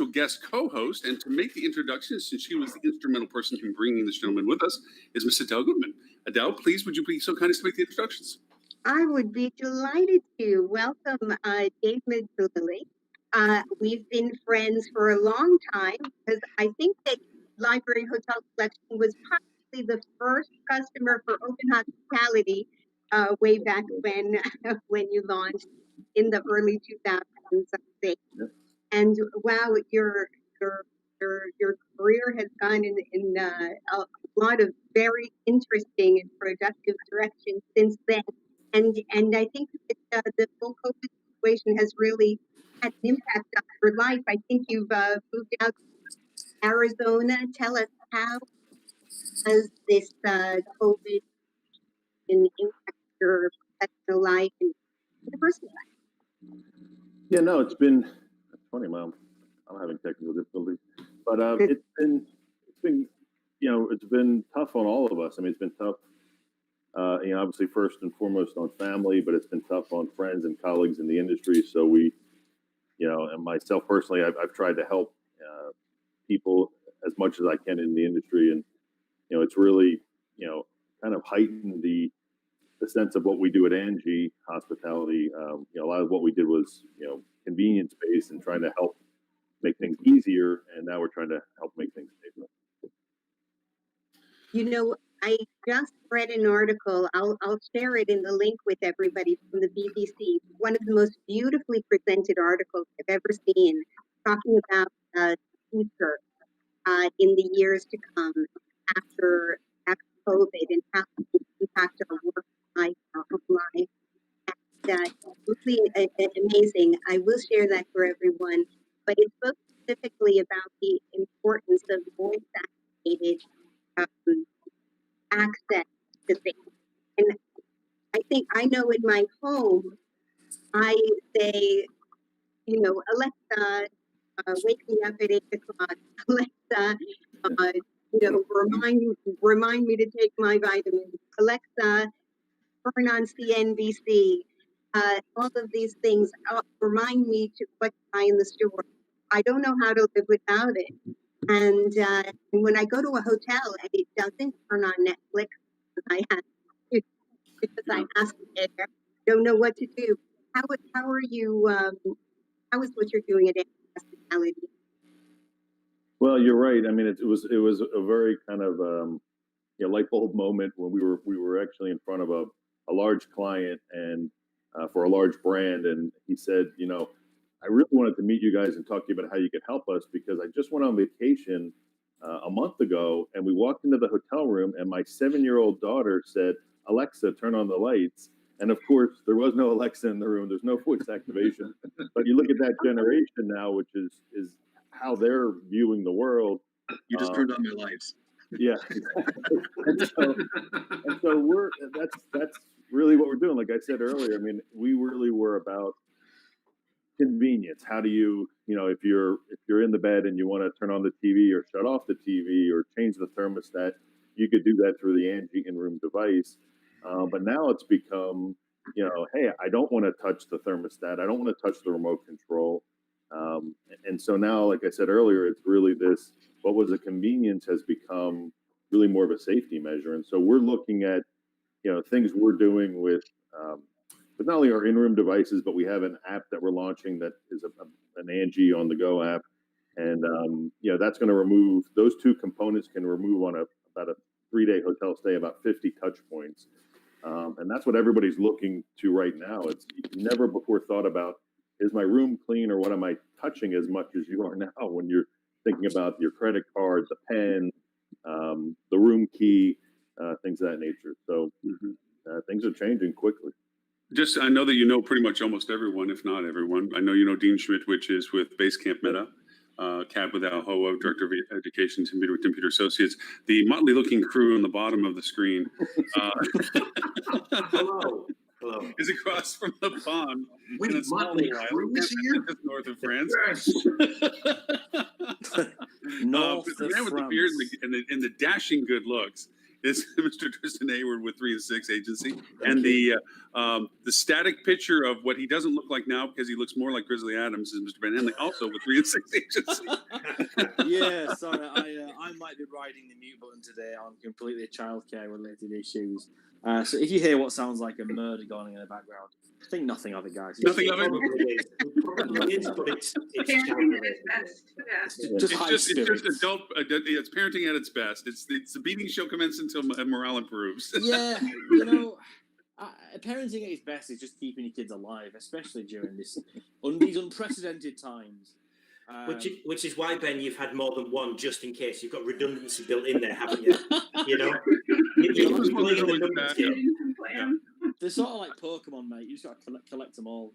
guest co-host, and to make the introduction, since she was the instrumental person in bringing this gentleman with us, is Miss Adele Goodman. Adele, please, would you be so kind as to make the introductions? I would be delighted to welcome David Millili. We've been friends for a long time because I think that Library Hotel Collection was probably the first customer for Open Hospitality way back when when you launched in the early 2000s, I think. Yep. And wow, your career has gone in a lot of very interesting and productive directions since then. And I think that the whole COVID situation has really had an impact on your life. I think you've moved out to Arizona. Tell us, how has this COVID impact your professional life and your personal life? Yeah, no, it's been funny, Mom. I'm having technical difficulties, but it's been it's been tough on all of us. I mean, it's been tough. Obviously first and foremost on family, but it's been tough on friends and colleagues in the industry. So we, and myself personally, I've tried to help people as much as I can in the industry. And, it's really, kind of heightened the sense of what we do at Angie Hospitality. A lot of what we did was, convenience based and trying to help make things easier. And now we're trying to help make things safer. I just read an article. I'll share it in the link with everybody from the BBC. One of the most beautifully presented articles I've ever seen, talking about the future in the years to come after COVID and how it impacts our work life, our home life. And really amazing. I will share that for everyone. But it spoke specifically about the importance of voice-activated access to things. And I think I know in my home, I say, Alexa, wake me up at 8 o'clock. Alexa, remind me to take my vitamins. Alexa, turn on CNBC. All of these things remind me to what to buy in the store. I don't know how to live without it. And when I go to a hotel and it doesn't turn on Netflix, I have to, because I ask it there, don't know what to do. How are you? How is what you're doing at Hospitality? Well, you're right. I mean, it was a very kind of light bulb moment when we were actually in front of a large client and for a large brand, and he said, I really wanted to meet you guys and talk to you about how you could help us, because I just went on vacation a month ago, and we walked into the hotel room and my 7-year-old daughter said, Alexa, turn on the lights. And of course, there was no Alexa in the room. There's no voice activation. But you look at that generation now, which is how they're viewing the world. You just turned on their lights. Yeah. and so that's really what we're doing. Like I said earlier, I mean, we really were about convenience. How do you, if you're in the bed and you want to turn on the TV or shut off the TV or change the thermostat, you could do that through the Angie in-room device. But now it's become, hey, I don't want to touch the thermostat. I don't want to touch the remote control. And so now, like I said earlier, it's really this, what was a convenience has become really more of a safety measure. And so we're looking at, things we're doing with not only our in-room devices, but we have an app that we're launching that is an Angie on the go app. And, that's going to remove, those two components can remove on about a 3-day hotel stay, about 50 touch points. And that's what everybody's looking to right now. It's never before thought about, is my room clean or what am I touching as much as you are now when you're thinking about your credit card, the pen, the room key, things of that nature. So things are changing quickly. I know that you know pretty much almost everyone, if not everyone. I know you know Dean Schmidt, which is with Basecamp Meta, Kat with Alhoa, Director of Education, Tim Peter with Tim Peter Associates, the motley-looking crew on the bottom of the screen. Hello. Is across from the pond. Wait, motley crew is here? Just north of France. Yes. The man with the beard and the dashing good looks is Mr. Tristan Hayward with 3 and 6 Agency, and the static picture of what he doesn't look like now because he looks more like Grizzly Adams is Mr. Ben Henley, also with 3 and 6 Agency. Yeah, sorry, I might be riding the mute button today on completely childcare related issues. So if you hear what sounds like a murder going in the background, think nothing of it, guys. Nothing of it. It's just adult. It's parenting at its best. It's the beating shall commence until morale improves. Yeah, parenting at its best is just keeping your kids alive, especially during these unprecedented times. Which is why, Ben, you've had more than one just in case. You've got redundancy built in there, haven't you? You know, they're sort of like Pokemon, mate. You just got to collect them all.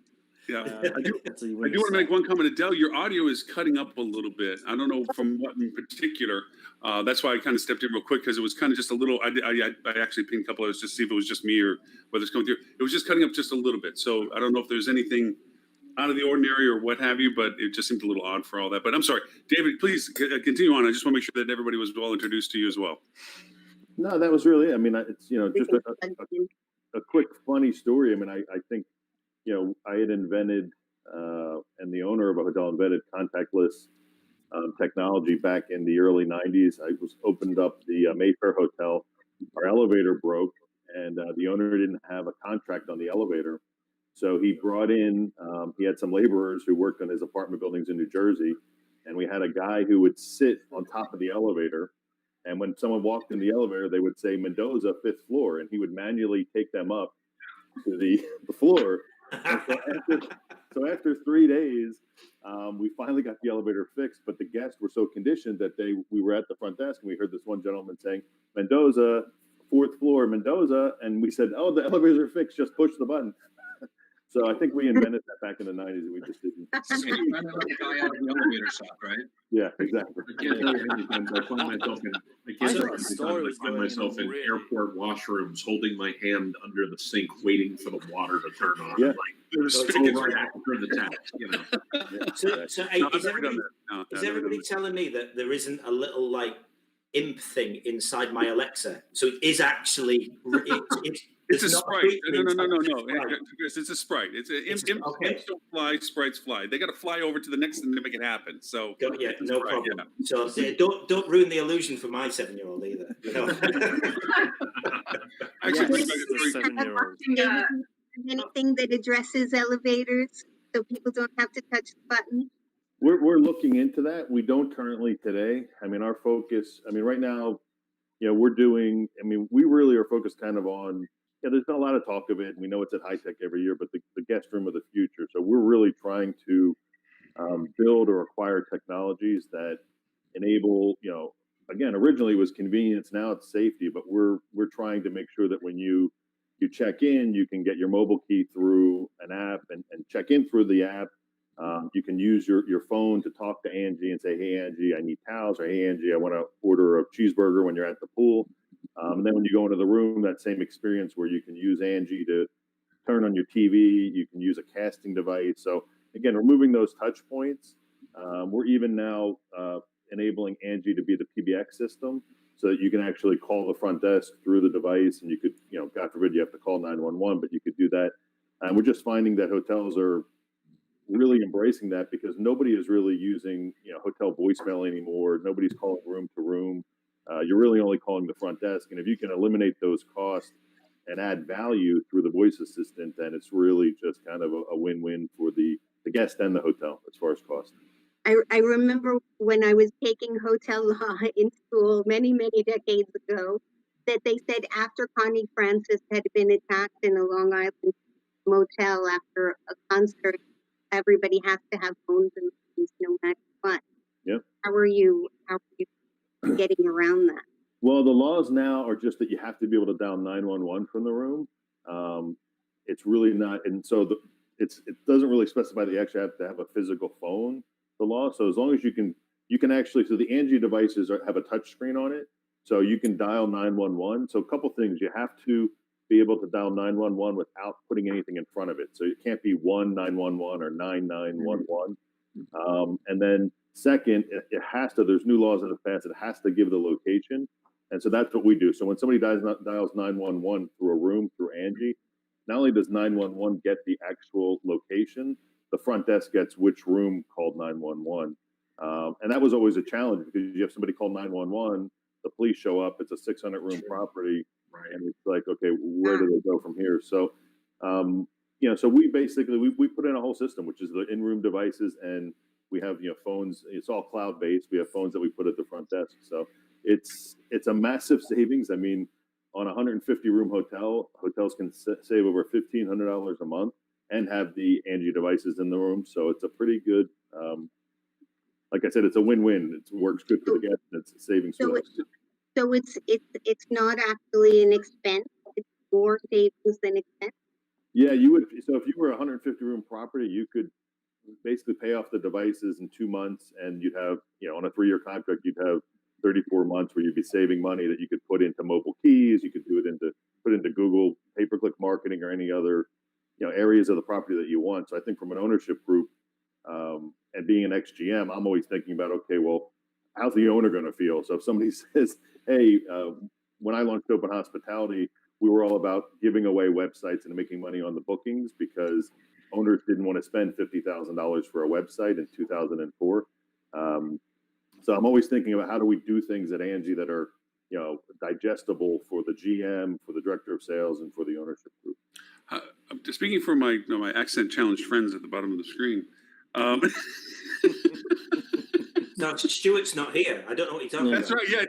Yeah, I do want to make one comment. Adele, your audio is cutting up a little bit. I don't know from what in particular. That's why I kind of stepped in real quick because it was kind of just a little. I actually pinged a couple others just to see if it was just me or whether it's coming through. It was just cutting up just a little bit. So I don't know if there's anything out of the ordinary or what have you, but it just seemed a little odd for all that. But I'm sorry, David, please continue on. I just want to make sure that everybody was well introduced to you as well. No, that was really it. I mean, it's, just a quick funny story. I mean, I think, I had invented, and the owner of a hotel invented contactless technology back in the early 90s. I opened up the Mayfair Hotel. Our elevator broke, and the owner didn't have a contract on the elevator. So he brought in, he had some laborers who worked on his apartment buildings in New Jersey, and we had a guy who would sit on top of the elevator, and when someone walked in the elevator, they would say, Mendoza, 5th floor, and he would manually take them up to the floor. And so after 3 days, we finally got the elevator fixed, but the guests were so conditioned that we were at the front desk, and we heard this one gentleman saying, Mendoza, 4th floor, Mendoza, and we said, oh, the elevators are fixed, just push the button. So I think we invented that back in the 90s, and we just didn't. So you kind of like a guy out of the elevator shop, right? Yeah, exactly. I can't tell you how many times I find myself in airport washrooms holding my hand under the sink, waiting for the water to turn on. Yeah. Turn the tap, So is everybody telling me that there isn't a little imp thing inside my Alexa? So it is actually It's a sprite. No. It's a sprite. Imps don't fly, sprites fly. They got to fly over to the next thing to make it happen. So no problem. Yeah. So don't ruin the illusion for my 7-year-old either. Actually, anything that addresses elevators so people don't have to touch the button? We're looking into that. We don't currently today. I mean, our focus. I mean, right now, we're doing. I mean, we really are focused kind of on. Yeah, there's been a lot of talk of it, and we know it's at high tech every year, but the guest room of the future. So we're really trying to build or acquire technologies that enable, again, originally it was convenience, now it's safety, but we're trying to make sure that when you check in, you can get your mobile key through an app and check in through the app. You can use your phone to talk to Angie and say, hey, Angie, I need towels, or hey, Angie, I want to order a cheeseburger when you're at the pool. And then when you go into the room, that same experience where you can use Angie to turn on your TV, you can use a casting device. So again, removing those touch points. We're even now enabling Angie to be the PBX system so that you can actually call the front desk through the device, and you could, God forbid you have to call 911, but you could do that. And we're just finding that hotels are really embracing that because nobody is really using, hotel voicemail anymore. Nobody's calling room to room. You're really only calling the front desk. And if you can eliminate those costs and add value through the voice assistant, then it's really just kind of a win-win for the guest and the hotel as far as cost. I remember when I was taking hotel law in school many, many decades ago, that they said after Connie Francis had been attacked in a Long Island motel after a concert, everybody has to have phones and phones no matter what. Yep. How are you getting around that? Well, the laws now are just that you have to be able to dial 911 from the room. It's really not, and so it doesn't really specify that you actually have to have a physical phone. The law, so as long as you can actually, so the Angie devices have a touch screen on it, so you can dial 911. So a couple things, you have to be able to dial 911 without putting anything in front of it. So it can't be 1-911 or 9911. And then second, it has to, there's new laws that have passed, it has to give the location. And so that's what we do. So when somebody dials 911 through a room through Angie, not only does 911 get the actual location, the front desk gets which room called 911. And that was always a challenge because you have somebody call 911, the police show up, it's a 600 room property, Right. and it's like, okay, where do they go from here? So, so we basically, we put in a whole system, which is the in-room devices, and we have, phones, it's all cloud-based. We have phones that we put at the front desk. So it's a massive savings. I mean, on a 150 room hotel, hotels can save over $1,500 a month and have the Angie devices in the room. So it's a pretty good, like I said, it's a win-win. It works good for the guests. It's a savings So for us. So it's not actually an expense. It's more savings than expense. Yeah, you would. So if you were a 150 room property, you could basically pay off the devices in 2 months, and you'd have, on a 3-year contract, you'd have 34 months where you'd be saving money that you could put into mobile keys. You could put into Google pay-per-click marketing or any other, areas of the property that you want. So I think from an ownership group, and being an ex-GM, I'm always thinking about, okay, well, how's the owner going to feel? So if somebody says, hey, when I launched Open Hospitality, we were all about giving away websites and making money on the bookings because owners didn't want to spend $50,000 for a website in 2004. So I'm always thinking about how do we do things at Angie that are, digestible for the GM, for the director of sales, and for the ownership group. Speaking for my accent challenged friends at the bottom of the screen. No, Stuart's not here. I don't know what you're talking That's about. right. Yeah,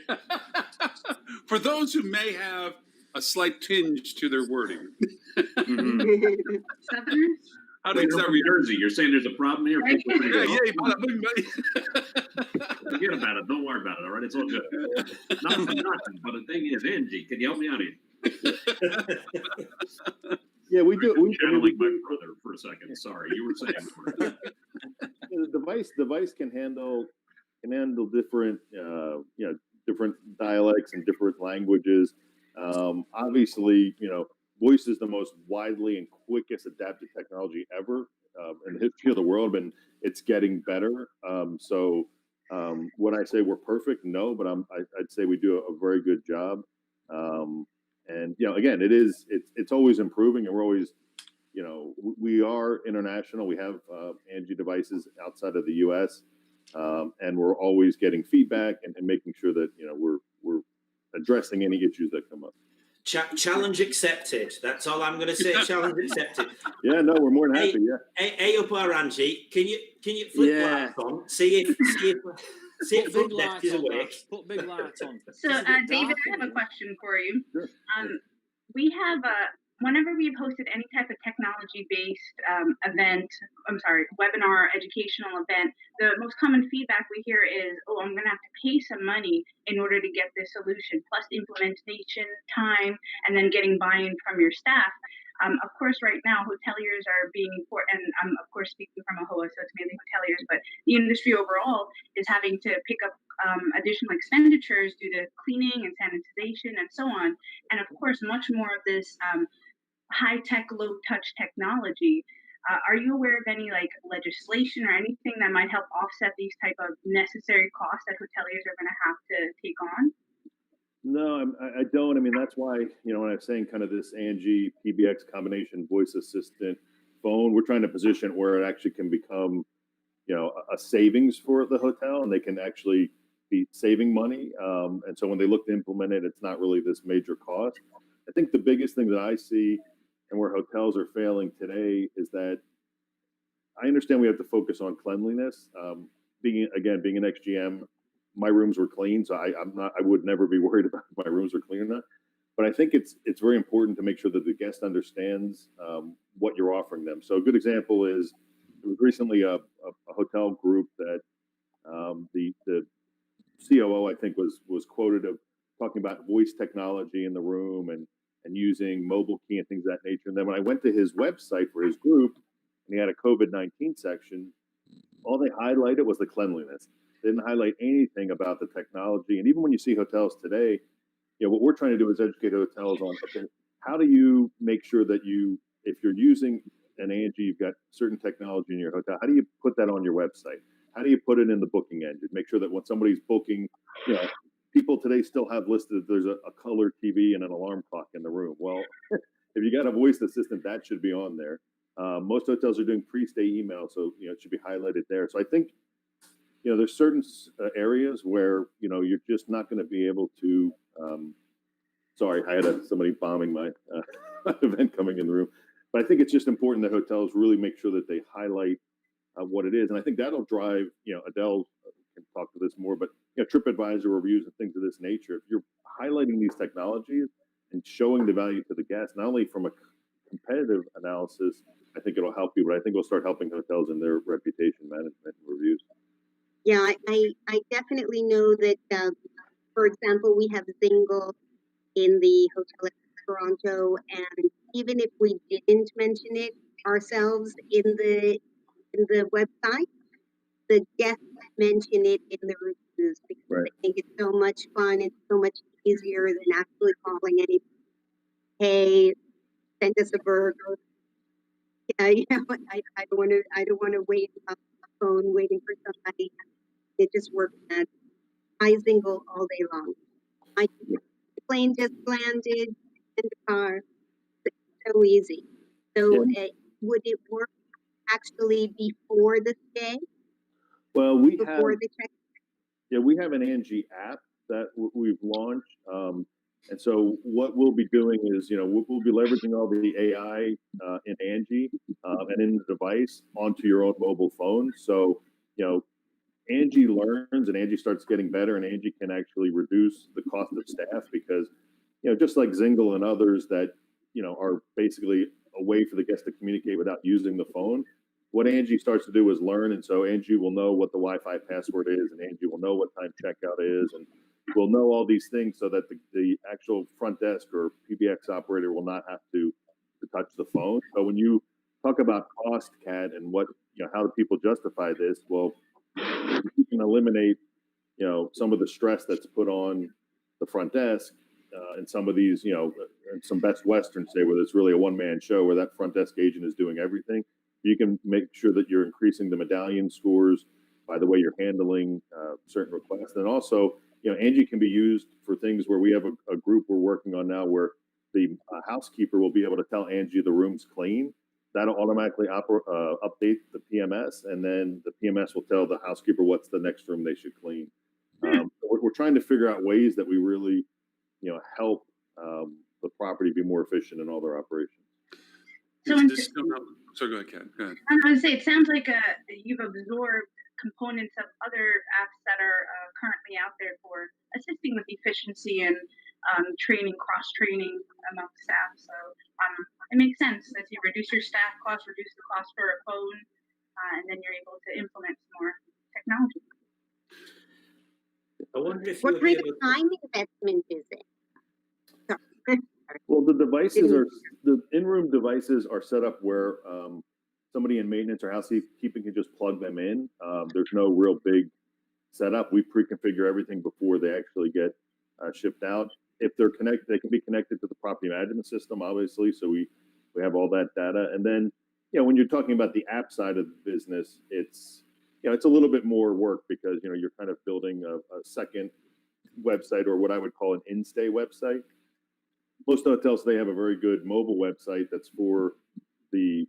no, for those who may have a slight tinge to their wording. Southerners? How Wait, does that from read? Jersey, you're saying there's a problem here? Right. People are Yeah, gonna yeah. Forget about it. Don't worry about it. All right, it's all good. Not for nothing, but the thing is, Angie, can you help me out here? Yeah, we do. Channeling my brother for a second. Sorry, you were saying. The device can handle different different dialects and different languages. Obviously, voice is the most widely and quickest adapted technology ever in the history of the world, and it's getting better. Would I say we're perfect? No, but I'd say we do a very good job. And again, it's always improving, and we're always, we are international. We have Angie devices outside of the U.S., and we're always getting feedback and making sure that we're addressing any issues that come up. Challenge accepted. That's all I'm going to say. Challenge accepted. Yeah, no, we're more than happy. Hey, up our Angie. Can you flip lights on? See if front desk is awake. Put big lights on. So, David, I have a question for you. Sure. We have whenever we've hosted any type of technology-based webinar, educational event, the most common feedback we hear is, "Oh, I'm going to have to pay some money in order to get this solution, plus implementation time, and then getting buy-in from your staff." Of course, right now, hoteliers are being, and I'm of course speaking from a HOA, so it's mainly hoteliers, but the industry overall is having to pick up additional expenditures due to cleaning and sanitization and so on. And of course, much more of this high-tech, low-touch technology. Are you aware of any legislation or anything that might help offset these type of necessary costs that hoteliers are going to have to take on? No, I don't. I mean, that's why, when I'm saying kind of this Angie PBX combination voice assistant phone, we're trying to position it where it actually can become, a savings for the hotel, and they can actually be saving money. And so when they look to implement it, it's not really this major cost. I think the biggest thing that I see and where hotels are failing today is that I understand we have to focus on cleanliness. Being an ex-GM, my rooms were clean, so I would never be worried about if my rooms are clean or not. But I think it's very important to make sure that the guest understands what you're offering them. So a good example is there was recently a hotel group that the COO, I think, was quoted of talking about voice technology in the room and using mobile key and things of that nature. And then when I went to his website for his group, and he had a COVID-19 section, all they highlighted was the cleanliness. They didn't highlight anything about the technology. And even when you see hotels today, what we're trying to do is educate hotels on, okay, how do you make sure that if you're using an Angie, you've got certain technology in your hotel, how do you put that on your website? how do you put it in the booking engine? Make sure that when somebody's booking, you know, people today still have listed there's a color TV and an alarm clock in the room. Well, if you got a voice assistant, that should be on there. Most hotels are doing pre-stay email, so you know it should be highlighted there. So I think, you know, there's certain areas where, you know, you're just not going to be able to. Sorry, I had somebody bombing my event coming in the room, but I think it's just important that hotels really make sure that they highlight what it is, and I think that'll drive. You know, Adele can talk to this more, but you know, TripAdvisor reviews and things of this nature. If you're highlighting these technologies and showing the value to the guests, not only from a competitive analysis, I think it'll help you, but I think it'll start helping hotels in their reputation management and reviews. Yeah, I definitely know that, for example, we have Zingle in the hotel in Toronto, and even if we didn't mention it ourselves in the website, the guests mention it in the reviews because Right. I think it's so much fun. It's so much easier than actually calling any. Hey, send us a burger. Yeah, you know, I don't want to wait on the phone waiting for somebody. It just works. I Zingle all day long. The plane just landed in the car. It's so easy. So would it work actually before the stay? Well, we Before have the check? Yeah, we have an Angie app that we've launched. And so what we'll be doing is, you know, we'll be leveraging all the AI in Angie and in the device onto your own mobile phone. So, you know, Angie learns and Angie starts getting better, and Angie can actually reduce the cost of staff because, you know, just like Zingle and others that, you know, are basically a way for the guest to communicate without using the phone. What Angie starts to do is learn, and so Angie will know what the Wi-Fi password is, and Angie will know what time checkout is, and will know all these things so that the actual front desk or PBX operator will not have to touch the phone. So when you talk about cost, Kat, and what, you know, how do people justify this? Well, you can eliminate, you know, some of the stress that's put on the front desk, and some of these, you know, some Best Western say where it's really a one-man show where that front desk agent is doing everything. You can make sure that you're increasing the medallion scores by the way you're handling certain requests. And also, you know, Angie can be used for things where we have a group we're working on now where the housekeeper will be able to tell Angie the room's clean. That'll automatically update the PMS, and then the PMS will tell the housekeeper what's the next room they should clean. We're trying to figure out ways that we really, you know, help the property be more efficient in all their operations. So go ahead, Kat. Go ahead. I was going to say, it sounds like you've absorbed components of other apps that are currently out there for assisting with efficiency and cross-training among staff. So it makes sense as you reduce your staff costs, reduce the cost for a phone, and then you're able to implement some more technology. I wonder if What kind of time investment is it? Well, the devices the in-room devices are set up where somebody in maintenance or housekeeping can just plug them in. There's no real big setup. We pre-configure everything before they actually get shipped out. If they're connected, they can be connected to the property management system, obviously. So we have all that data. And then, you know, when you're talking about the app side of the business, it's, you know, it's a little bit more work because, you know, you're kind of building a second website, or what I would call an in-stay website. Most hotels, they have a very good mobile website that's for the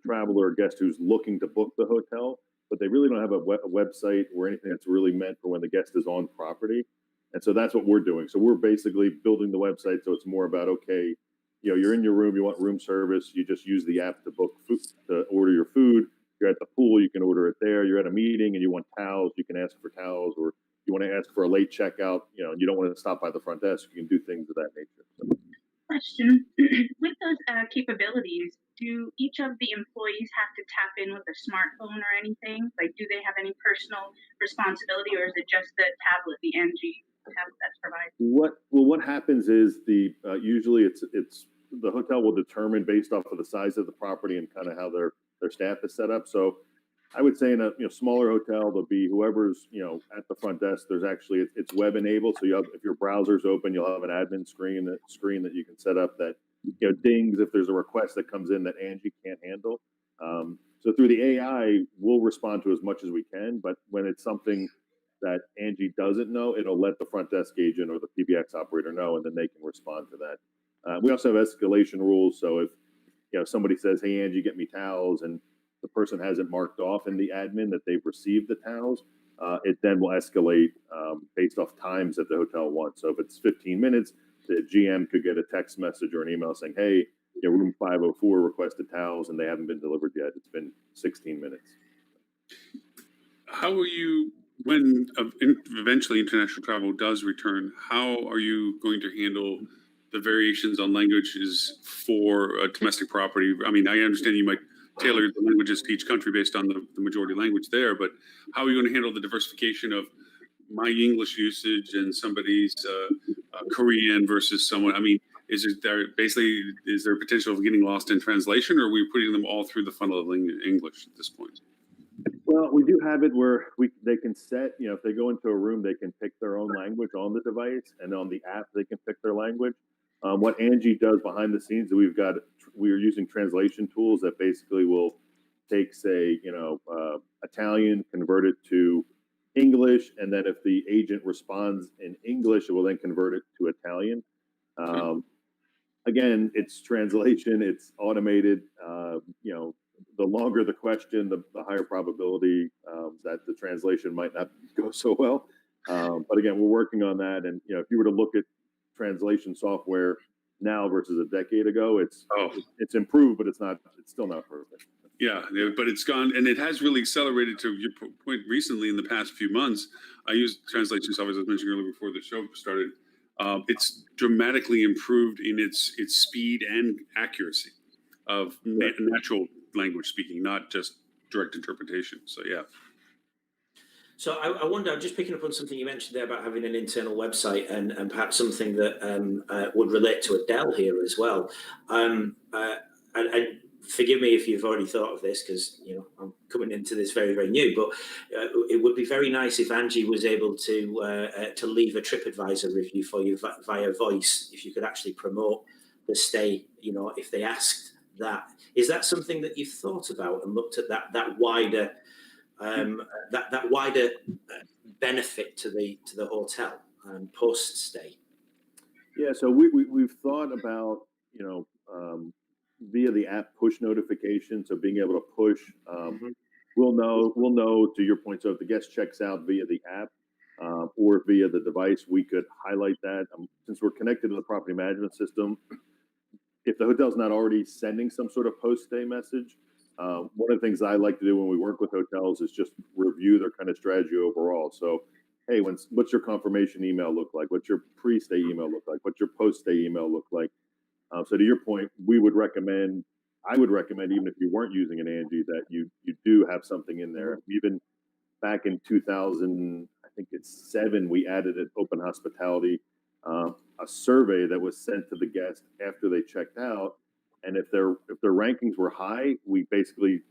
traveler or guest who's looking to book the hotel, but they really don't have a website or anything that's really meant for when the guest is on property. And so that's what we're doing. So we're basically building the website so it's more about, okay, you know, you're in your room, you want room service, you just use the app to book food, to order your food. You're at the pool, you can order it there. You're at a meeting and you want towels, you can ask for towels, or you want to ask for a late checkout, you know, you don't want to stop by the front desk, you can do things of that nature. So. Question, with those capabilities, do each of the employees have to tap in with a smartphone or anything? Like, do they have any personal responsibility, or is it just the tablet, the Angie tablet that's provided? What happens is usually it's the hotel will determine based off of the size of the property and kind of how their staff is set up. So I would say in a smaller hotel, there'll be whoever's at the front desk. There's actually it's web enabled, so you have, if your browser's open, you'll have an admin screen that you can set up that dings if there's a request that comes in that Angie can't handle. So through the AI, we'll respond to as much as we can, but when it's something that Angie doesn't know, it'll let the front desk agent or the PBX operator know, and then they can respond to that. We also have escalation rules. So if somebody says, "Hey Angie, get me towels," and the person hasn't marked off in the admin that they've received the towels, it then will escalate based off times that the hotel wants. So if it's 15 minutes, the GM could get a text message or an email saying, "Hey, room 504 requested towels and they haven't been delivered yet. It's been 16 minutes." How are you, when eventually international travel does return, how are you going to handle the variations on languages for a domestic property? I mean, I understand you might tailor the languages to each country based on the majority language there, but how are you going to handle the diversification of my English usage and somebody's Korean versus someone? I mean, is there potential of getting lost in translation, or are we putting them all through the funnel of English at this point? Well, we do have it where they can set, if they go into a room, they can pick their own language on the device, and on the app, they can pick their language. What Angie does behind the scenes, we are using translation tools that basically will take, say, Italian, convert it to English, and then if the agent responds in English, it will then convert it to Italian. Again, it's translation, it's automated. The longer the question, the higher probability that the translation might not go so well. But again, we're working on that. And if you were to look at translation software now versus a decade ago, it's improved, but it's still not perfect. Yeah, but it's gone, and it has really accelerated. To your point, recently in the past few months, I used translation software, as I was mentioning earlier before the show started. It's dramatically improved in its speed and accuracy of natural language speaking, not just direct interpretation. So yeah. So I wonder, I'm just picking up on something you mentioned there about having an internal website and perhaps something that would relate to Adele here as well. And forgive me if you've already thought of this, because I'm coming into this very, very new, but it would be very nice if Angie was able to leave a TripAdvisor review for you via voice, if you could actually promote the stay, if they asked that. Is that something that you've thought about and looked at that wider that wider benefit to the hotel post stay? Yeah, so we've thought about via the app push notification, so being able to push, we'll know to your point. So if the guest checks out via the app or via the device, we could highlight that. Since we're connected to the property management system, if the hotel's not already sending some sort of post-stay message, one of the things I like to do when we work with hotels is just review their kind of strategy overall. So, hey, what's your confirmation email look like? What's your pre-stay email look like? What's your post-stay email look like? So to your point, I would recommend, even if you weren't using an Angie, that you do have something in there. Even back in 2000, I think it's 7, we added at Open Hospitality a survey that was sent to the guest after they checked out, and if their rankings were high, we basically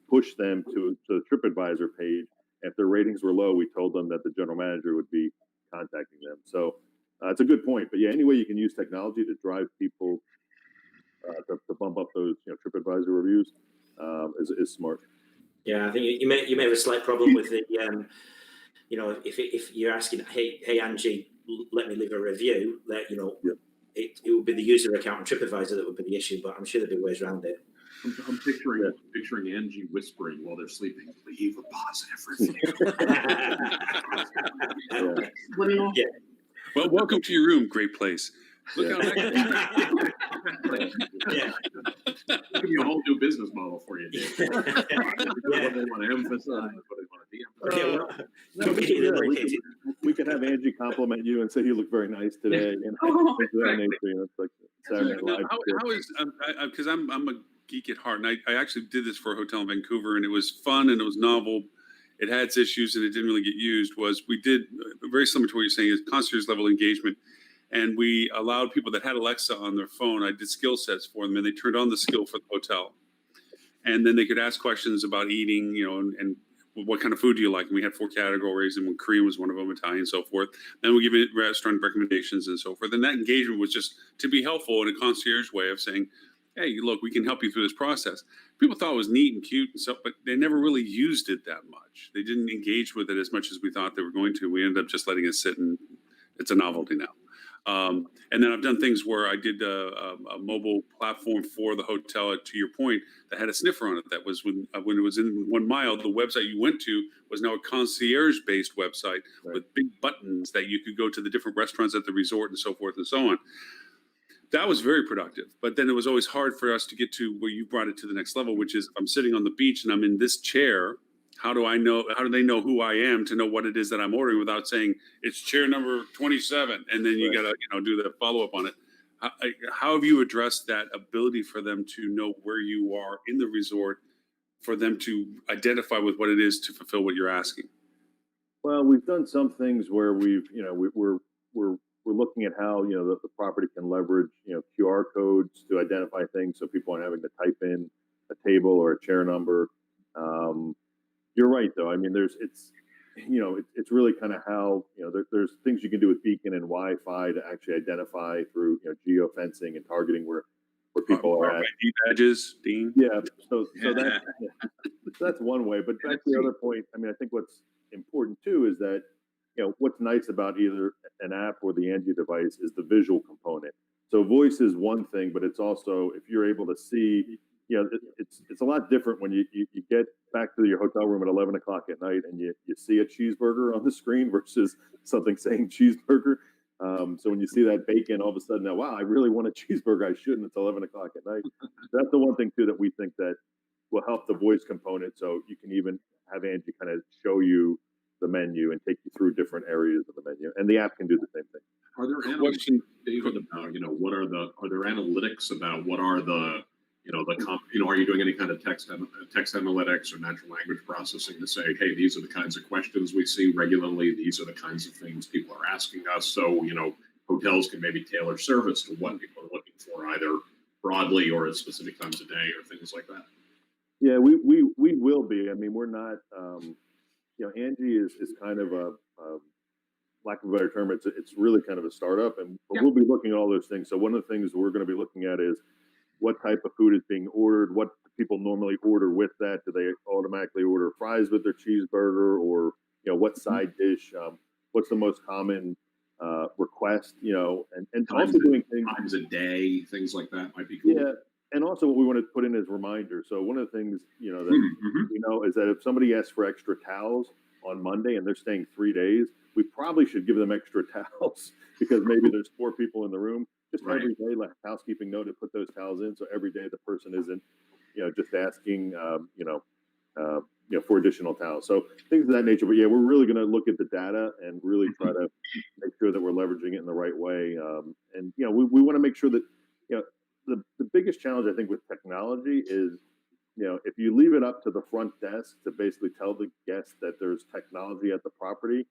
pushed them to the TripAdvisor page. If their ratings were low, we told them that the general manager would be contacting them. So it's a good point. But yeah, any way you can use technology to drive people to bump up those TripAdvisor reviews is smart. Yeah, I think you may have a slight problem with the if you're asking, hey Angie, let me leave a review, that it would be the user account on TripAdvisor that would be the issue, but I'm sure there'd be ways around it. I'm picturing Angie whispering while they're sleeping, leave a positive review. Yeah. Well, welcome to your room. Great place. Look how yeah. Give you a whole new business model for you, Dave. What they want to emphasize, what they want to de-emphasize. We could have Angie compliment you and say you look very nice today. It's like Saturday Night Live. How is because I'm a geek at heart, and I actually did this for a hotel in Vancouver, and it was fun and it was novel. It had its issues and it didn't really get used. We did very similar to what you're saying, is concierge level engagement. And we allowed people that had Alexa on their phone, I did skill sets for them, and they turned on the skill for the hotel. And then they could ask questions about eating, and what kind of food do you like? And we had 4 categories, and Korean was one of them, Italian, and so forth. Then we give it restaurant recommendations and so forth. And that engagement was just to be helpful in a concierge way of saying, hey, look, we can help you through this process. People thought it was neat and cute and stuff, but they never really used it that much. They didn't engage with it as much as we thought they were going to. We ended up just letting it sit, and it's a novelty now. And then I've done things where I did a mobile platform for the hotel, to your point, that had a sniffer on it. That was when it was in 1 mile, the website you went to was now a concierge-based website with big buttons that you could go to the different restaurants at the resort and so forth and so on. That was very productive. But then it was always hard for us to get to where you brought it to the next level, which is if I'm sitting on the beach and I'm in this chair, how do they know who I am to know what it is that I'm ordering without saying it's chair number 27? And then you got to, do the follow up on it. How have you addressed that ability for them to know where you are in the resort, for them to identify with what it is to fulfill what you're asking? Well, we've done some things where we're looking at how the property can leverage QR codes to identify things, so people aren't having to type in a table or a chair number. You're right, though. I mean, it's really kind of how there's things you can do with beacon and Wi-Fi to actually identify through geofencing and targeting where people are at. ID badges, Dean. Yeah, so that's one way. But back to the other point, I mean, I think what's important too is that what's nice about either an app or the Angie device is the visual component. So voice is one thing, but it's also, if you're able to see, it's a lot different when you get back to your hotel room at 11 o'clock at night and you see a cheeseburger on the screen versus something saying cheeseburger. So when you see that bacon, all of a sudden, now, wow, I really want a cheeseburger. I shouldn't. It's 11 o'clock at night. That's the one thing too that we think that will help the voice component. So you can even have Angie kind of show you the menu and take you through different areas of the menu, and the app can do the same thing. Are there analytics, David, about are there analytics about what are the are you doing any kind of text analytics or natural language processing to say, hey, these are the kinds of questions we see regularly, these are the kinds of things people are asking us, so hotels can maybe tailor service to what people are looking for, either broadly or at specific times of day or things like that? Yeah, we will be. I mean, we're not. Angie is kind of a lack of a better term. It's really kind of a startup, but we'll be looking at all those things. So one of the things we're going to be looking at is what type of food is being ordered, what people normally order with that. Do they automatically order fries with their cheeseburger, or what side dish? What's the most common request? And also doing things times a day, things like that might be cool. Yeah. And also what we want to put in is reminders. So one of the things, that we know is that if somebody asks for extra towels on Monday and they're staying 3 days, we probably should give them extra towels because maybe there's 4 people in the room. Just every day, like housekeeping note to put those towels in. So every day the person isn't, just asking, for additional towels. So things of that nature. But yeah, we're really going to look at the data and really try to make sure that we're leveraging it in the right way. And we want to make sure that, the biggest challenge I think with technology is, if you leave it up to the front desk to basically tell the guests that there's technology at the property,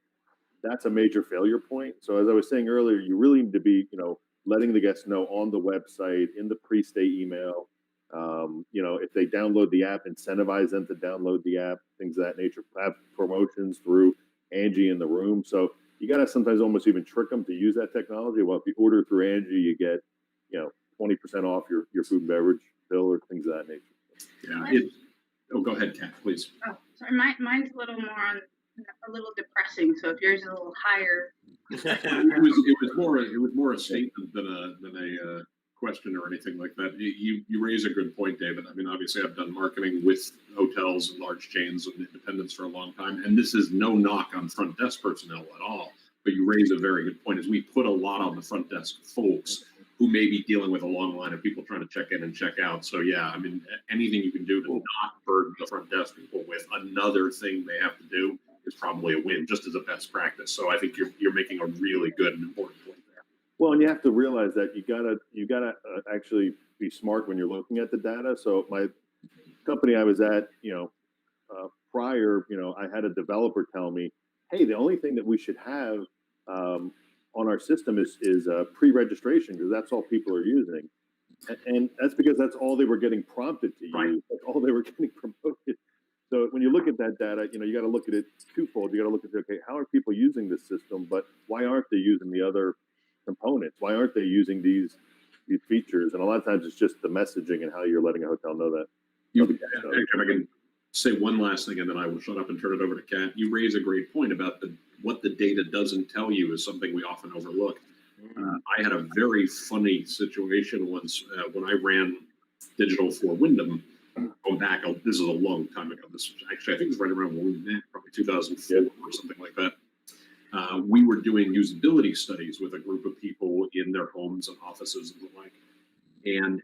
that's a major failure point. So as I was saying earlier, you really need to be, letting the guests know on the website, in the pre-stay email, if they download the app, incentivize them to download the app, things of that nature, have promotions through Angie in the room. So you got to sometimes almost even trick them to use that technology. Well, if you order through Angie, you get, 20% off your food and beverage bill or things of that nature. Yeah. Go ahead, Kat, please. Oh, sorry. Mine's a little depressing. So if yours is a little higher. It was more a statement than a question or anything like that. You raise a good point, David. I mean, obviously, I've done marketing with hotels and large chains and independents for a long time, and this is no knock on front desk personnel at all. But you raise a very good point. Is we put a lot on the front desk folks who may be dealing with a long line of people trying to check in and check out. So yeah, I mean, anything you can do to not burden the front desk people with another thing they have to do is probably a win, just as a best practice. So I think you're making a really good and important point there. Well, and you have to realize that you gotta actually be smart when you're looking at the data. So my company I was at, prior, I had a developer tell me, hey, the only thing that we should have on our system is pre-registration, because that's all people are using, and that's because that's all they were getting prompted to use. That's all they were getting promoted. So when you look at that data, you got to look at it twofold. You got to look at, okay, how are people using this system, but why aren't they using the other components? Why aren't they using these, these features, and a lot of times it's just the messaging and how you're letting a hotel know that. If I can say one last thing, and then I will shut up and turn it over to Kat. You raise a great point about what the data doesn't tell you is something we often overlook. I had a very funny situation once when I ran digital for Wyndham. Going back, this is a long time ago. This was actually, I think it was right around when we met, probably 2004 or something like that. We were doing usability studies with a group of people in their homes and offices and the like. And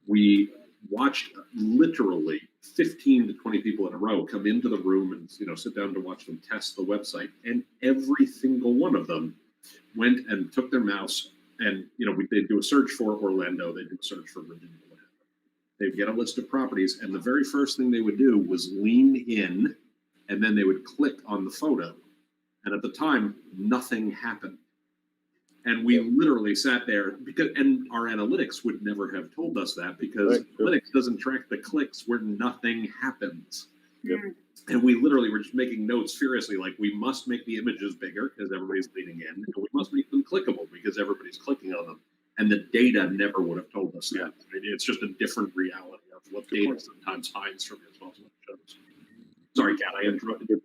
we watched literally 15 to 20 people in a row come into the room and sit down to watch them test the website. And every single one of them went and took their mouse and they'd do a search for Orlando, they'd do a search for Virginia. They'd get a list of properties, and the very first thing they would do was lean in, and then they would click on the photo. And at the time, nothing happened. And we literally sat there and our analytics would never have told us that because analytics doesn't track the clicks where nothing happens. Yep. And we literally were just making notes furiously, like we must make the images bigger because everybody's leaning in, and we must make them clickable because everybody's clicking on them. And the data never would have told us that. It's just a different reality of what data sometimes hides from you as well as what it shows. Sorry, Kat, I interrupted you.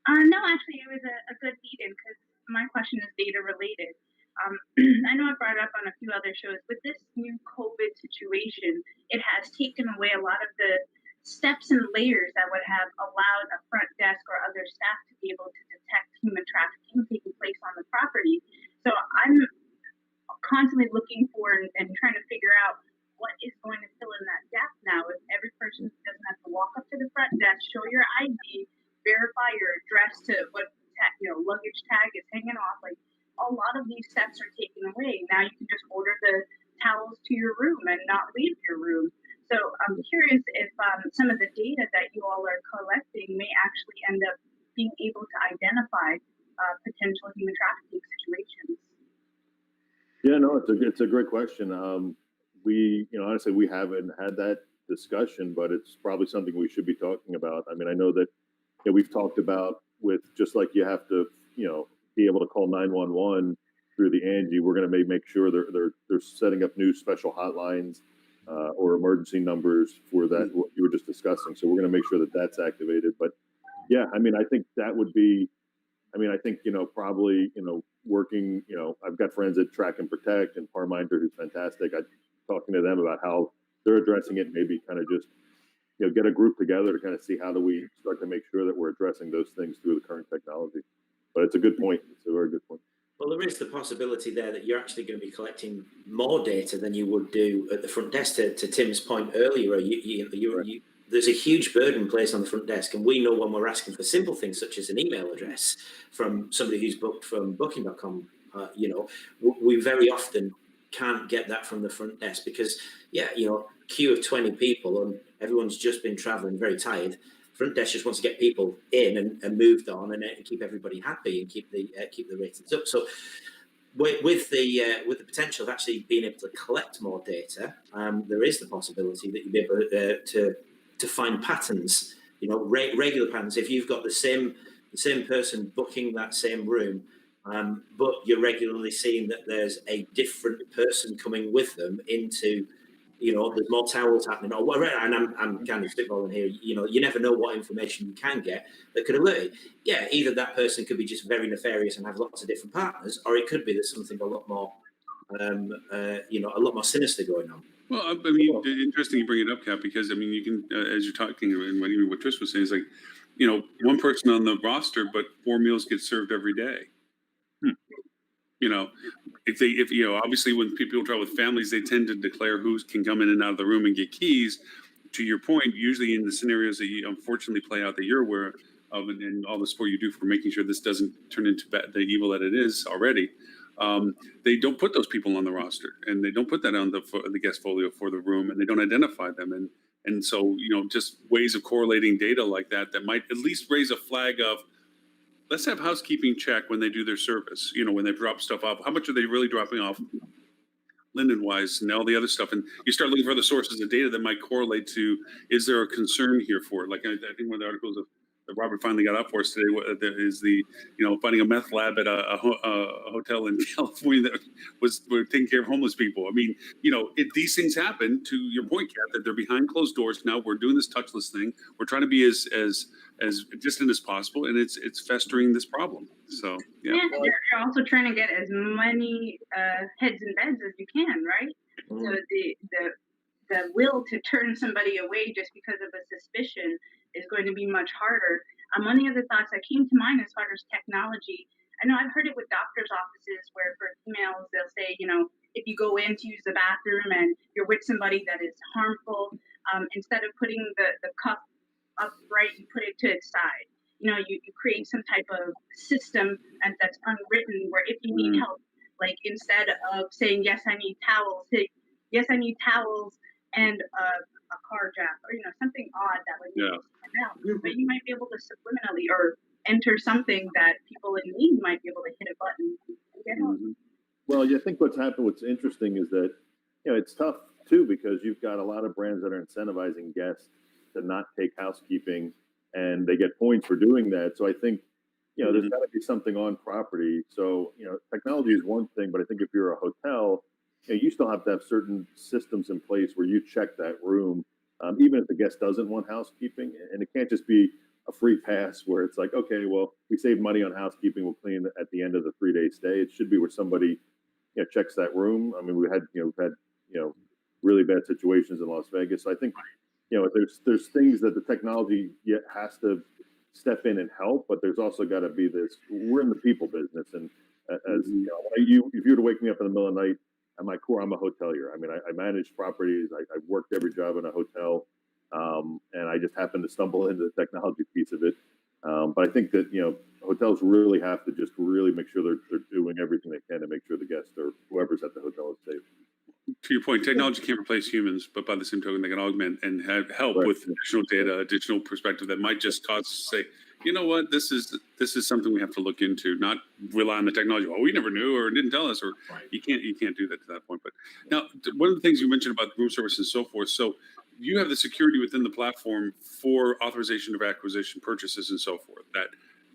No, actually, it was a good lead-in because my question is data related. I know I brought it up on a few other shows. With this new COVID situation, it has taken away a lot of the steps and layers that would have allowed a front desk or other staff to be able to detect human trafficking taking place on the property. So I'm constantly looking for and trying to figure out what is going to fill in that gap now. If every person doesn't have to walk up to the front desk, show your ID, verify your address to what luggage tag is hanging off. Like a lot of these steps are taken away. Now you can just order the towels to your room and not leave your room. So I'm curious if some of the data that you all are collecting may actually end up being able to identify potential human trafficking situations. Yeah, no, it's a great question. We, honestly, we haven't had that discussion, but it's probably something we should be talking about. I mean, I know that we've talked about with just like you have to, be able to call 911 through the Angie. We're going to make sure they're setting up new special hotlines or emergency numbers for that what you were just discussing. So we're going to make sure that that's activated. But yeah, I mean, I think that would be. I mean, I think probably working, I've got friends at Track and Protect and Parminder, who's fantastic. I'm talking to them about how they're addressing it, maybe kind of just, get a group together to kind of see how do we start to make sure that we're addressing those things through the current technology. But it's a good point. It's a very good point. Well, there is the possibility there that you're actually going to be collecting more data than you would do at the front desk. To Tim's point earlier, there's a huge burden placed on the front desk, and we know when we're asking for simple things such as an email address from somebody who's booked from Booking.com, we very often can't get that from the front desk because, queue of 20 people and everyone's just been traveling very tired. Front desk just wants to get people in and moved on and keep everybody happy and keep the ratings up. So with the potential of actually being able to collect more data, there is the possibility that you'll be able to find patterns, regular patterns. If you've got the same person booking that same room, but you're regularly seeing that there's a different person coming with them into, there's more towels happening or whatever. And I'm kind of spitballing here. You never know what information you can get that could alert you. Yeah, either that person could be just very nefarious and have lots of different partners, or it could be there's something a lot more, a lot more sinister going on. Well, I mean, interesting you bring it up, Kat, because I mean, you can, as you're talking, and what Trish was saying is like, one person on the roster, but 4 meals get served every day. If obviously when people travel with families, they tend to declare who can come in and out of the room and get keys. To your point, usually in the scenarios that you unfortunately play out that you're aware of, and all the support you do for making sure this doesn't turn into the evil that it is already. They don't put those people on the roster, and they don't put that on the guest folio for the room, and they don't identify them. And so, just ways of correlating data like that might at least raise a flag of, let's have housekeeping check when they do their service, when they drop stuff off. How much are they really dropping off linen-wise and all the other stuff? And you start looking for other sources of data that might correlate to, is there a concern here for it? Like I think one of the articles of Robert finally got out for us today. There is the finding a meth lab at a hotel in California that were taking care of homeless people. I mean, these things happen. To your point, Kat, that they're behind closed doors now. We're doing this touchless thing. We're trying to be as distant as possible, and it's festering this problem. So yeah. You're also trying to get as many heads and beds as you can, right? Mm-hmm. So the will to turn somebody away just because of a suspicion is going to be much harder. One of the other thoughts that came to mind as far as technology, I know I've heard it with doctors' offices where for females they'll say, if you go in to use the bathroom and you're with somebody that is harmful, instead of putting the cup upright, you put it to its side. You create some type of system that's unwritten where if you need help, like instead of saying yes I need towels, say yes I need towels and a car jack, or something odd that would make you stand out. But you might be able to subliminally or enter something that people in need might be able to hit a button and get help. Well, I think what's interesting is that it's tough too, because you've got a lot of brands that are incentivizing guests to not take housekeeping, and they get points for doing that. So I think there's got to be something on property. So technology is one thing, but I think if you're a hotel, you still have to have certain systems in place where you check that room, even if the guest doesn't want housekeeping. And it can't just be a free pass where it's like, okay, well, we saved money on housekeeping, we'll clean at the end of the 3-day stay. It should be where somebody checks that room. I mean, we've had really bad situations in Las Vegas. So I think there's things that the technology has to step in and help, but there's also got to be this. We're in the people business, and as if you were to wake me up in the middle of the night, at my core, I'm a hotelier. I mean, I manage properties. I've worked every job in a hotel, and I just happened to stumble into the technology piece of it. But I think that hotels really have to just really make sure they're doing everything they can to make sure the guests or whoever's at the hotel is safe. To your point, technology can't replace humans, but by the same token, they can augment and help with additional data, additional perspective that might just cause us to say, you know what, this is something we have to look into, not rely on the technology. Oh, we never knew or didn't tell us, or you can't do that to that point. But now, one of the things you mentioned about room service and so forth. So you have the security within the platform for authorization of acquisition, purchases, and so forth. That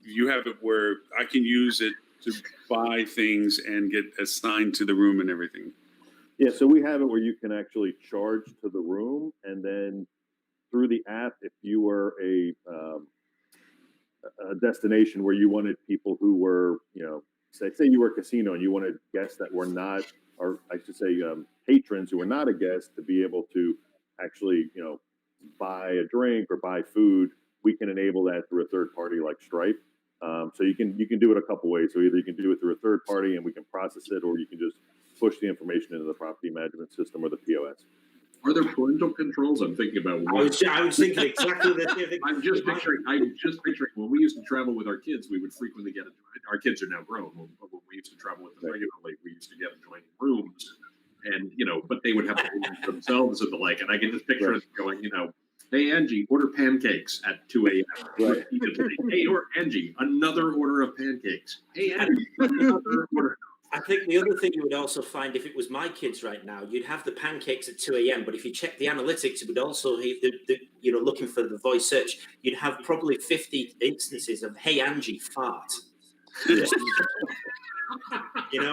you have it where I can use it to buy things and get assigned to the room and everything. Yeah, so we have it where you can actually charge to the room, and then through the app, if you were a destination where you wanted people who were, say you were a casino and you wanted guests that were not, or I should say patrons who were not a guest, to be able to actually, buy a drink or buy food, we can enable that through a third party like Stripe. So you can do it a couple ways. So either you can do it through a third party and we can process it, or you can just push the information into the property management system or the POS. Are there parental controls? I'm thinking about. I was thinking exactly the same thing. I'm just picturing when we used to travel with our kids, we would frequently get our kids are now grown. When we used to travel with them regularly, we used to get adjoining rooms, and but they would have to themselves and the like. And I can just picture it going, hey Angie, order pancakes at 2 a.m. repeatedly. Hey, or Angie, another order of pancakes. Hey Angie, another order. I think the other thing you would also find, if it was my kids right now, you'd have the pancakes at 2 a.m. But if you check the analytics, it would also, looking for the voice search, you'd have probably 50 instances of "Hey Angie, fart." Yeah.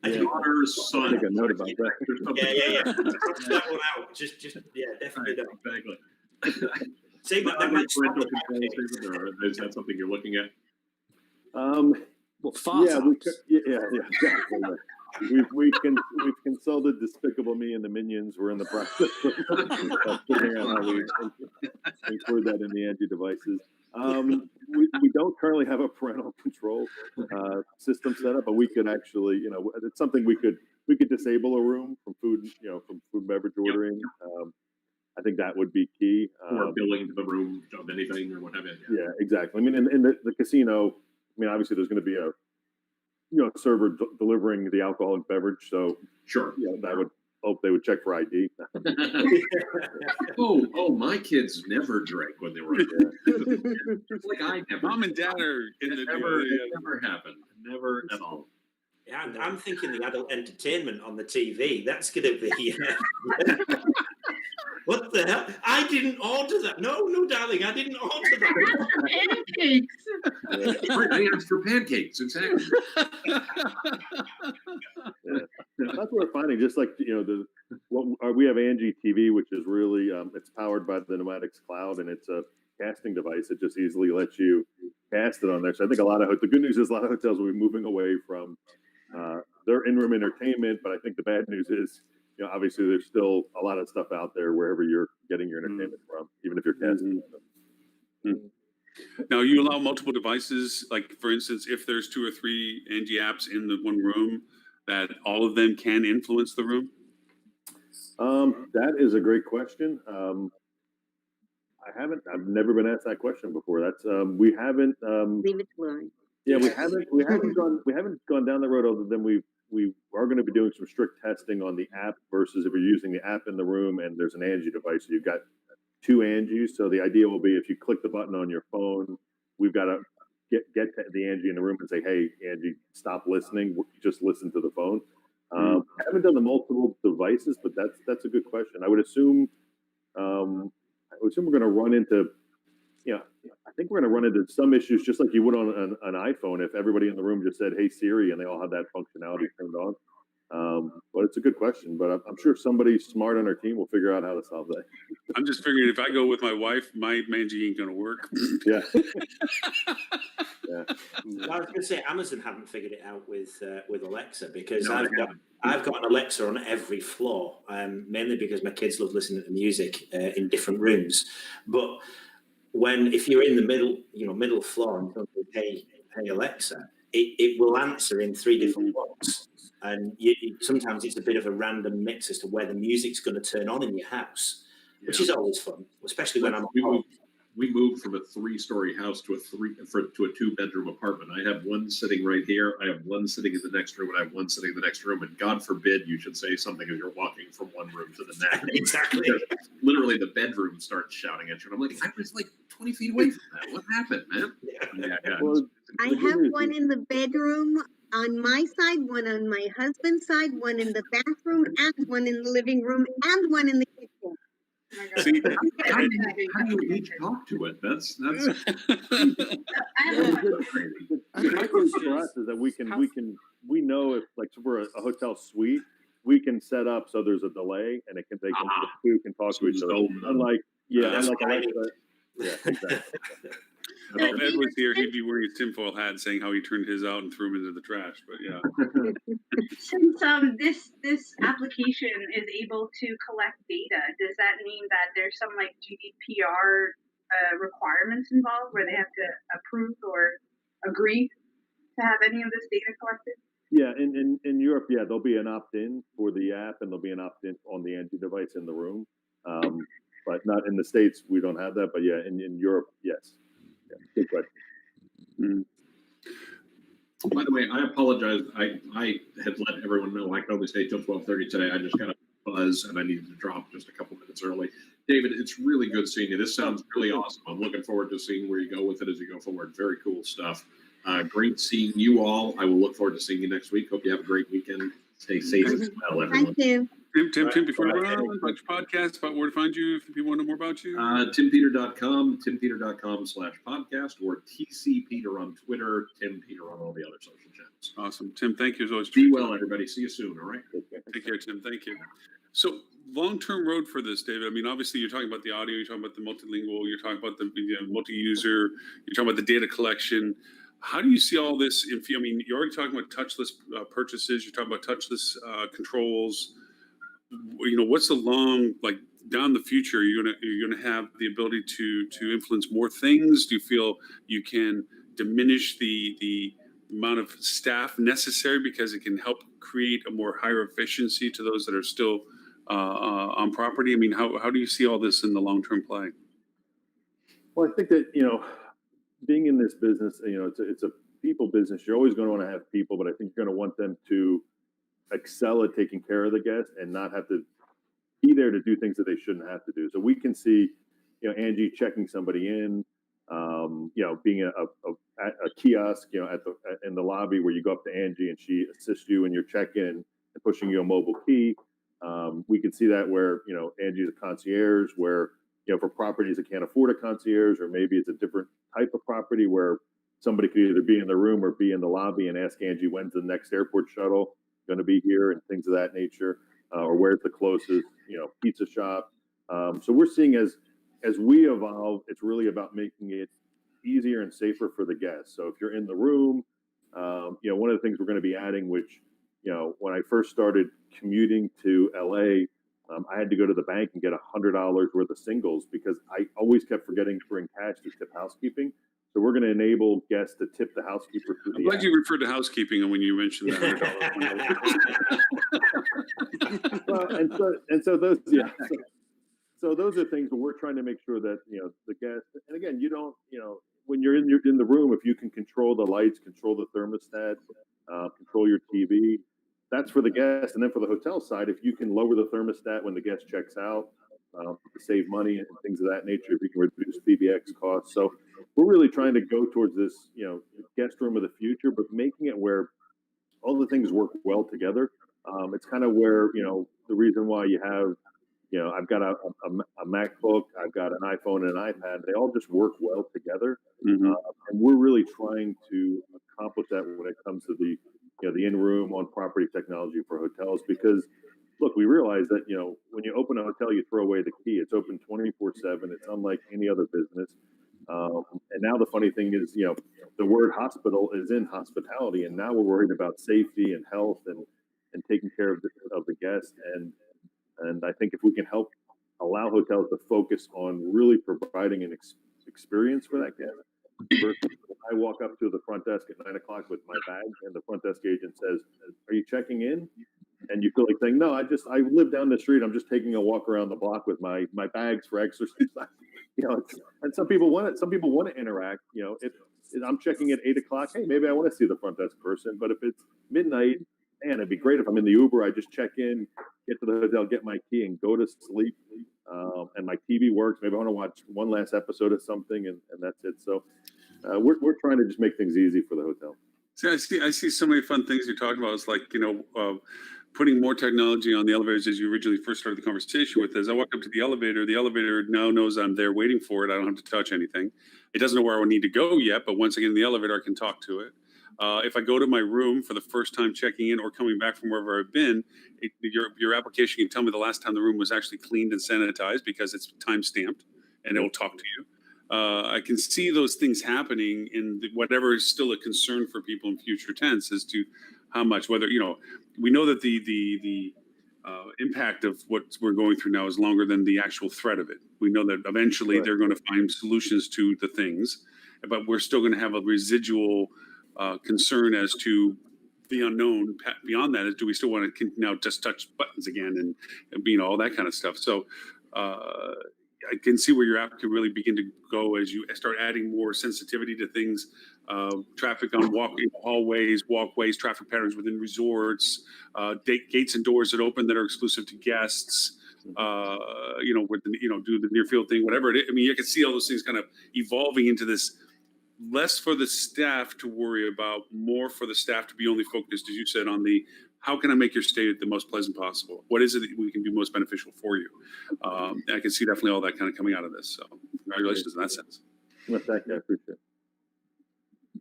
Daughter's son. I think I know about that. Yeah. That one out. Just definitely don't. Exactly. Say that. Parental controls, or is that something you're looking at? Well, fart exactly. We've consulted Despicable Me and the Minions. We're in the process of figuring out how we include that in the Angie devices. We don't currently have a parental control system set up, but we could actually, it's something we could disable a room from food and beverage ordering. I think that would be key. Or billing to the room of anything or whatever. Yeah, exactly. I mean, in the casino, obviously there's going to be a server delivering the alcoholic beverage. So sure, I would hope they would check for ID. oh, my kids never drank when they were just like I never. Mom and dad are in the never happened. Never at all. Yeah, I'm thinking the adult entertainment on the TV. That's going to be. What the hell? I didn't order that. No, darling, I didn't order that. Pancakes. Right, I asked for pancakes, exactly. That's what we're finding. Just like we have Angie TV, which is really it's powered by the Pneumatics Cloud, and it's a casting device. It just easily lets you cast it on there. So I think the good news is a lot of hotels will be moving away from their in-room entertainment. But I think the bad news is, obviously there's still a lot of stuff out there wherever you're getting your entertainment from, even if you're casting. Now, you allow multiple devices, like for instance, if there's 2 or 3 Angie apps in the one room, that all of them can influence the room? That is a great question. I've never been asked that question before. That's we haven't. Leave it to Lauren. Yeah, we haven't gone down the road, other than we are going to be doing some strict testing on the app versus if you're using the app in the room and there's an Angie device, so you've got 2 Angies. So the idea will be if you click the button on your phone, we've got to get the Angie in the room and say, "Hey, Angie, stop listening. Just listen to the phone." I haven't done the multiple devices, but that's a good question. I would assume we're going to run into, I think we're going to run into some issues just like you would on an iPhone if everybody in the room just said, "Hey Siri," and they all have that functionality turned on. But it's a good question. But I'm sure somebody smart on our team will figure out how to solve that. I'm just figuring if I go with my wife, my Angie ain't going to work. Yeah. I was going to say Amazon haven't figured it out with Alexa, because No, I've got an Alexa on every floor, mainly because my kids love listening to music in different rooms. But if you're in the middle floor and you say, hey Alexa, it will answer in 3 different blocks. And sometimes it's a bit of a random mix as to where the music's going to turn on in your house, which is always fun, especially when I'm home. We moved from a 3-story house to a 2-bedroom apartment. I have one sitting right here. I have one sitting in the next room, and I have one sitting in the next room. And God forbid you should say something as you're walking from one room to the next. Exactly. Literally, the bedroom starts shouting at you. And I'm like, I was like 20 feet away from that. What happened, man? Yeah. Well, I have one in the bedroom on my side, one on my husband's side, one in the bathroom, and one in the living room, and one in the kitchen. See, How do you each talk to it? That's I have a the good news for us is that we know if, like, for a hotel suite, we can set up so there's a delay and the two can talk to each other. Unlike Alexa. Yeah, exactly. if Ed was here, he'd be wearing his tinfoil hat saying how he turned his out and threw him into the trash. But yeah. Since this application is able to collect data, does that mean that there's some like GDPR requirements involved where they have to approve or agree to have any of this data collected? Yeah, in Europe, there'll be an opt-in for the app, and there'll be an opt-in on the Angie device in the room. But not in the States, we don't have that. But yeah, in Europe, yes. Yeah, good question. By the way, I apologize. I had let everyone know I could only stay till 12:30 today. I just got a buzz and I needed to drop just a couple minutes early. David, it's really good seeing you. This sounds really awesome. I'm looking forward to seeing where you go with it as you go forward. Very cool stuff. Great seeing you all. I will look forward to seeing you next week. Hope you have a great weekend. Stay safe as well, everyone. Thank you. Tim, before you run on, about your podcast, about where to find you, if people want to know more about you. TimPeter.com, TimPeter.com/podcast, or TC Peter on Twitter, Tim Peter on all the other social channels. Awesome. Tim, thank you as always. Be well, everybody. See you soon, all right? Take care, Tim. Thank you. So, long-term road for this, David. I mean, obviously, you're talking about the audio, you're talking about the multilingual, you're talking about the multi-user, you're talking about the data collection. How do you see all this? You're already talking about touchless purchases. You're talking about touchless controls. What's the down the future? You're gonna have the ability to influence more things. Do you feel you can diminish the amount of staff necessary because it can help create a more higher efficiency to those that are still on property? I mean, how do you see all this in the long-term play? Well, I think that being in this business, it's a people business. You're always going to want to have people, but I think you're going to want them to excel at taking care of the guest and not have to be there to do things that they shouldn't have to do. So we can see, Angie checking somebody in, being a kiosk, in the lobby where you go up to Angie and she assists you in your check-in and pushing you a mobile key. We can see that where, Angie's a concierge, where, for properties that can't afford a concierge, or maybe it's a different type of property where somebody could either be in the room or be in the lobby and ask Angie, when's the next airport shuttle going to be here, and things of that nature, or where's the closest, pizza shop. So we're seeing as we evolve, it's really about making it easier and safer for the guests. So if you're in the room, one of the things we're going to be adding, which, when I first started commuting to LA, I had to go to the bank and get $100 worth of singles because I always kept forgetting to bring cash to tip housekeeping. So we're going to enable guests to tip the housekeeper through I'm the glad app. you referred to housekeeping when you mentioned that $100. Well, and so those, yeah. So those are things where we're trying to make sure that, the guests, and again, you don't, when you're in the room, if you can control the lights, control the thermostat, control your TV, that's for the guests. And then for the hotel side, if you can lower the thermostat when the guest checks out, to save money and things of that nature, if you can reduce PBX costs. So we're really trying to go towards this, guest room of the future, but making it where all the things work well together. It's kind of where, the reason why you have, I've got a MacBook, I've got an iPhone and an iPad. They all just work well together. Mm-hmm. And we're really trying to accomplish that when it comes to the, the in-room on-property technology for hotels. Because, look, we realize that, when you open a hotel, you throw away the key. It's open 24/7. It's unlike any other business. And now the funny thing is, the word hospital is in hospitality, and now we're worried about safety and health and taking care of the guest. And I think if we can help allow hotels to focus on really providing an experience for that guest, versus when I walk up to the front desk at 9 o'clock with my bag, and the front desk agent says, "Are you checking in?" And you feel like saying, "No, I live down the street. I'm just taking a walk around the block with my bags for exercise." And some people want it. Some people want to interact. If I'm checking at 8 o'clock, hey, maybe I want to see the front desk person. But if it's midnight, man, it'd be great if I'm in the Uber. I just check in, get to the hotel, get my key, and go to sleep. And my TV works. Maybe I want to watch one last episode of something, and that's it. So we're trying to just make things easy for the hotel. See, I see so many fun things you're talking about. It's like, putting more technology on the elevators, as you originally first started the conversation with. As I walk up to the elevator now knows I'm there waiting for it. I don't have to touch anything. It doesn't know where I need to go yet, but once I get in the elevator, I can talk to it. If I go to my room for the first time checking in or coming back from wherever I've been, your application can tell me the last time the room was actually cleaned and sanitized because it's time stamped, and it will talk to you. I can see those things happening in whatever is still a concern for people in future tense as to how much, whether, we know that the impact of what we're going through now is longer than the actual threat of it. We know that eventually they're going to find solutions to the things, but we're still going to have a residual concern as to the unknown. Beyond that, is do we still want to now just touch buttons again and all that kind of stuff? So I can see where your app could really begin to go as you start adding more sensitivity to things, traffic on hallways, walkways, traffic patterns within resorts, gates and doors that open that are exclusive to guests. With do the near field thing, whatever it is. I mean, you can see all those things kind of evolving into this. Less for the staff to worry about, more for the staff to be only focused, as you said, on the how can I make your stay the most pleasant possible? What is it that we can do most beneficial for you? I can see definitely all that kind of coming out of this. So congratulations in that sense. Well, thank you. I appreciate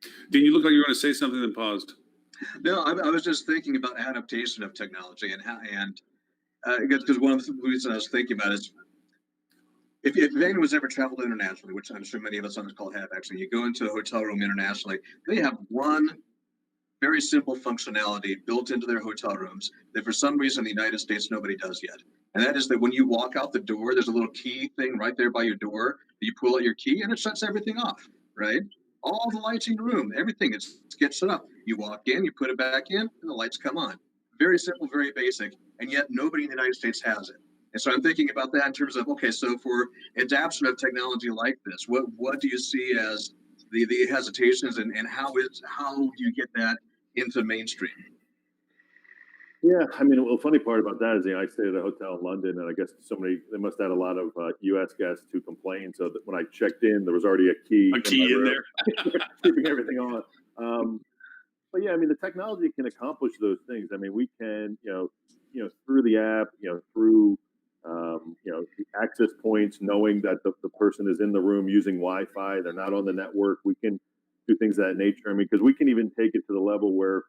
it. Dean, you look like you were going to say something, then paused. No, I was just thinking about adaptation of technology and because one of the reasons I was thinking about is if anyone's ever traveled internationally, which I'm sure many of us on this call have, actually, you go into a hotel room internationally, they have one very simple functionality built into their hotel rooms that for some reason in the United States nobody does yet. And that is that when you walk out the door, there's a little key thing right there by your door. You pull out your key and it shuts everything off, right? All the lights in your room, everything gets set up. You walk in, you put it back in, and the lights come on. Very simple, very basic, and yet nobody in the United States has it. And so I'm thinking about that in terms of, okay, so for adoption of technology like this, what do you see as the hesitations and how do you get that into mainstream? Yeah, I mean, the funny part about that is, I stayed at a hotel in London, and I guess they must have had a lot of U.S. guests who complained. So that when I checked in, there was already a key in there, keeping everything on. But yeah, I mean, the technology can accomplish those things. I mean, we can, through the app, through the access points, knowing that the person is in the room using Wi-Fi, they're not on the network. We can do things of that nature. I mean, because we can even take it to the level where,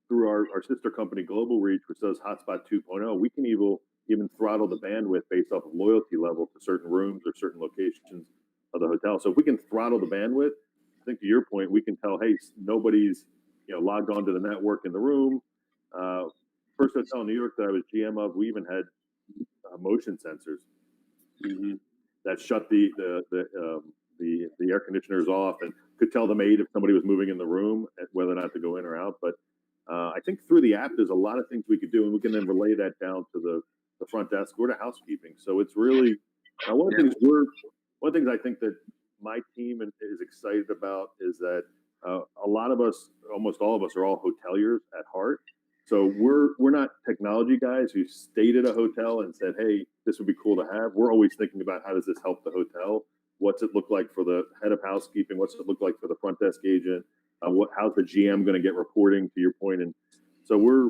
through our sister company Global Reach, which does Hotspot 2.0, we can even throttle the bandwidth based off of loyalty level to certain rooms or certain locations of the hotel. So if we can throttle the bandwidth, I think to your point, we can tell, hey, nobody's logged onto the network in the room. First hotel in New York that I was GM of, we even had motion sensors that shut the air conditioners off and could tell the maid if somebody was moving in the room, whether or not to go in or out. But I think through the app, there's a lot of things we could do, and we can then relay that down to the front desk or to housekeeping. So it's really one of the things I think that my team is excited about is that a lot of us, almost all of us, are all hoteliers at heart. So we're not technology guys who stayed at a hotel and said, hey, this would be cool to have. We're always thinking about how does this help the hotel? What's it look like for the head of housekeeping? What's it look like for the front desk agent? How's the GM going to get reporting, to your point? And so we're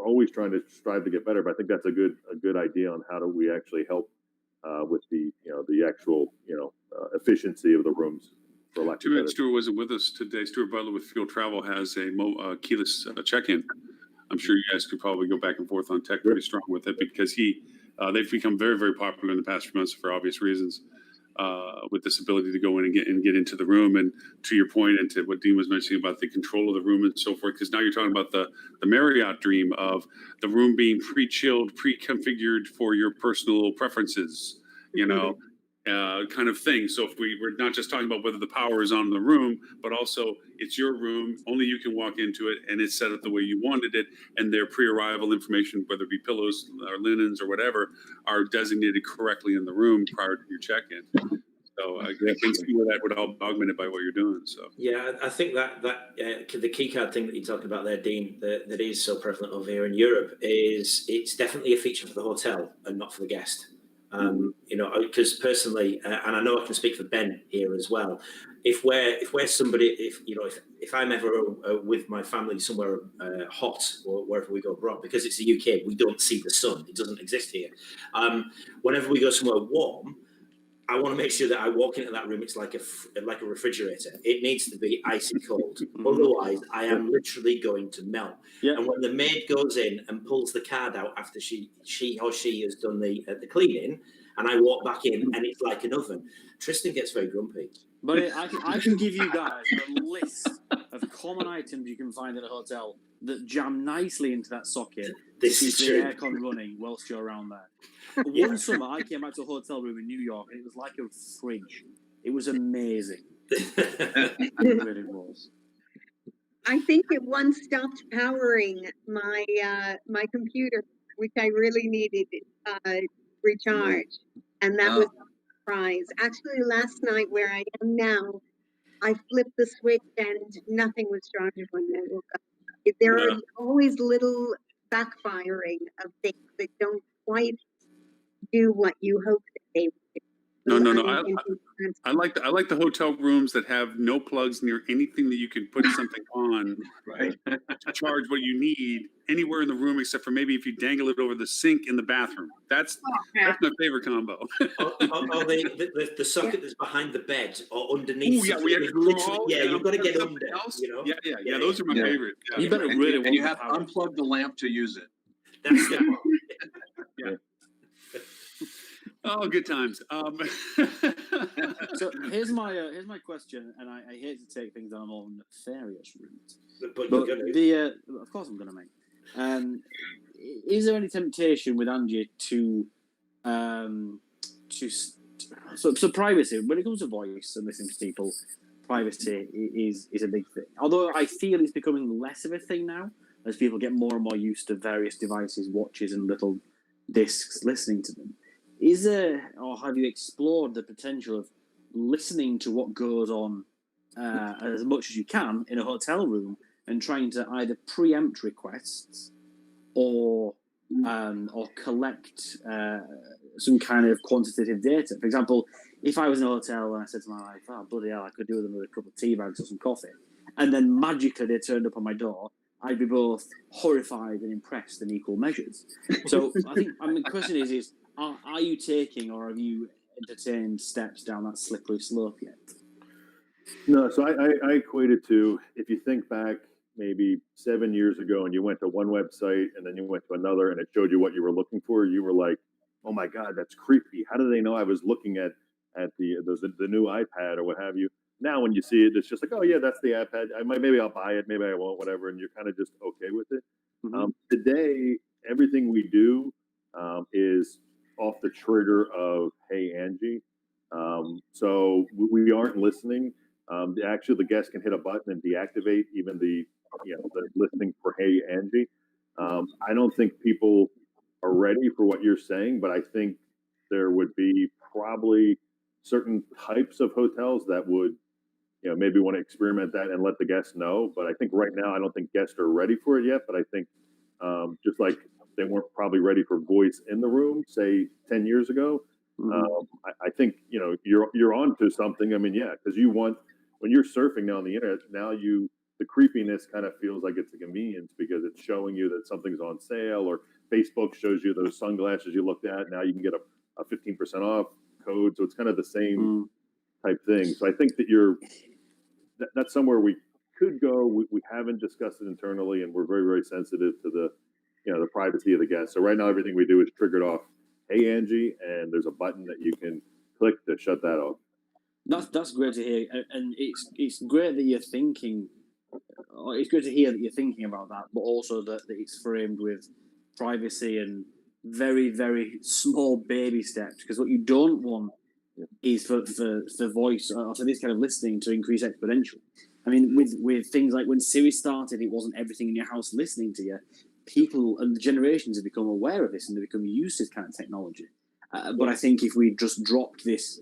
always trying to strive to get better. But I think that's a good idea on how do we actually help with the actual efficiency of the rooms. Stuart wasn't with us today. Stuart Butler with Fuel Travel has a keyless check-in. I'm sure you guys could probably go back and forth on tech pretty strong with it, because they've become very, very popular in the past few months for obvious reasons, with this ability to go in and get into the room. And to your point, and to what Dean was mentioning about the control of the room and so forth, because now you're talking about the Marriott dream of the room being pre-chilled, pre-configured for your personal preferences, kind of thing. So if we're not just talking about whether the power is on in the room, but also it's your room, only you can walk into it, and it's set up the way you wanted it, and their pre-arrival information, whether it be pillows or linens or whatever, are designated correctly in the room prior to your check-in. So I can see where that would all be augmented by what you're doing. So yeah, I think that the key card thing that you're talking about there, Dean, that is so prevalent over here in Europe, is it's definitely a feature for the hotel and not for the guest. Because personally, and I know I can speak for Ben here as well. If we're somebody, if I'm ever with my family somewhere hot or wherever we go abroad, because it's the UK, we don't see the sun; it doesn't exist here. Whenever we go somewhere warm, I want to make sure that I walk into that room. It's like a refrigerator. It needs to be icy cold. Otherwise, I am literally going to melt. Yeah. And when the maid goes in and pulls the card out after she or she has done the cleaning, and I walk back in and it's like an oven, Tristan gets very grumpy. But I can give you guys a list of common items you can find at a hotel that jam nicely into that socket. This is the true. Aircon running whilst you're around there. One summer, I came back to a hotel room in New York, and it was like a fridge. It was amazing. It really was. I think it once stopped powering my computer, which I really needed recharge, and that was a surprise. Actually, last night where I am now, I flipped the switch and nothing was charged when I woke up. There are always little backfiring of things that don't quite do what you hope that they would do. No. I like the hotel rooms that have no plugs near anything that you can put something on to charge what you need anywhere in the room, except for maybe if you dangle it over the sink in the bathroom. That's my favorite combo. or the socket that's behind the bed or underneath. You've got to get under. Yeah. Those are my favorite. Yeah. You better and you have to unplug the lamp to use it. That's the yeah. Oh, good times. So here's my question, and I hate to take things on a more nefarious route, but of course I'm going to make. Is there any temptation with Angie to privacy when it comes to voice and listening to people? Privacy is a big thing. Although I feel it's becoming less of a thing now as people get more and more used to various devices, watches, and little discs listening to them. Is there, or have you explored the potential of listening to what goes on as much as you can in a hotel room and trying to either preempt requests or collect some kind of quantitative data? For example, if I was in a hotel and I said to my wife, "Oh bloody hell, I could do with another couple of tea bags or some coffee," and then magically they turned up on my door, I'd be both horrified and impressed in equal measures. So I think, the question is are you taking or have you entertained steps down that slippery slope yet? No, so I equate it to, if you think back maybe 7 years ago and you went to one website and then you went to another and it showed you what you were looking for, you were like, oh my God, that's creepy. How do they know I was looking at the new iPad or what have you? Now when you see it, it's just like, oh yeah, that's the iPad. Maybe I'll buy it, maybe I won't, whatever, and you're kind of just okay with it. Mm-hmm. Today, everything we do is off the trigger of Hey Angie. So we aren't listening. Actually, the guest can hit a button and deactivate even the listening for Hey Angie. I don't think people are ready for what you're saying, but I think there would be probably certain types of hotels that would, maybe want to experiment that and let the guests know. But I think right now, I don't think guests are ready for it yet. But I think just like they weren't probably ready for voice in the room, say 10 years ago, I think you're onto something. I mean, yeah, because when you're surfing now on the internet, now the creepiness kind of feels like it's a convenience because it's showing you that something's on sale, or Facebook shows you those sunglasses you looked at. Now you can get a 15% off code. So it's kind of the same type thing. So I think that that's somewhere we could go. We haven't discussed it internally, and we're very, very sensitive to the privacy of the guests. So right now, everything we do is triggered off Hey Angie, and there's a button that you can click to shut that off. That's great to hear, and it's great that you're thinking. It's good to hear that you're thinking about that, but also that it's framed with privacy and very, very small baby steps. Because what you don't want is for voice or for this kind of listening to increase exponential. I mean, with things like when Siri started, it wasn't everything in your house listening to you. People and generations have become aware of this and they become used to this kind of technology. But I think if we just dropped this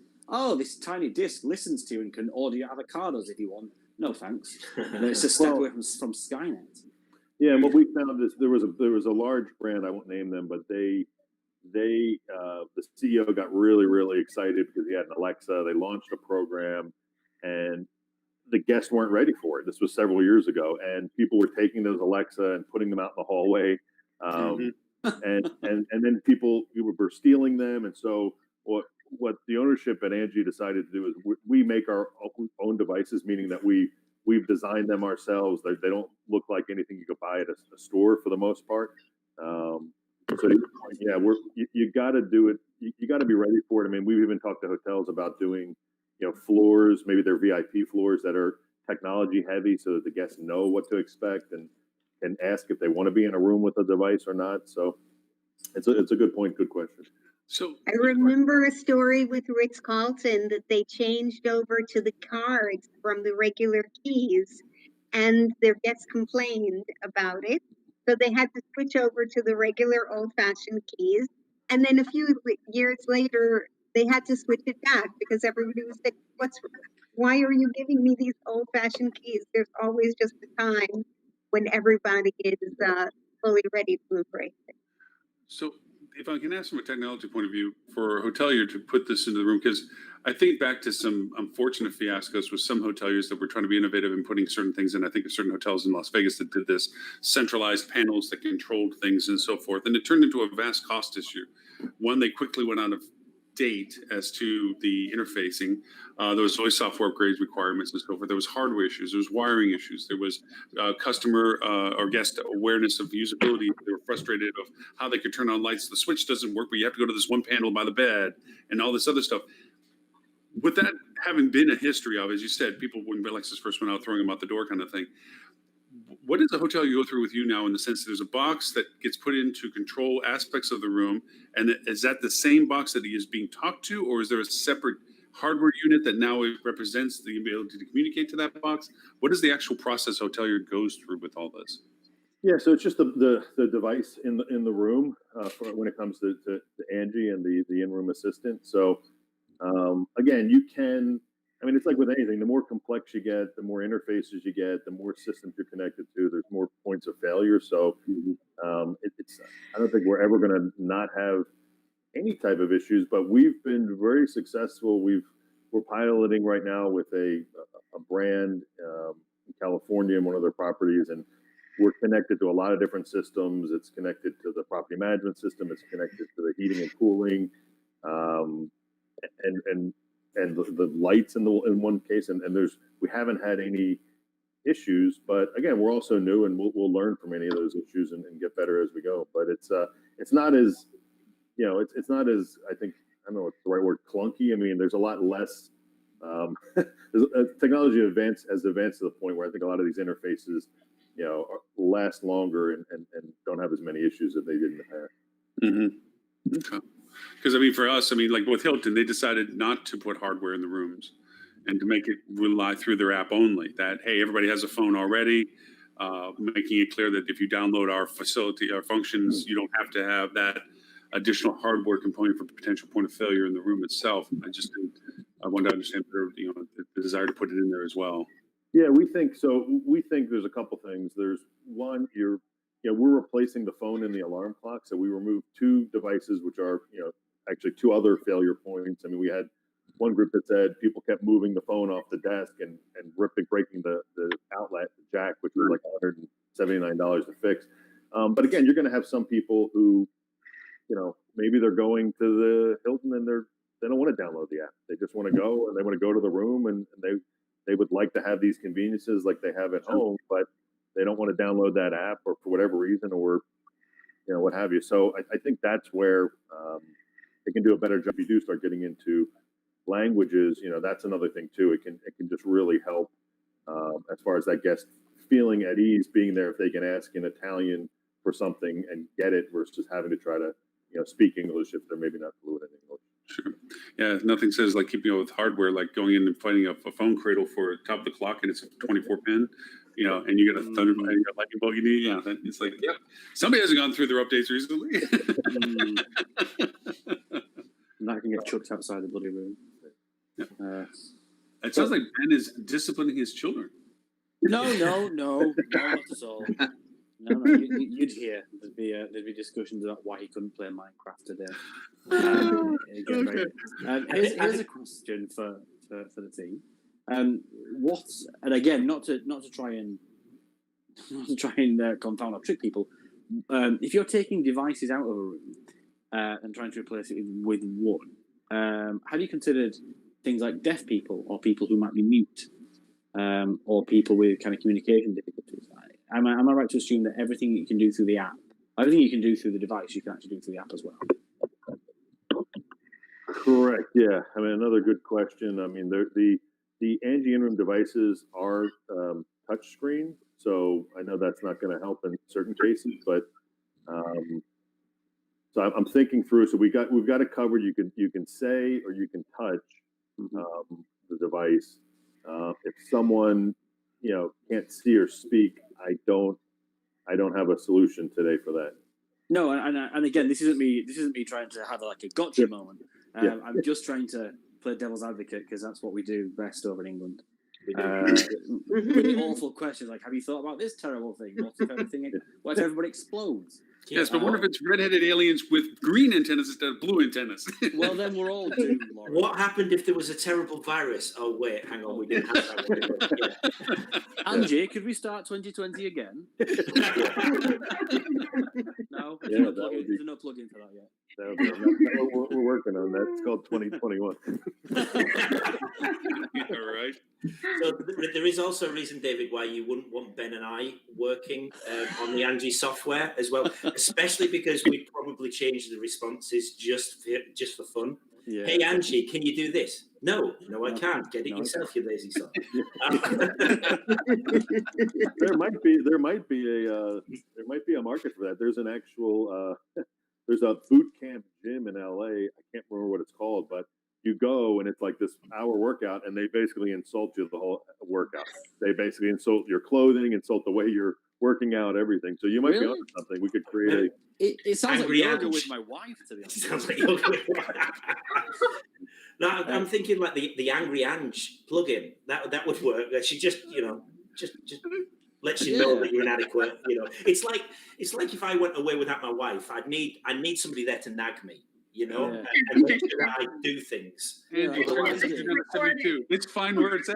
tiny disc listens to you and can order your avocados if you want. No thanks. It's a step away from Skynet. Yeah, what we found is there was a large brand, I won't name them, but the CEO got really, really excited because he had an Alexa. They launched a program, and the guests weren't ready for it. This was several years ago, and people were taking those Alexa and putting them out in the hallway, and then people were stealing them. And so what the ownership at Angie decided to do is we make our own devices, meaning that we've designed them ourselves. They don't look like anything you could buy at a store for the most part. So yeah, you got to do it. You got to be ready for it. I mean, we've even talked to hotels about doing, floors, maybe they're VIP floors that are technology heavy, so that the guests know what to expect and ask if they want to be in a room with a device or not. So it's a good point, good question. So I remember a story with Ritz-Carlton that they changed over to the cards from the regular keys, and their guests complained about it. So they had to switch over to the regular old-fashioned keys. And then a few years later, they had to switch it back because everybody was saying, why are you giving me these old-fashioned keys? There's always just a time when everybody is fully ready to embrace it. So if I can ask from a technology point of view for a hotelier to put this into the room, because I think back to some unfortunate fiascos with some hoteliers that were trying to be innovative in putting certain things in. I think of certain hotels in Las Vegas that did this, centralized panels that controlled things and so forth. And it turned into a vast cost issue. One, they quickly went out of date as to the interfacing. There was voice software upgrades requirements and so forth. There was hardware issues. There was wiring issues. There was customer or guest awareness of usability. They were frustrated of how they could turn on lights. The switch doesn't work, but you have to go to this one panel by the bed and all this other stuff. With that having been a history of, as you said, people when Alexis first went out throwing them out the door kind of thing. What does a hotel you go through with you now in the sense that there's a box that gets put in to control aspects of the room? And is that the same box that he is being talked to, or is there a separate hardware unit that now represents the ability to communicate to that box? What is the actual process hotelier goes through with all this? Yeah, so it's just the device in the room for when it comes to Angie and the in-room assistant. So again, you can. I mean, it's like with anything. The more complex you get, the more interfaces you get, the more systems you're connected to. There's more points of failure. So it's. I don't think we're ever going to not have any type of issues. But we've been very successful. We're piloting right now with a brand in California in one of their properties, and we're connected to a lot of different systems. It's connected to the property management system. It's connected to the heating and cooling, and the lights in one case. And we haven't had any issues, but again, we're also new, and we'll learn from any of those issues and get better as we go. But it's not as, it's not as, I think, I don't know what's the right word, clunky. I mean, there's a lot less. Technology has advanced to the point where I think a lot of these interfaces, last longer and don't have as many issues that they did in the past. Mm-hmm. Okay. Because I mean, for us, I mean, like with Hilton, they decided not to put hardware in the rooms and to make it rely through their app only. That, hey, everybody has a phone already, making it clear that if you download our facility, our functions, you don't have to have that additional hardware component for potential point of failure in the room itself. I wanted to understand better, the desire to put it in there as well. Yeah, we think so. We think there's a couple things. There's one, we're replacing the phone and the alarm clock. So we removed two devices, which are, actually two other failure points. I mean, we had one group that said people kept moving the phone off the desk and breaking the outlet, the jack, which was like $179 to fix. But again, you're going to have some people who, maybe they're going to the Hilton and they don't want to download the app. They just want to go and they want to go to the room and they would like to have these conveniences like they have at home, but they don't want to download that app or for whatever reason or, what have you. So I think that's where they can do a better job. If you do start getting into languages, that's another thing too. It can just really help as far as that guest feeling at ease, being there if they can ask in Italian for something and get it versus having to try to, speak English if they're maybe not fluent in English. Sure. Yeah, nothing says like keeping up with hardware, like going in and finding a phone cradle for top of the clock and it's a 24 pin, and you got a thunder, you got lightning bug. Yeah, it's like, yep. Somebody hasn't gone through their updates recently. Not gonna get chucked outside the bloody room. Yeah. It sounds like Ben is disciplining his children. No, not at all. No, you'd hear there'd be discussions about why he couldn't play Minecraft today. Okay. Here's a question for the team. And again, not to try and confound or trick people. If you're taking devices out of a room and trying to replace it with one, have you considered things like deaf people or people who might be mute, or people with kind of communication difficulties? Am I right to assume that everything you can do through the app, everything you can do through the device, you can actually do through the app as well? Correct. Yeah. I mean, another good question. I mean, the Angie in-room devices are touch screen, so I know that's not going to help in certain cases, but so I'm thinking through. So we've got it covered. You can say or you can touch the device. If someone can't see or speak, I don't have a solution today for that. No, and again, this isn't me trying to have like a gotcha moment. I'm just trying to play devil's advocate because that's what we do best over in England. Really awful questions like, have you thought about this terrible thing? What if everybody explodes? Yes, but what if it's redheaded aliens with green antennas instead of blue antennas? Well, then we're all doomed, Lauren. What happened if there was a terrible virus? Oh, wait, hang on, we didn't have that one. Yeah. Angie, could we start 2020 again? No? Yeah, there's no plug-in for that yet. We're working on that. It's called 2021. All right. So there is also a reason, David, why you wouldn't want Ben and I working on the Angie software as well, especially because we'd probably change the responses just for fun. Yeah. Hey, Angie, can you do this? No, I can't. Get it yourself, you lazy son. There might be a market for that. There's an actual there's a boot camp gym in LA. I can't remember what it's called, but you go and it's like this hour workout, and they basically insult you the whole workout. They basically insult your clothing, insult the way you're working out, everything. So you might be onto something. We could create It sounds like yoga with my wife, to be honest. It sounds like yoga with my wife. No, I'm thinking like the Angry Ange plugin. That would work. She just lets you know that you're inadequate. It's like if I went away without my wife, I'd need somebody there to nag me. And make sure that I do things. It's fine where it's at.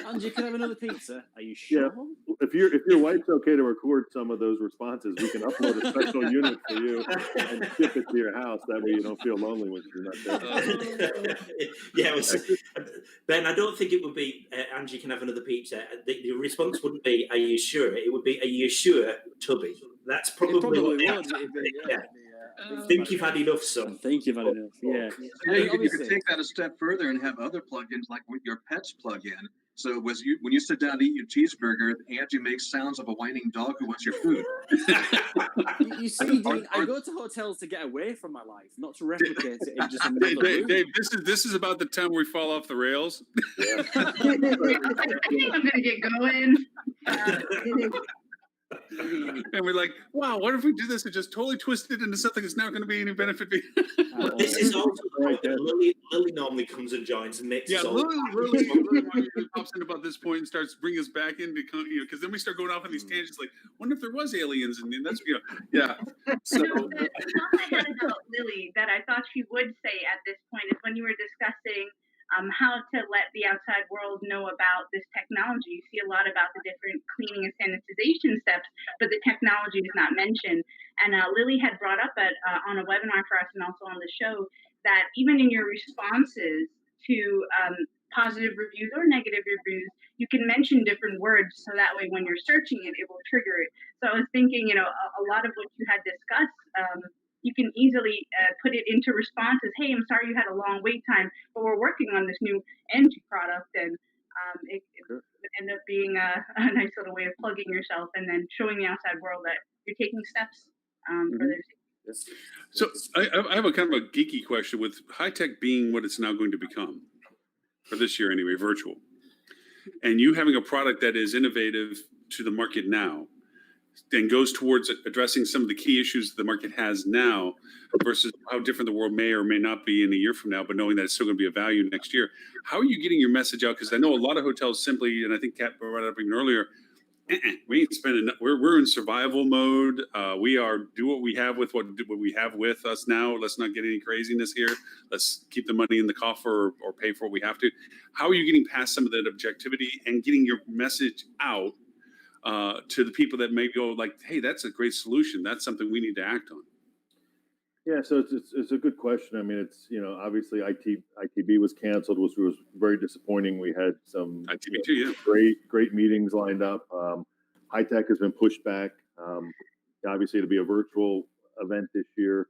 Angie, can I have another pizza? Are you sure? If your wife's okay to record some of those responses, we can upload a special unit for you and ship it to your house. That way you don't feel lonely when she's not there. Ben, I don't think it would be Angie can have another pizza. The response wouldn't be, "Are you sure?" It would be, "Are you sure, Tubby?" That's probably, would. I think you've had enough, son. I think you've had enough. Yeah. So you could take that a step further and have other plugins like what your pets plug in. So when you sit down to eat your cheeseburger, Angie makes sounds of a whining dog who wants your food. You see, Dean, I go to hotels to get away from my life, not to replicate it in just another room. Dave, this is about the time we fall off the rails. I think I'm gonna get going. And we're like, wow, what if we do this and just totally twist it into something that's not going to be any benefit? But this is also the point that Lily normally comes and joins and makes us all. Lily pops in about this point and starts bringing us back into, because then we start going off on these tangents like, wonder if there was aliens, and that's, yeah. So No, the thought I had about Lily that I thought she would say at this point is when you were discussing how to let the outside world know about this technology. You see a lot about the different cleaning and sanitization steps, but the technology is not mentioned. And Lily had brought up on a webinar for us and also on the show that even in your responses to positive reviews or negative reviews, you can mention different words so that way when you're searching it, it will trigger it. So I was thinking, a lot of what you had discussed, you can easily put it into responses. Hey, I'm sorry you had a long wait time, but we're working on this new Angie product, and it would end up being a nice little way of plugging yourself and then showing the outside world that you're taking steps for their safety. So I have a kind of a geeky question with high tech being what it's now going to become for this year anyway, virtual, and you having a product that is innovative to the market now and goes towards addressing some of the key issues the market has now versus how different the world may or may not be in a year from now, but knowing that it's still going to be a value next year. How are you getting your message out? Because I know a lot of hotels simply, and I think Kat brought it up even earlier, we ain't spending, we're in survival mode. We are do what we have with what we have with us now. Let's not get any craziness here. Let's keep the money in the coffer or pay for what we have to. How are you getting past some of that objectivity and getting your message out to the people that may go like, hey, that's a great solution. That's something we need to act on. Yeah, so it's a good question. I mean, it's, obviously ITB was canceled, which was very disappointing. We had some ITB too, yeah. great meetings lined up. High tech has been pushed back. Obviously, it'll be a virtual event this year.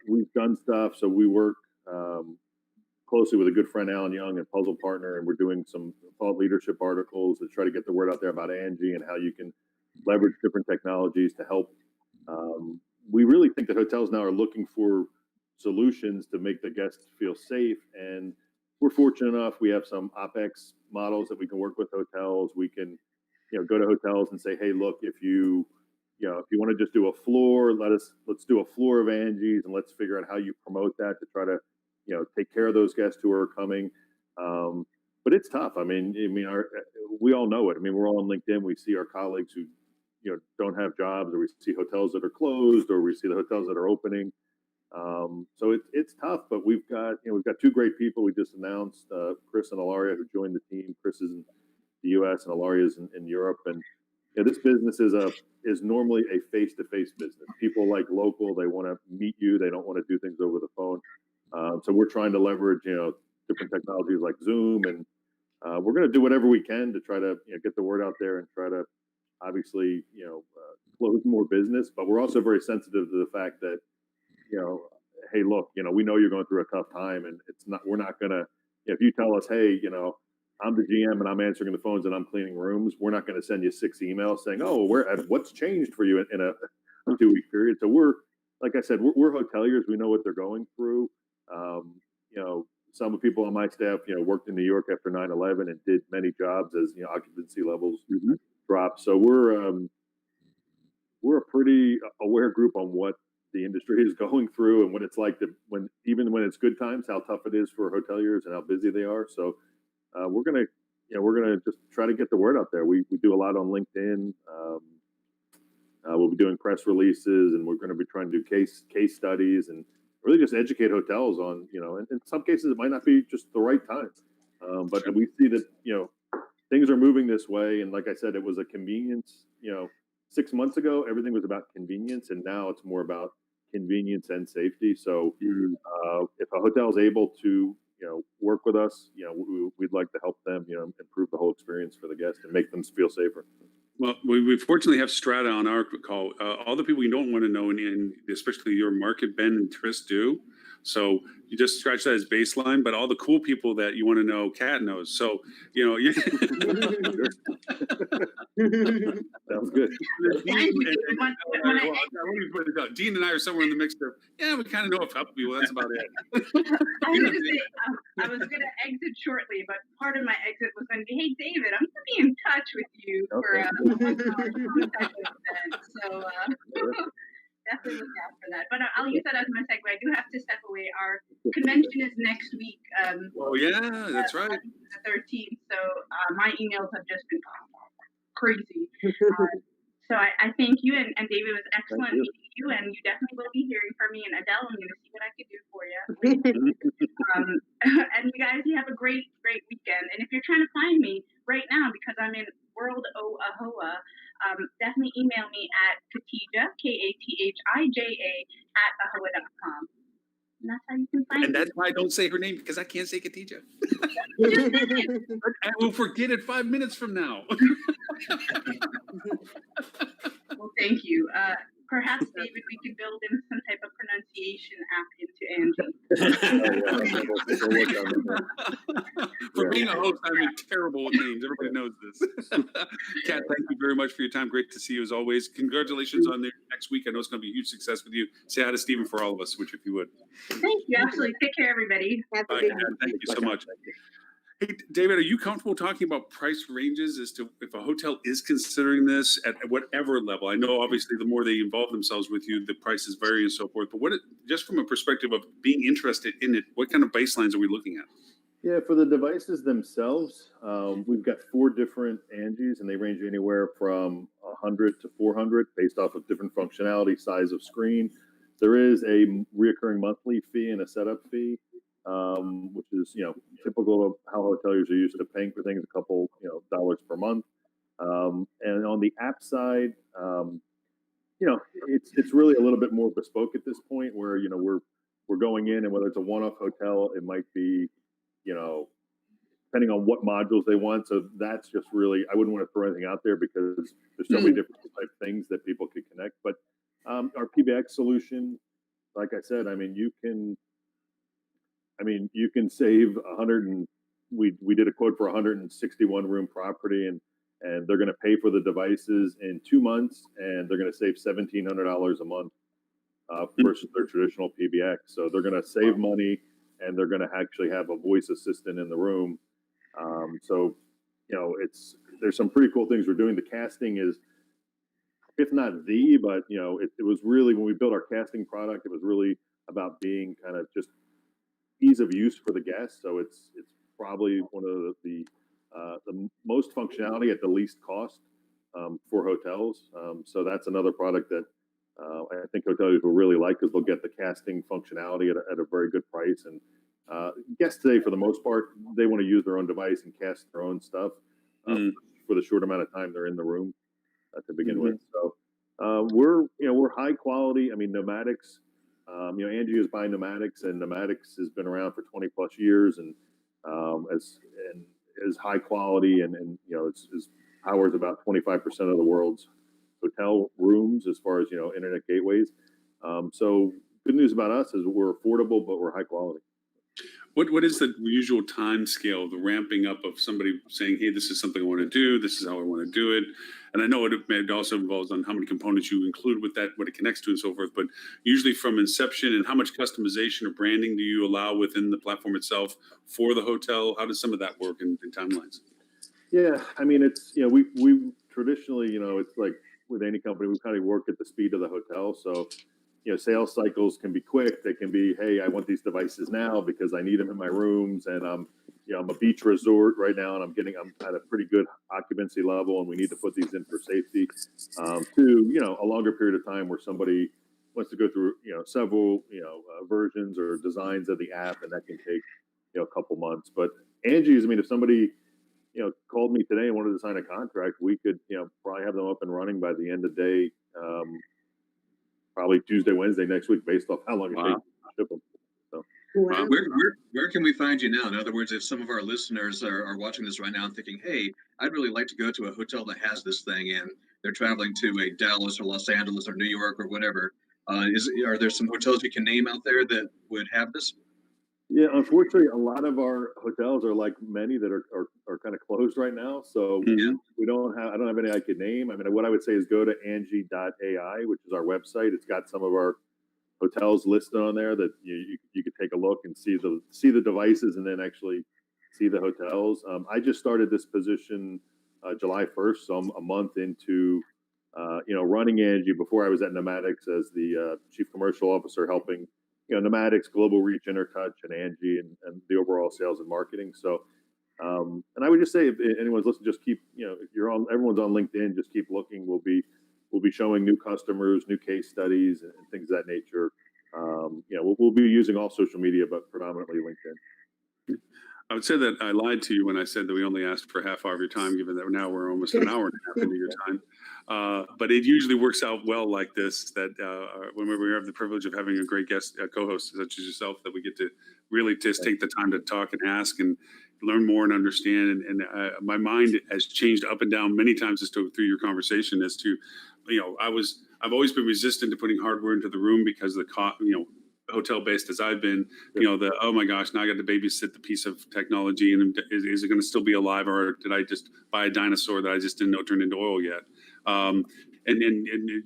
We've done stuff, so we work closely with a good friend, Alan Young, and Puzzle Partner, and we're doing some thought leadership articles to try to get the word out there about Angie and how you can leverage different technologies to help. We really think that hotels now are looking for solutions to make the guests feel safe, and we're fortunate enough we have some OpEx models that we can work with hotels. We can, go to hotels and say, hey, look, if you want to just do a floor, let's do a floor of Angie's, and let's figure out how you promote that to try to take care of those guests who are coming. But it's tough. I mean, we all know it. I mean, we're all on LinkedIn. We see our colleagues who don't have jobs, or we see hotels that are closed, or we see the hotels that are opening. So it's tough, but we've got two great people. We just announced Chris and Ilaria, who joined the team. Chris is in the U.S. and Ilaria is in Europe. And this business is normally a face-to-face business. People like local. They want to meet you. They don't want to do things over the phone. So we're trying to leverage different technologies like Zoom, and we're going to do whatever we can to try to get the word out there and try to obviously close more business. But we're also very sensitive to the fact that hey, look, we know you're going through a tough time, and we're not going to, if you tell us, hey, I'm the GM and I'm answering the phones and I'm cleaning rooms, we're not going to send you 6 emails saying, oh, what's changed for you in a 2-week period. So we're, like I said, we're hoteliers. We know what they're going through. Some people on my staff, worked in New York after 9/11 and did many jobs as occupancy levels dropped. So we're a pretty aware group on what the industry is going through and what it's like even when it's good times, how tough it is for hoteliers and how busy they are. So we're gonna just try to get the word out there. We do a lot on LinkedIn. We'll be doing press releases, and we're going to be trying to do case studies and really just educate hotels on, and in some cases it might not be just the right time. But we see that, things are moving this way. And like I said, it was a convenience, 6 months ago, everything was about convenience, and now it's more about convenience and safety. So if a hotel is able to, work with us, we'd like to help them, improve the whole experience for the guests and make them feel safer. Well, we fortunately have Strata on our call. All the people you don't want to know, and especially your market, Ben and Tris do. So you just scratch that as baseline, but all the cool people that you want to know, Kat knows. So, Sounds good. Dean and I are somewhere in the mix there. Yeah, we kind of know a couple people. That's about it. I was going to exit shortly, but part of my exit was going to be, hey, David, I'm going to be in touch with you for a type of event. So definitely look out for that. But I'll use that as my segue. I do have to step away. Our convention is next week. Oh, yeah, that's right. The 13th. So my emails have just been crazy. So I thank you, and David, was excellent meeting you, and you definitely will be hearing from me. And Adele, I'm going to see what I can do for you. And you guys, you have a great weekend. And if you're trying to find me right now, because I'm in World O Ahoa, definitely email me at Katija, KATHIJA, @ahoa.com. And that's how you can find me. And that's why I don't say her name, because I can't say Katija. I will forget it 5 minutes from now. Well, thank you. Perhaps, David, we could build in some type of pronunciation app into Angie. For being a host, I'm terrible with names. Everybody knows this. Kat, thank you very much for your time. Great to see you as always. Congratulations on the next week. I know it's going to be a huge success with you. Say hi to Stephen for all of us, Switch, if you would. Thank you. Absolutely. Take care, everybody. Bye, Kat. Thank you so much. Hey, David, are you comfortable talking about price ranges as to if a hotel is considering this at whatever level? I know obviously the more they involve themselves with you, the prices vary and so forth, but just from a perspective of being interested in it, what kind of baselines are we looking at? Yeah, for the devices themselves, we've got 4 different Angies, and they range anywhere from 100 to 400 based off of different functionality, size of screen. There is a reoccurring monthly fee and a setup fee, which is, typical of how hoteliers are used to paying for things, a couple, dollars per month. And on the app side, it's really a little bit more bespoke at this point where, we're going in, and whether it's a one-off hotel, it might be, depending on what modules they want. So that's just really, I wouldn't want to throw anything out there because there's so many different type things that people could connect. But our PBX solution, like I said, you can save 100 and we did a quote for 161 room property, and they're going to pay for the devices in 2 months, and they're going to save $1,700 a month versus their traditional PBX. So they're going to save money, and they're going to actually have a voice assistant in the room. So there's some pretty cool things we're doing. The casting is, if not but it was really, when we built our casting product, it was really about being kind of just ease of use for the guests. So it's probably one of the most functionality at the least cost for hotels. So that's another product that I think hoteliers will really like, because they'll get the casting functionality at a very good price. And guests today, for the most part, they want to use their own device and cast their own stuff for the short amount of time they're in the room to begin with. So we're high quality. Nomadics. Angie is by Nomadics, and Nomadics has been around for 20 plus years, and is high quality, and it powers about 25% of the world's hotel rooms as far as internet gateways. So good news about us is we're affordable, but we're high quality. What is the usual time scale, the ramping up of somebody saying, hey, this is something I want to do, this is how I want to do it? And I know it also involves on how many components you include with that, what it connects to and so forth, but usually from inception, and how much customization or branding do you allow within the platform itself for the hotel? How does some of that work in timelines? Yeah, it's, we traditionally, it's like with any company, we kind of work at the speed of the hotel. So sales cycles can be quick. They can be, hey, I want these devices now because I need them in my rooms, and I'm a beach resort right now, and I'm at a pretty good occupancy level, and we need to put these in for safety. To a longer period of time where somebody wants to go through several versions or designs of the app, and that can take a couple months. But Angie's, if somebody called me today and wanted to sign a contract, we could, probably have them up and running by the end of the day, probably Tuesday, Wednesday next week, based off how long it takes to ship them. So, Wow. Where can we find you now? In other words, if some of our listeners are watching this right now and thinking, hey, I'd really like to go to a hotel that has this thing, and they're traveling to a Dallas or Los Angeles or New York or whatever, are there some hotels you can name out there that would have this? yeah, unfortunately, a lot of our hotels are like many that are kind of closed right now. So Mhm. I don't have any I could name. I mean, what I would say is go to Angie.ai, which is our website. It's got some of our hotels listed on there that you could take a look and see the devices and then actually see the hotels. I just started this position July 1st, so I'm a month into running Angie. Before I was at Pneumatics as the chief commercial officer, helping Pneumatics, Global Reach, Intertouch, and Angie, and the overall sales and marketing. So, and I would just say, if anyone's listening, just keep if everyone's on LinkedIn, just keep looking. We'll be showing new customers, new case studies, and things of that nature. We'll be using all social media, but predominantly LinkedIn. I would say that I lied to you when I said that we only asked for half hour of your time, given that now we're almost an hour and a half into your time. But it usually works out well like this, that whenever we have the privilege of having a great guest co-host such as yourself, that we get to really just take the time to talk and ask and learn more and understand. And my mind has changed up and down many times through your conversation as to, I've always been resistant to putting hardware into the room because of the hotel based as I've been, oh my gosh, now I got to babysit the piece of technology, and is it going to still be alive, or did I just buy a dinosaur that I just didn't know turned into oil yet? And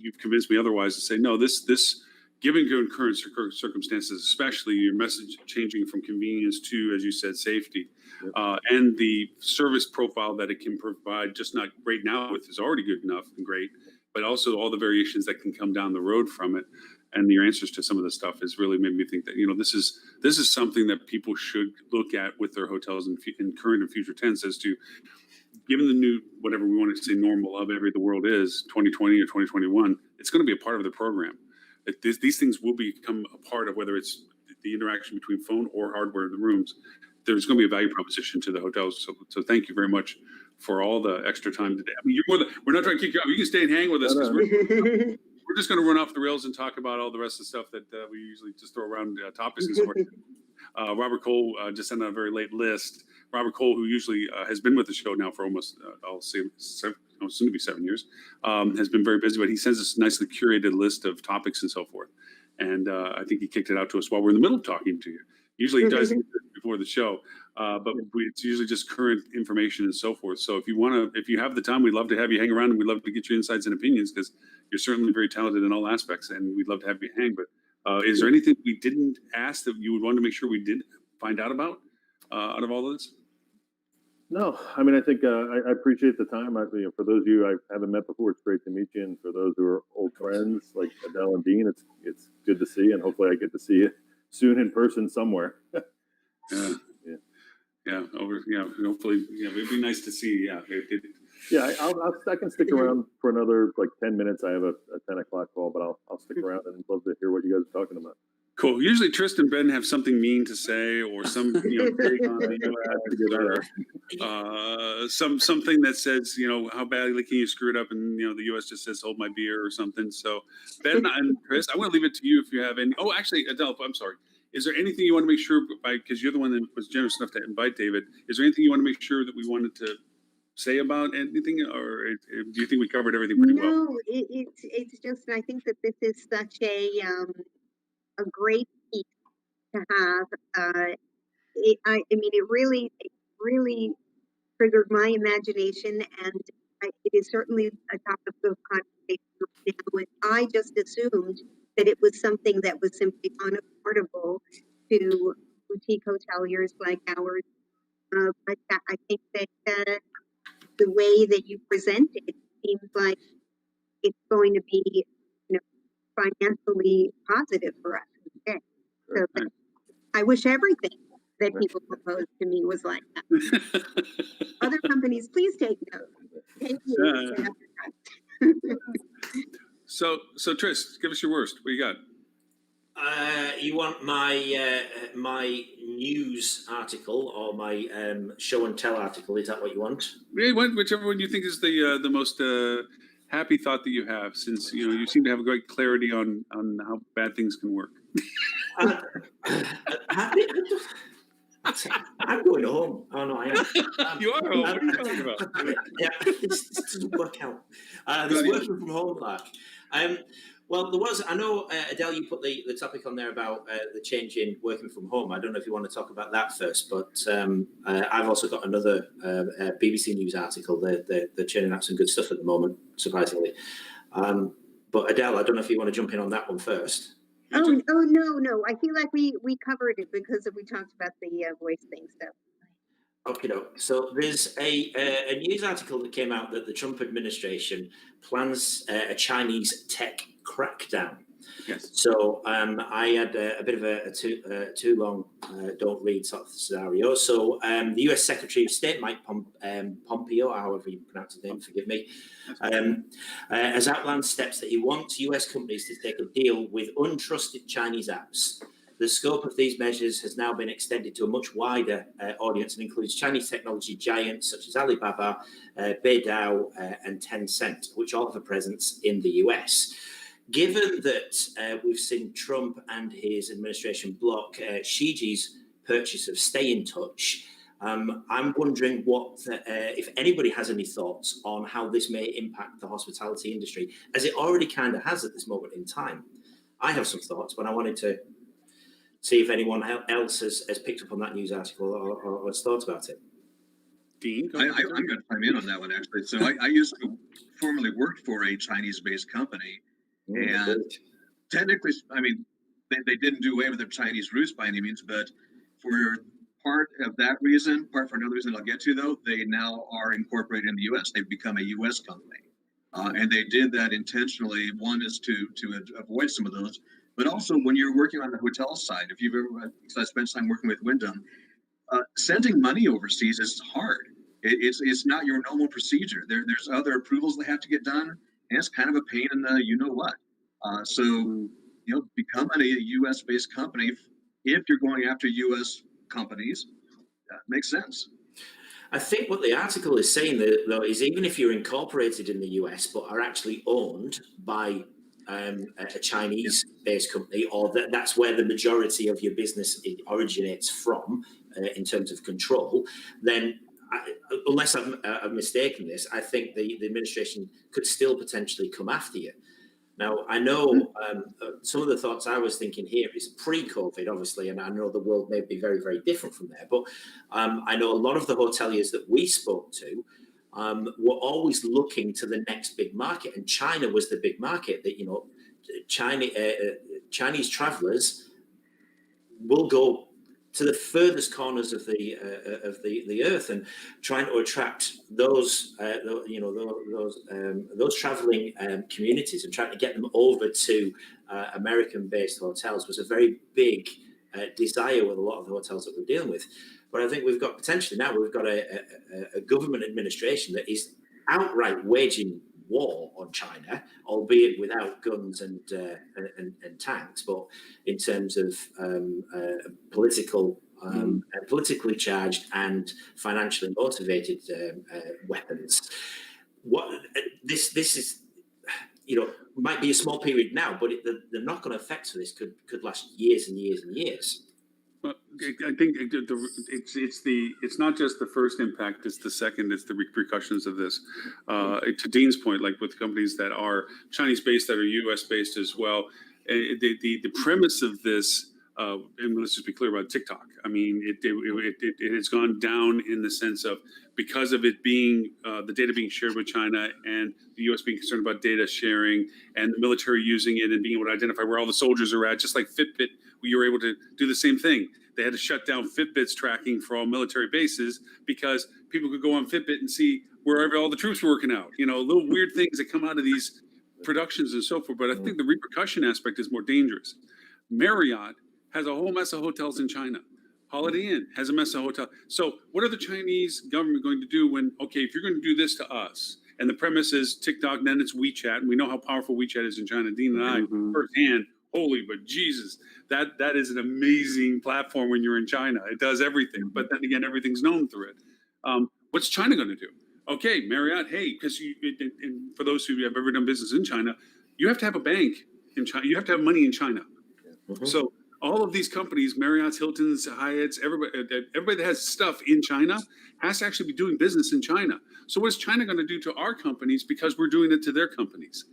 you've convinced me otherwise to say no. This given current circumstances, especially your message changing from convenience to, as you said, safety, and the service profile that it can provide, just not right now with is already good enough and great, but also all the variations that can come down the road from it. And your answers to some of the stuff has really made me think that this is something that people should look at with their hotels in current and future tense, as to, given the new whatever we want to say normal of the world is 2020 or 2021, it's going to be a part of the program. These things will become a part of, whether it's the interaction between phone or hardware in the rooms. There's going to be a value proposition to the hotels. So thank you very much for all the extra time today. I mean, we're not trying to kick you out. You can stay and hang with us, because we're just going to run off the rails and talk about all the rest of the stuff that we usually just throw around topics and so forth. Robert Cole just sent out a very late list. Robert Cole, who usually has been with the show now for almost, I'll say, soon to be 7 years, has been very busy, but he sends us a nicely curated list of topics and so forth. And I think he kicked it out to us while we're in the middle of talking to you. Usually he does it before the show, but it's usually just current information and so forth. So if you have the time, we'd love to have you hang around, and we'd love to get your insights and opinions, because you're certainly very talented in all aspects, and we'd love to have you hang. But is there anything we didn't ask that you would want to make sure we did find out about out of all of this? No, I mean, I think I appreciate the time. For those of you I haven't met before, it's great to meet you, and for those who are old friends like Adele and Dean, it's good to see you, and hopefully I get to see you soon in person somewhere. Hopefully, it'd be nice to see. I can stick around for another 10 minutes. I have a 10 o'clock call, but I'll stick around and love to hear what you guys are talking about. Cool. Usually Tristan and Ben have something mean to say, or some take on the US, something that says, how badly can you screw it up, and the US just says hold my beer or something. So Ben and Chris, I want to leave it to you if you have any. Oh, actually, Adele, I'm sorry. Is there anything you want to make sure, because you're the one that was generous enough to invite David, is there anything you want to make sure that we wanted to say about anything, or do you think we covered everything pretty well? No, it's just, I think that this is such a great piece to have. It really triggered my imagination, and it is certainly a topic of conversation now. And I just assumed that it was something that was simply unaffordable to boutique hoteliers like ours. But I think that the way that you present it seems like it's going to be, financially positive for us instead. So I wish everything that people propose to me was like that. Other companies, please take note. Thank you. So Tris, give us your worst. What you got? You want my news article or my show and tell article. Is that what you want? Yeah, whichever one you think is the most happy thought that you have, since you seem to have a great clarity on how bad things can work. I'm going home. Oh no, I am. You are home. What are you talking about? Yeah, this doesn't work out. This working from home, Lark. Well, there was. I know, Adele, you put the topic on there about the change in working from home. I don't know if you want to talk about that first, but I've also got another BBC News article. They're churning out some good stuff at the moment, surprisingly. But Adele, I don't know if you want to jump in on that one first. Oh no! I feel like we covered it because we talked about the voice thing. So. Okay, so there's a news article that came out that the Trump administration plans a Chinese tech crackdown. Yes. So I had a bit of a too long don't read sort of scenario. So the U.S. Secretary of State Mike Pompeo, however you pronounce his name, forgive me, has outlined steps that he wants U.S. companies to take a deal with untrusted Chinese apps. The scope of these measures has now been extended to a much wider audience and includes Chinese technology giants such as Alibaba, Beidou, and Tencent, which all have a presence in the US. Given that we've seen Trump and his administration block Xi's purchase of Stay in Touch, I'm wondering if anybody has any thoughts on how this may impact the hospitality industry, as it already kind of has at this moment in time. I have some thoughts, but I wanted to see if anyone else has picked up on that news article or has thought about it. Dean? I'm going to chime in on that one, actually. So I used to formerly work for a Chinese-based company. And technically, I mean, they didn't do away with their Chinese roots by any means, but for part of that reason, part for another reason I'll get to, though, they now are incorporated in the U.S. They've become a U.S. company. And they did that intentionally. One is to avoid some of those. But also, when you're working on the hotel side, if you've ever, because I spent time working with Wyndham, sending money overseas is hard. It's not your normal procedure. There's other approvals that have to get done, and it's kind of a pain in the you know what. So becoming a U.S. based company, if you're going after U.S. companies, that makes sense. I think what the article is saying, though, is even if you're incorporated in the US but are actually owned by a Chinese-based company, or that's where the majority of your business originates from in terms of control, then unless I'm mistaken this, I think the administration could still potentially come after you. Now, I know some of the thoughts I was thinking here is pre-COVID, obviously, and I know the world may be very, very different from there, but I know a lot of the hoteliers that we spoke to were always looking to the next big market, and China was the big market that, Chinese travelers will go to the furthest corners of the earth, and trying to attract those traveling communities and trying to get them over to American-based hotels was a very big desire with a lot of the hotels that we're dealing with. But I think we've got a government administration that is outright waging war on China, albeit without guns and tanks, but in terms of politically charged and financially motivated weapons. What this is, might be a small period now, but the knock-on effects of this could last years and years and years. Well, I think it's not just the first impact; it's the second. It's the repercussions of this. To Dean's point, like with companies that are Chinese-based, that are U.S.-based as well, the premise of this, and let's just be clear about TikTok. I mean, it has gone down in the sense of, because of it being the data being shared with China and the U.S. being concerned about data sharing and the military using it and being able to identify where all the soldiers are at, just like Fitbit, we were able to do the same thing. They had to shut down Fitbit's tracking for all military bases because people could go on Fitbit and see wherever all the troops were working out. Little weird things that come out of these productions and so forth. But I think the repercussion aspect is more dangerous. Marriott has a whole mess of hotels in China. Holiday Inn has a mess of hotels. So what are the Chinese government going to do when, okay, if you're going to do this to us, and the premise is TikTok, then it's WeChat, and we know how powerful WeChat is in China. Dean and I, firsthand, holy, but Jesus, that is an amazing platform when you're in China. It does everything, but then again, everything's known through it. What's China going to do? Okay, Marriott, hey, because and for those who have ever done business in China, you have to have a bank in China. You have to have money in China. Mhm. So all of these companies, Marriott's, Hilton's, Hyatt's, everybody that has stuff in China has to actually be doing business in China. So what is China going to do to our companies because we're doing it to their companies?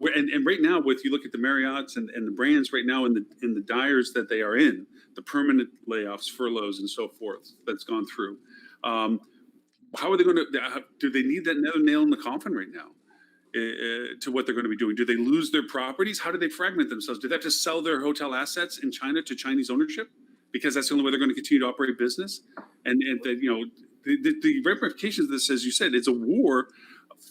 And right now, with you look at the Marriotts and the brands right now in the dyers that they are in, the permanent layoffs, furloughs, and so forth that's gone through. How are they going to? Do they need that another nail in the coffin right now? To what they're going to be doing? Do they lose their properties? How do they fragment themselves? Do they have to sell their hotel assets in China to Chinese ownership because that's the only way they're going to continue to operate business? And the ramifications of this, as you said, it's a war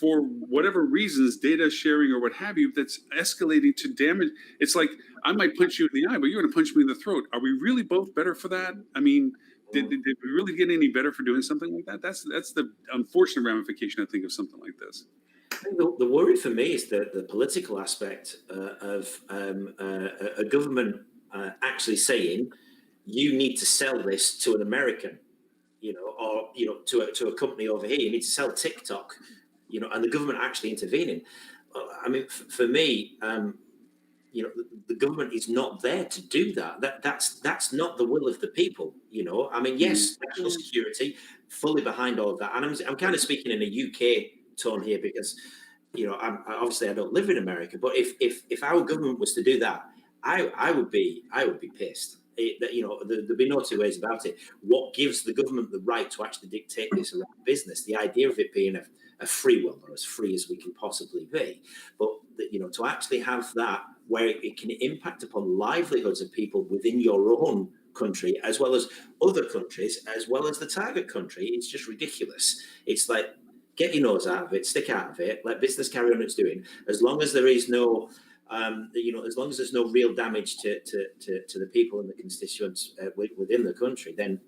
for whatever reasons, data sharing or what have you, that's escalating to damage. It's like I might punch you in the eye, but you're going to punch me in the throat. Are we really both better for that? I mean, did we really get any better for doing something like that? That's the unfortunate ramification, I think, of something like this. I think the worry for me is the political aspect of a government actually saying you need to sell this to an American, or to a company over here. You need to sell TikTok, and the government actually intervening. I mean, for me, the government is not there to do that. That's not the will of the people. I mean, yes, national security, fully behind all of that. And I'm kind of speaking in a UK tone here because, obviously I don't live in America. But if our government was to do that, I would be pissed. There'd be no two ways about it. What gives the government the right to actually dictate this around business? The idea of it being a free world, or as free as we can possibly be, but to actually have that where it can impact upon livelihoods of people within your own country, as well as other countries, as well as the target country, it's just ridiculous. It's like, get your nose out of it, stick out of it, let business carry on its doing. As long as there is no, as long as there's no real damage to the people and the constituents within the country, then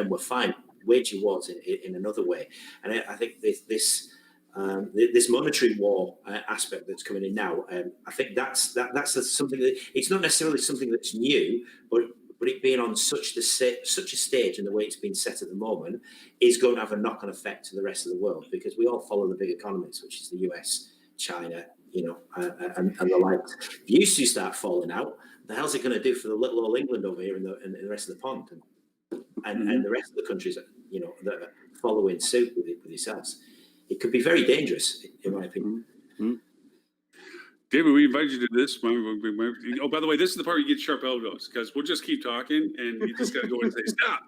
we're fine. Wage your wars in another way, and I think this monetary war aspect that's coming in now, I think that's something that it's not necessarily something that's new, but it being on such a stage and the way it's been set at the moment is going to have a knock-on effect to the rest of the world, because we all follow the big economies, which is the US, China, and the like. If you start falling out, the hell's it going to do for the little old England over here in the rest of the pond, and the rest of the countries that are following suit with yourselves? It could be very dangerous, in my opinion. Mm-hmm. David, we invited you to this. Oh, by the way, this is the part where you get sharp elbows, because we'll just keep talking, and you just got to go and say stop.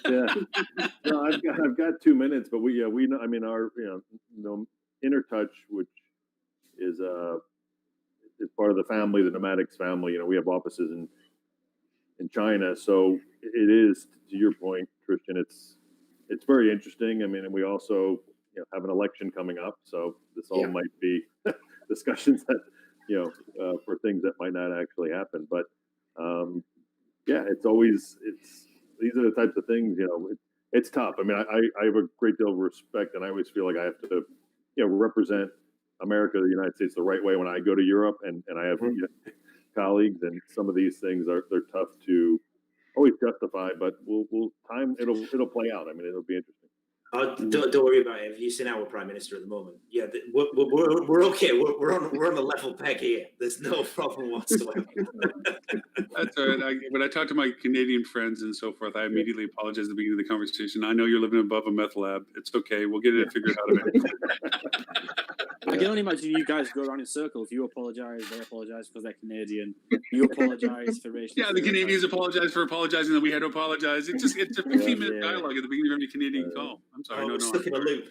Yeah, no, I've got 2 minutes, but we know. I mean, our Intertouch, which is part of the family, the Nomadics family. We have offices in China, so it is, to your point, Christian. It's very interesting. I mean, and we also have an election coming up, so this all might be discussions that for things that might not actually happen. But these are the types of things. It's tough. I mean, I have a great deal of respect, and I always feel like I have to represent America, the United States, the right way when I go to Europe, and I have colleagues, and some of these things they're tough to always justify, but it'll play out. I mean, it'll be interesting. Don't worry about it. Have you seen our Prime Minister at the moment? Yeah, we're okay. We're on a level peg here. There's no problem whatsoever. That's all right. When I talk to my Canadian friends and so forth, I immediately apologize at the beginning of the conversation. I know you're living above a meth lab. It's okay. We'll get it figured out eventually. I can only imagine you guys go around in circles. You apologise, they apologise because they're Canadian. You apologise for racial. Yeah, the Canadians apologise for apologizing that we had to apologise. It's a 15-minute dialogue at the beginning of every Canadian call. I'm sorry. Stuck in a loop.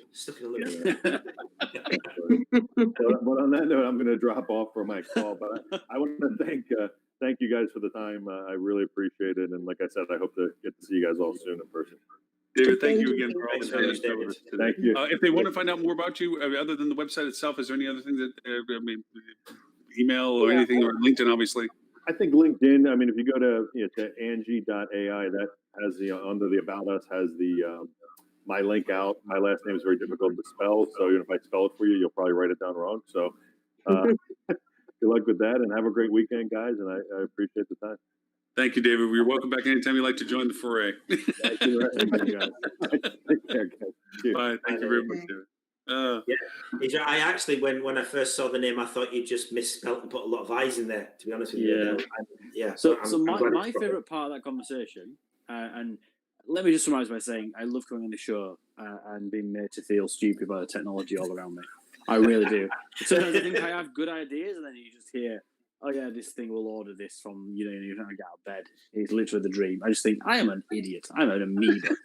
But on that note, I'm going to drop off for my call. But I want to thank you guys for the time. I really appreciate it. And like I said, I hope to get to see you guys all soon in person. David, thank you again for all the Thanks time. very much, David. Thank you. If they want to find out more about you, other than the website itself, is there any other things that, email or anything, or LinkedIn, obviously? I think LinkedIn. I mean, if you go to Angie.ai, that has under the About Us has the my link out. My last name is very difficult to spell, so even if I spell it for you, you'll probably write it down wrong. So Good luck with that, and have a great weekend, guys. And I appreciate the time. Thank you, David. You're welcome back anytime you'd like to join the foray. Thank you, guys. Take care, guys. Cheers. Bye. Thank you very much, David. Yeah, I actually, when I first saw the name, I thought you just misspelled and put a lot of I's in there. To be honest with you, yeah. So my favorite part of that conversation, and let me just summarize by saying I love coming on the show and being made to feel stupid by the technology all around me. I really do. Sometimes I think I have good ideas, and then you just hear, "Oh yeah, this thing will order this from you're trying to get out of bed." It's literally the dream. I just think I am an idiot. I'm an amoeba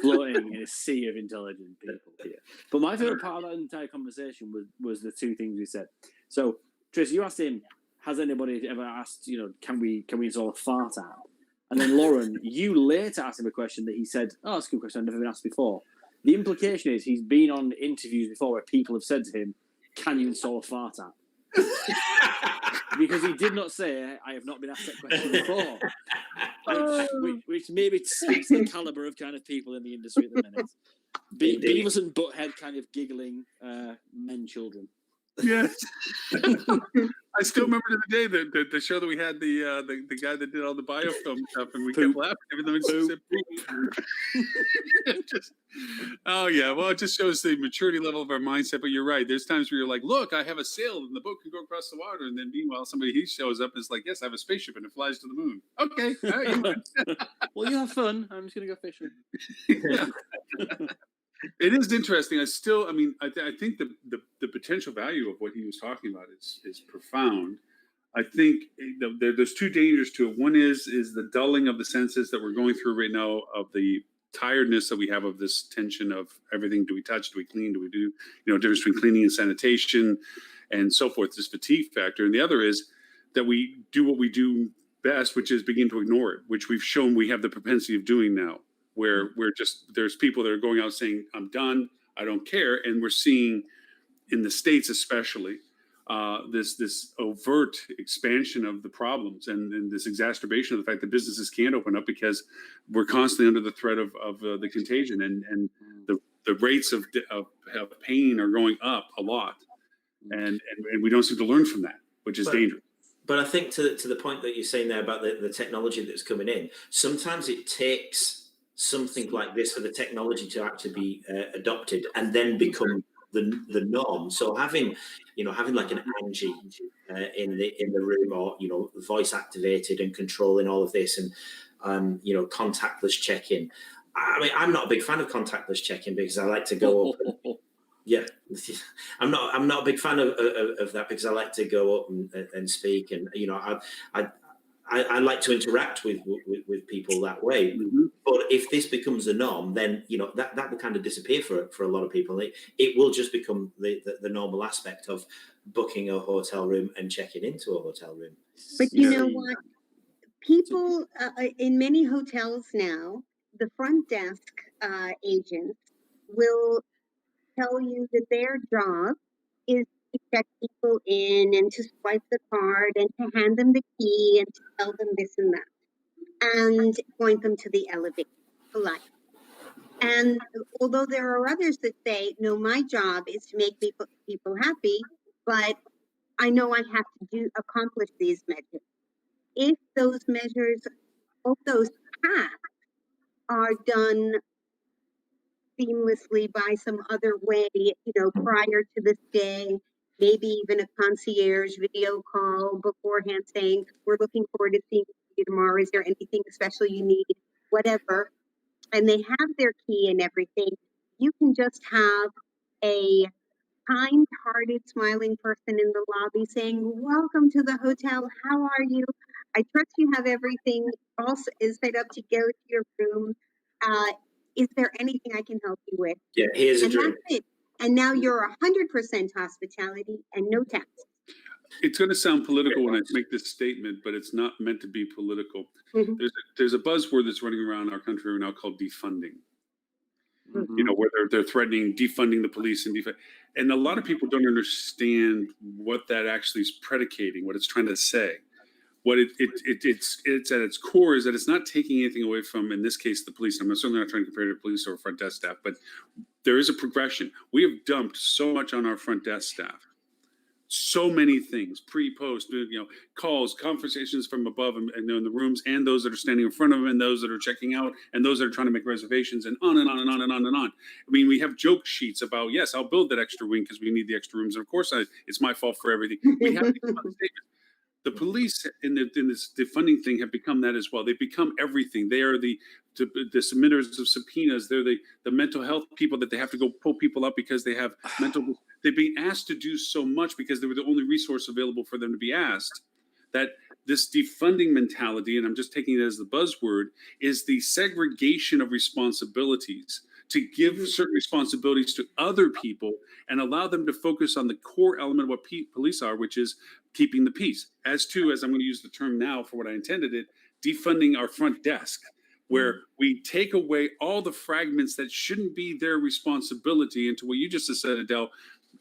floating in a sea of intelligent people here. But my favorite part of that entire conversation was the two things we said. So, Tracy, you asked him, "Has anybody ever asked? Can we install a fart app?" And then Lauren, you later asked him a question that he said, "Oh, that's a good question. I've never been asked before." The implication is he's been on interviews before where people have said to him, "Can you install a fart app?" Because he did not say, "I have not been asked that question before," which maybe speaks to the caliber of kind of people in the industry at the minute. Beavis and Butthead kind of giggling men children. Yes. I still remember the day that the show that we had the guy that did all the biofilm stuff, and we kept laughing even though he said poop. Oh yeah, well, it just shows the maturity level of our mindset. But you're right. There's times where you're like, "Look, I have a sail and the boat can go across the water," and then meanwhile he shows up and is like, "Yes, I have a spaceship and it flies to the moon." Okay, all right. Well, you have fun. I'm just gonna go fishing. Yeah. It is interesting. I think the potential value of what he was talking about is profound. I think there's two dangers to it. One is the dulling of the senses that we're going through right now, of the tiredness that we have of this tension of everything. Do we touch? Do we clean? Do we do, difference between cleaning and sanitation and so forth, this fatigue factor. And the other is that we do what we do best, which is begin to ignore it, which we've shown we have the propensity of doing now, where there's people that are going out saying, "I'm done, I don't care." And we're seeing in the States, especially, this overt expansion of the problems and this exacerbation of the fact that businesses can't open up because we're constantly under the threat of the contagion, and the rates of pain are going up a lot, and we don't seem to learn from that, which is dangerous. But I think to the point that you're saying there about the technology that's coming in, sometimes it takes something like this for the technology to actually be adopted and then become the norm. So having like an Angie in the room, or voice activated and controlling all of this, and contactless check-in. I mean, I'm not a big fan of contactless check-in because I like to go up. Yeah, I'm not a big fan of that because I like to go up and speak, and I like to interact with people that way. Mm-hmm. But if this becomes the norm, then that will kind of disappear for a lot of people. It will just become the normal aspect of booking a hotel room and checking into a hotel room. But you know what? People in many hotels now, the front desk agents will tell you that their job is to check people in and to swipe the card and to hand them the key and to tell them this and that and point them to the elevator. Polite. And although there are others that say, no, my job is to make people happy, but I know I have to accomplish these measures. If those measures, both those tasks are done seamlessly by some other way, prior to this day, maybe even a concierge video call beforehand saying, "We're looking forward to seeing you tomorrow. Is there anything special you need?" Whatever. And they have their key and everything. You can just have a kind-hearted, smiling person in the lobby saying, "Welcome to the hotel. How are you? I trust you have everything also is set up to go to your room. Is there anything I can help you with?" Yeah, here's a drink. That's it. And now you're 100% hospitality and no tax. It's going to sound political when I make this statement, but it's not meant to be political. Mm-hmm. There's a buzzword that's running around our country right now called defunding. Mm-hmm. Where they're threatening defunding the police and a lot of people don't understand what that actually is predicating, what it's trying to say. What it's at its core is that it's not taking anything away from, in this case, the police. I'm certainly not trying to compare to police or front desk staff, but there is a progression. We have dumped so much on our front desk staff, so many things, pre-post, calls, conversations from above and in the rooms, and those that are standing in front of them, and those that are checking out, and those that are trying to make reservations, and on and on and on and on and on. I mean, we have joke sheets about, yes, I'll build that extra wing because we need the extra rooms, and of course, it's my fault for everything. We have these statements. The police in this defunding thing have become that as well. They've become everything. They are the submitters of subpoenas. They're the mental health people that they have to go pull people up because they have mental. They're being asked to do so much because they were the only resource available for them to be asked. That this defunding mentality, and I'm just taking it as the buzzword, is the segregation of responsibilities, to give certain responsibilities to other people and allow them to focus on the core element of what police are, which is keeping the peace. As I'm going to use the term now for what I intended it, defunding our front desk, where we take away all the fragments that shouldn't be their responsibility. And to what you just said, Adele,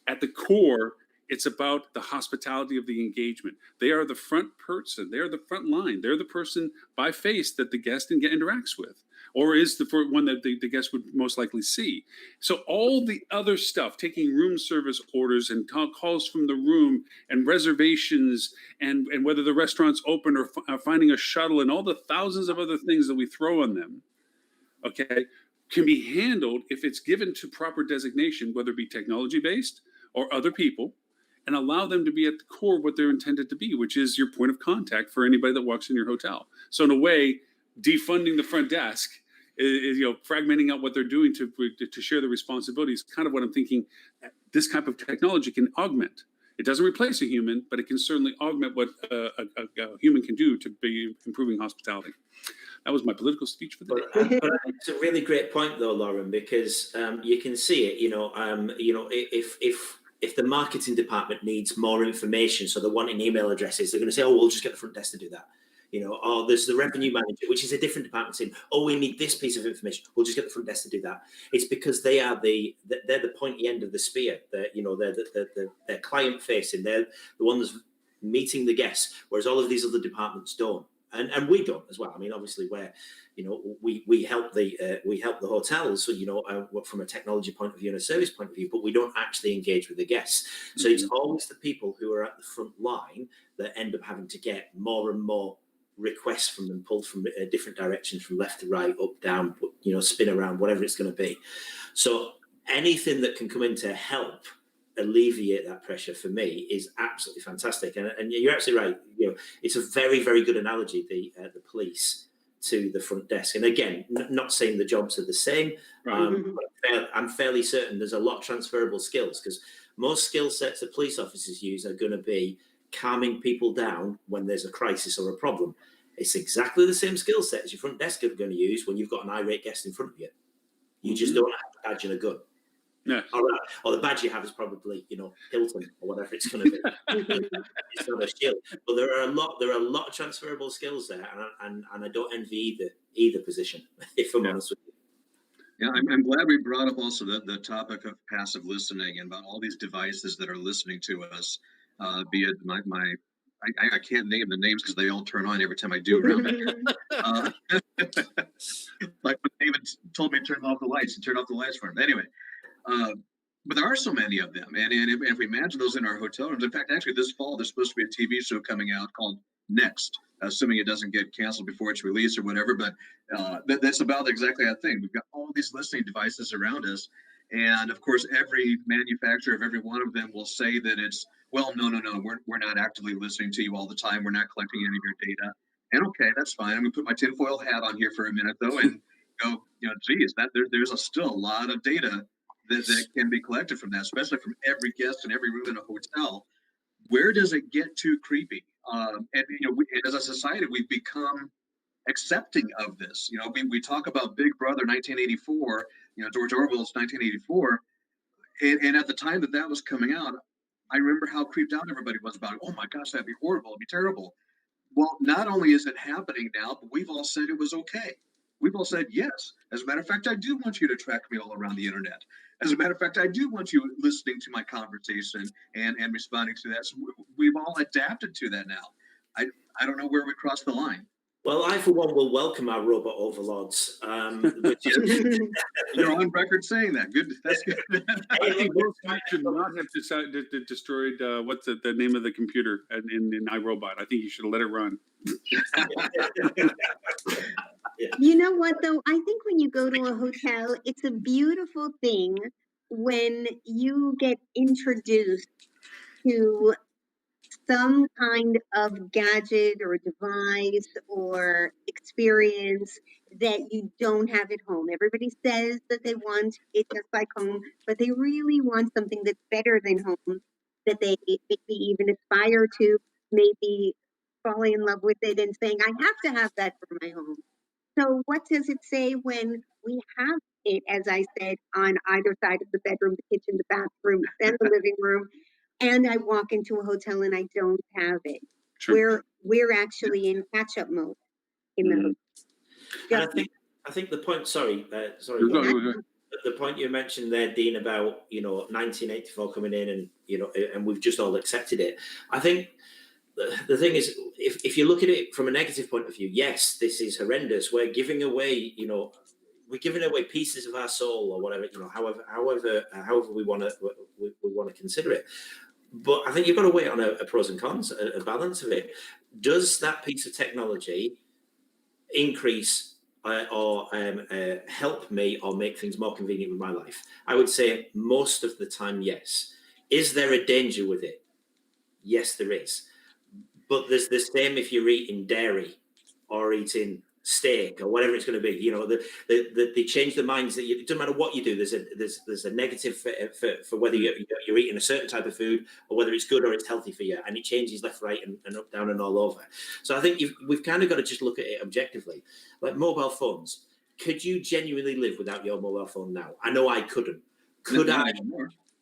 at the core, it's about the hospitality of the engagement. They are the front person. They are the front line. They're the person by face that the guest interacts with, or is the one that the guest would most likely see. So all the other stuff, taking room service orders and calls from the room and reservations and whether the restaurant's open or finding a shuttle and all the thousands of other things that we throw on them, okay, can be handled if it's given to proper designation, whether it be technology-based or other people, and allow them to be at the core of what they're intended to be, which is your point of contact for anybody that walks in your hotel. So in a way, defunding the front desk is fragmenting out what they're doing to share the responsibilities. Kind of what I'm thinking. This type of technology can augment. It doesn't replace a human, but it can certainly augment what a human can do to be improving hospitality. That was my political speech for the day. But it's a really great point, though, Lauren, because you can see it. If the marketing department needs more information, so they're wanting email addresses, they're going to say, "Oh, we'll just get the front desk to do that." Or there's the revenue manager, which is a different department, saying, "Oh, we need this piece of information. We'll just get the front desk to do that." It's because they're the pointy end of the spear. They're client facing. They're the ones meeting the guests, whereas all of these other departments don't, and we don't as well. I mean, obviously, we help the hotels, from a technology point of view and a service point of view, but we don't actually engage with the guests. So it's always the people who are at the front line that end up having to get more and more requests from them, pulled from different directions, from left to right, up, down, spin around, whatever it's going to be. So anything that can come in to help alleviate that pressure for me is absolutely fantastic. And you're absolutely right. It's a very, very good analogy, the police to the front desk. And again, not saying the jobs are the same. Right. But I'm fairly certain there's a lot of transferable skills, because most skill sets that police officers use are going to be calming people down when there's a crisis or a problem. It's exactly the same skill set as your front desk are going to use when you've got an irate guest in front of you. You just don't have a badge and a gun. Yeah. Or the badge you have is probably, Hilton or whatever it's going to be. It's not a shield. But there are a lot of transferable skills there, and I don't envy either position, if I'm honest with you. Yeah, I'm glad we brought up also the topic of passive listening and about all these devices that are listening to us. Be it I can't name the names because they all turn on every time I do around here. Like when David told me to turn off the lights, and turn off the lights for him. Anyway, but there are so many of them, and if we imagine those in our hotel rooms. In fact, actually, this fall there's supposed to be a TV show coming out called Next, assuming it doesn't get canceled before it's released or whatever. But that's about exactly that thing. We've got all these listening devices around us, and of course, every manufacturer of every one of them will say that it's, well, no, we're not actively listening to you all the time. We're not collecting any of your data. And okay, that's fine. I'm gonna put my tinfoil hat on here for a minute though, and go, geez, there's still a lot of data that can be collected from that, especially from every guest in every room in a hotel. Where does it get too creepy? And as a society, we've become accepting of this. We talk about Big Brother 1984, George Orwell's 1984, and at the time that was coming out, I remember how creeped out everybody was about it. Oh my gosh, that'd be horrible, it'd be terrible. Well, not only is it happening now, but we've all said it was okay. We've all said, yes, as a matter of fact, I do want you to track me all around the internet. As a matter of fact, I do want you listening to my conversation and responding to that. So we've all adapted to that now. I don't know where we cross the line. Well, I, for one, will welcome our robot overlords. Which is, You're on record saying that. Good. That's good. I think most of you should not have destroyed what's the name of the computer in iRobot. I think you should let it run. You know what, though? I think when you go to a hotel, it's a beautiful thing when you get introduced to some kind of gadget or device or experience that you don't have at home. Everybody says that they want it just like home, but they really want something that's better than home, that they maybe even aspire to, maybe falling in love with it and saying, I have to have that for my home. So what does it say when we have it, as I said, on either side of the bedroom, the kitchen, the bathroom, and the living room, and I walk into a hotel and I don't have it? Sure. We're actually in catch-up mode in the hotel. And I think the point. Sorry. The point you mentioned there, Dean, about 1984 coming in, and and we've just all accepted it. I think the thing is, if you look at it from a negative point of view, yes, this is horrendous. We're giving away, we're giving away pieces of our soul, or whatever, however we want to consider it. But I think you've got to weigh on a pros and cons, a balance of it. Does that piece of technology increase or help me or make things more convenient with my life? I would say most of the time, yes. Is there a danger with it? Yes, there is. But there's the same if you're eating dairy or eating steak or whatever it's going to be. They change the minds that it doesn't matter what you do. There's a negative for whether you're eating a certain type of food or whether it's good or it's healthy for you, and it changes left, right, and up, down, and all over. So I think we've kind of got to just look at it objectively. Like mobile phones, could you genuinely live without your mobile phone now? I know I couldn't. Could I?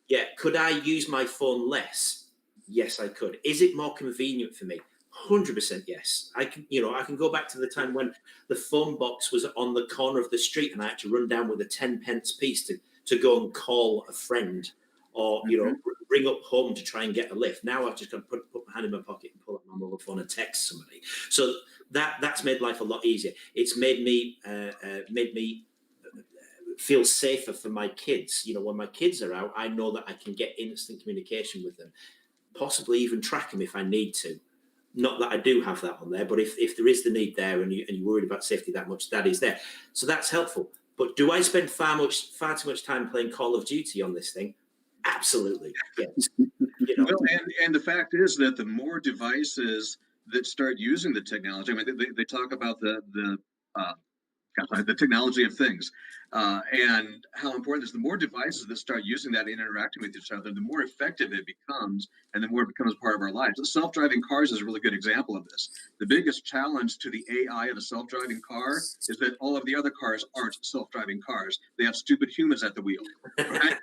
Yeah. Could I use my phone less? Yes, I could. Is it more convenient for me? 100% yes. I can go back to the time when the phone box was on the corner of the street and I had to run down with a 10-pence piece to go and call a friend or, ring up home to try and get a lift. Now I've just got to put my hand in my pocket and pull up my mobile phone and text somebody. So that's made life a lot easier. It's made me feel safer for my kids. When my kids are out, I know that I can get instant communication with them, possibly even track them if I need to. Not that I do have that on there, but if there is the need there and you're worried about safety that much, that is there. So that's helpful. But do I spend far too much time playing Call of Duty on this thing? Absolutely, yes. Well, and the fact is that the more devices that start using the technology, I mean, they talk about the technology of things, and how important it is. The more devices that start using that and interacting with each other, the more effective it becomes, and the more it becomes part of our lives. The self-driving cars is a really good example of this. The biggest challenge to the AI of a self-driving car is that all of the other cars aren't self-driving cars. They have stupid humans at the wheel, right?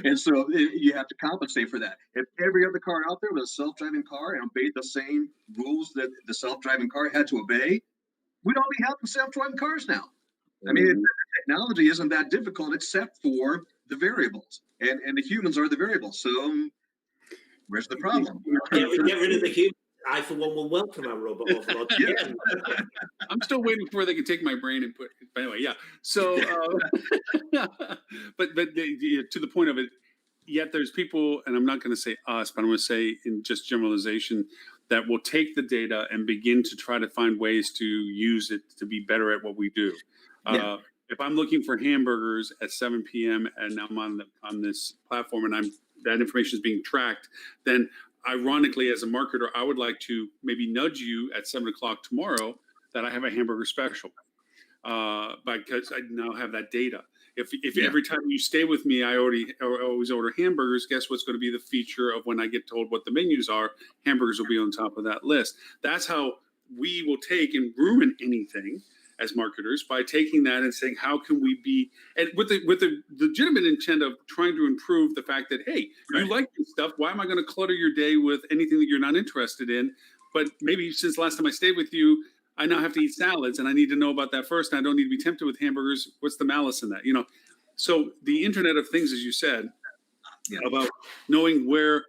And so you have to compensate for that. If every other car out there was a self-driving car and obeyed the same rules that the self-driving car had to obey, we'd all be having self-driving cars now. I mean, the technology isn't that difficult except for the variables, and the humans are the variables. So where's the problem? Get rid of the humans. I, for one, will welcome our robot overlord. Yeah. I'm still waiting for they can take my brain and put. But anyway, yeah. So, but to the point of it, yet there's people, and I'm not going to say us, but I'm going to say in just generalization, that will take the data and begin to try to find ways to use it to be better at what we do. Yeah. If I'm looking for hamburgers at 7 p.m. and I'm on this platform and that information is being tracked, then ironically, as a marketer, I would like to maybe nudge you at 7 o'clock tomorrow that I have a hamburger special, because I now have that data. If every time you stay with me, I always order hamburgers, guess what's going to be the feature of when I get told what the menus are? Hamburgers will be on top of that list. That's how we will take and ruin anything as marketers, by taking that and saying, how can we be, and with the legitimate intent of trying to improve the fact that, hey, Right. You like this stuff. Why am I going to clutter your day with anything that you're not interested in? But maybe since last time I stayed with you, I now have to eat salads and I need to know about that first. And I don't need to be tempted with hamburgers. What's the malice in that? So the Internet of Things, as you said, about knowing where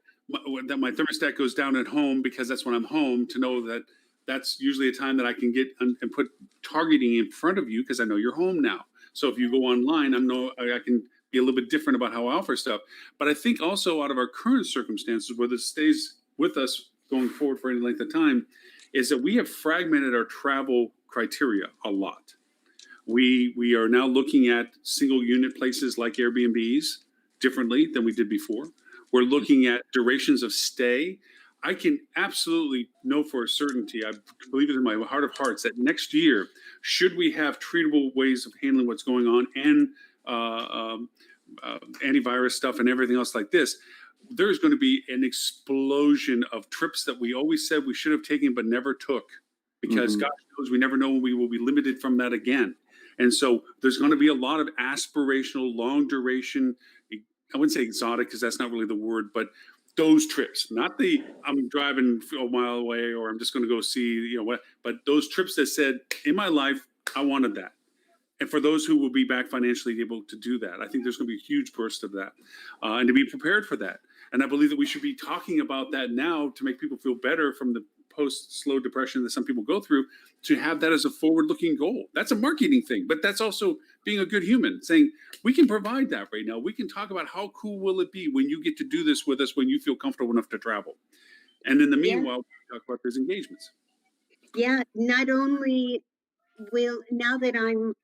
that my thermostat goes down at home, because that's when I'm home, to know that that's usually a time that I can get and put targeting in front of you because I know you're home now. So if you go online, I can be a little bit different about how I offer stuff. But I think also out of our current circumstances, where this stays with us going forward for any length of time, is that we have fragmented our travel criteria a lot. We are now looking at single unit places like Airbnbs differently than we did before. We're looking at durations of stay. I can absolutely know for a certainty, I believe it in my heart of hearts, that next year, should we have treatable ways of handling what's going on and antivirus stuff and everything else like this, there's going to be an explosion of trips that we always said we should have taken but never took, because gosh knows we never know when we will be limited from that again. And so there's going to be a lot of aspirational, long duration, I wouldn't say exotic because that's not really the word, but those trips, not the I'm driving a mile away or I'm just going to go see, what, but those trips that said in my life, I wanted that. And for those who will be back financially able to do that, I think there's going to be a huge burst of that and to be prepared for that. And I believe that we should be talking about that now to make people feel better from the post-slow depression that some people go through, to have that as a forward-looking goal. That's a marketing thing, but that's also being a good human, saying we can provide that right now. We can talk about how cool will it be when you get to do this with us, when you feel comfortable enough to travel. And in the meanwhile, we talk about those engagements. Yeah, not only will now that I'm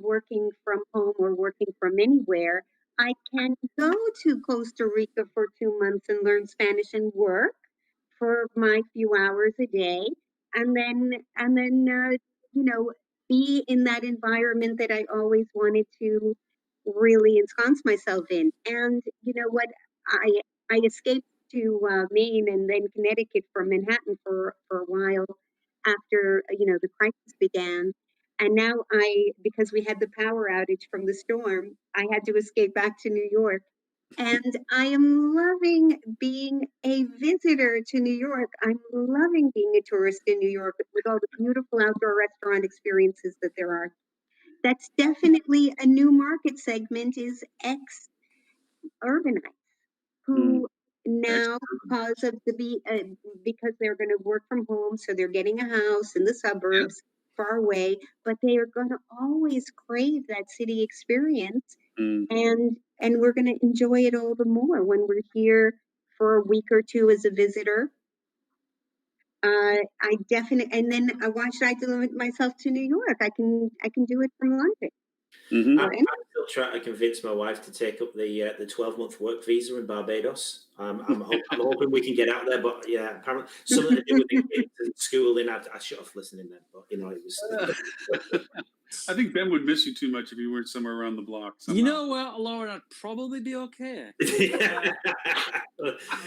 working from home or working from anywhere, I can go to Costa Rica for 2 months and learn Spanish and work for my few hours a day, and then be in that environment that I always wanted to really ensconce myself in. And you know what, I escaped to Maine and then Connecticut from Manhattan for a while after the crisis began. And now because we had the power outage from the storm, I had to escape back to New York. And I am loving being a visitor to New York. I'm loving being a tourist in New York with all the beautiful outdoor restaurant experiences that there are. That's definitely a new market segment, is ex-urbanites who now, because they're going to work from home, so they're getting a house in the suburbs far away, but they are going to always crave that city experience, and we're going to enjoy it all the more when we're here for a week or two as a visitor. And then why should I limit myself to New York? I can do it from London. I'm still trying to convince my wife to take up the 12-month work visa in Barbados. I'm hoping we can get out there, but yeah, apparently something to do with the kids and schooling. I shut off listening then, but it was. I think Ben would miss you too much if you weren't somewhere around the block. Somehow. You know what, Lauren? I'd probably be okay. I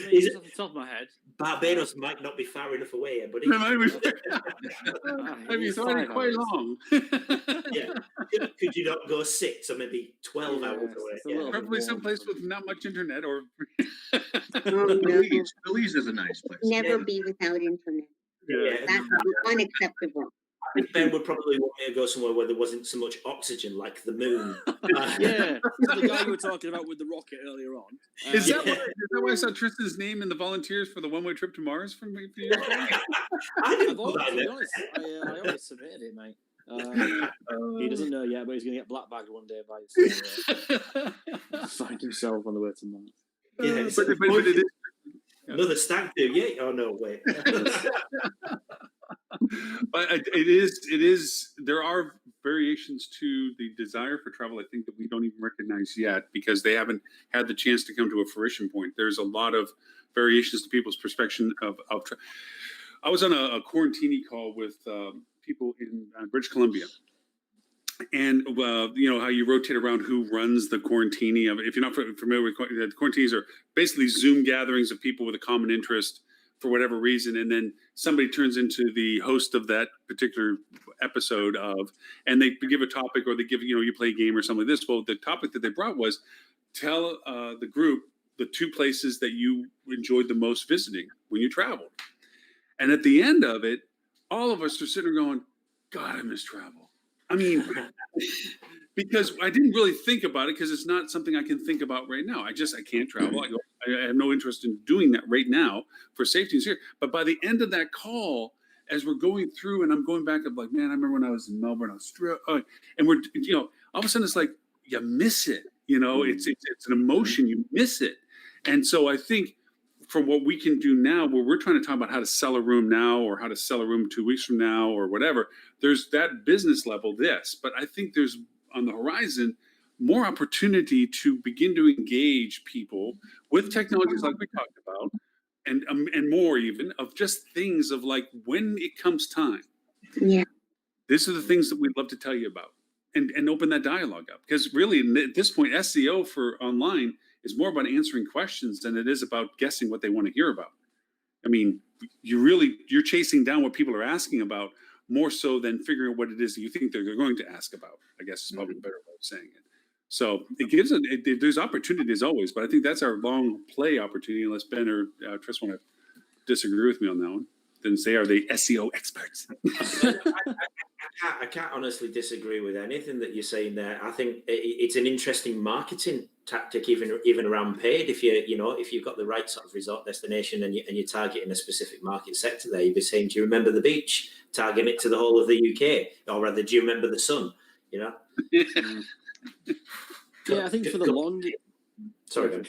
mean, just off the top of my head, Barbados might not be far enough away, but it's already quite long. Yeah, could you not go 6 or maybe 12 hours away? Probably someplace with not much internet, or Belize is a nice place. Never be without internet. Yeah. That's unacceptable. I think Ben would probably want me to go somewhere where there wasn't so much oxygen, like the moon. Yeah, the guy you were talking about with the rocket earlier on. Is that why I saw Tristan's name in the volunteers for the one-way trip to Mars from a few years ago? I didn't vote, to be honest. I always submitted it, mate. He doesn't know yet, but he's going to get black bagged one day by his find himself on the way to Mars. Yeah, but it is another stag do, yeah? Oh no, wait. But it is. There are variations to the desire for travel, I think, that we don't even recognize yet because they haven't had the chance to come to a fruition point. There's a lot of variations to people's perspective of travel. I was on a quarantini call with people in British Columbia. And how you rotate around who runs the quarantini. If you're not familiar with the quarantinis, are basically Zoom gatherings of people with a common interest for whatever reason, and then somebody turns into the host of that particular episode and they give a topic, or they give you play a game or something like this. Well, the topic that they brought was tell the group the 2 places that you enjoyed the most visiting when you traveled. And at the end of it, all of us are sitting there going, God, I miss travel. I mean, because I didn't really think about it because it's not something I can think about right now. I can't travel. I have no interest in doing that right now for safety and security. But by the end of that call, as we're going through, and I'm going back, I'm like, man, I remember when I was in Melbourne, Australia, and we're, all of a sudden it's like you miss it. It's an emotion, you miss it. And so I think for what we can do now, where we're trying to talk about how to sell a room now or how to sell a room 2 weeks from now or whatever, there's that business level, but I think there's on the horizon more opportunity to begin to engage people with technologies like we talked about, and more even of just things of like when it comes time. Yeah. These are the things that we'd love to tell you about and open that dialogue up. Because really, at this point, SEO for online is more about answering questions than it is about guessing what they want to hear about. I mean, you're chasing down what people are asking about more so than figuring out what it is that you think they're going to ask about, I guess is probably a better way of saying it. So it gives there's opportunities always, but I think that's our long play opportunity, unless Ben or Tris want to disagree with me on that one. Then say, are they SEO experts? I can't honestly disagree with anything that you're saying there. I think it's an interesting marketing tactic, even around paid. If you've got the right sort of resort destination and you're targeting a specific market sector there, you'd be saying, do you remember the beach? Targeting it to the whole of the UK, or rather, do you remember the sun? Yeah, I think for the long. Sorry,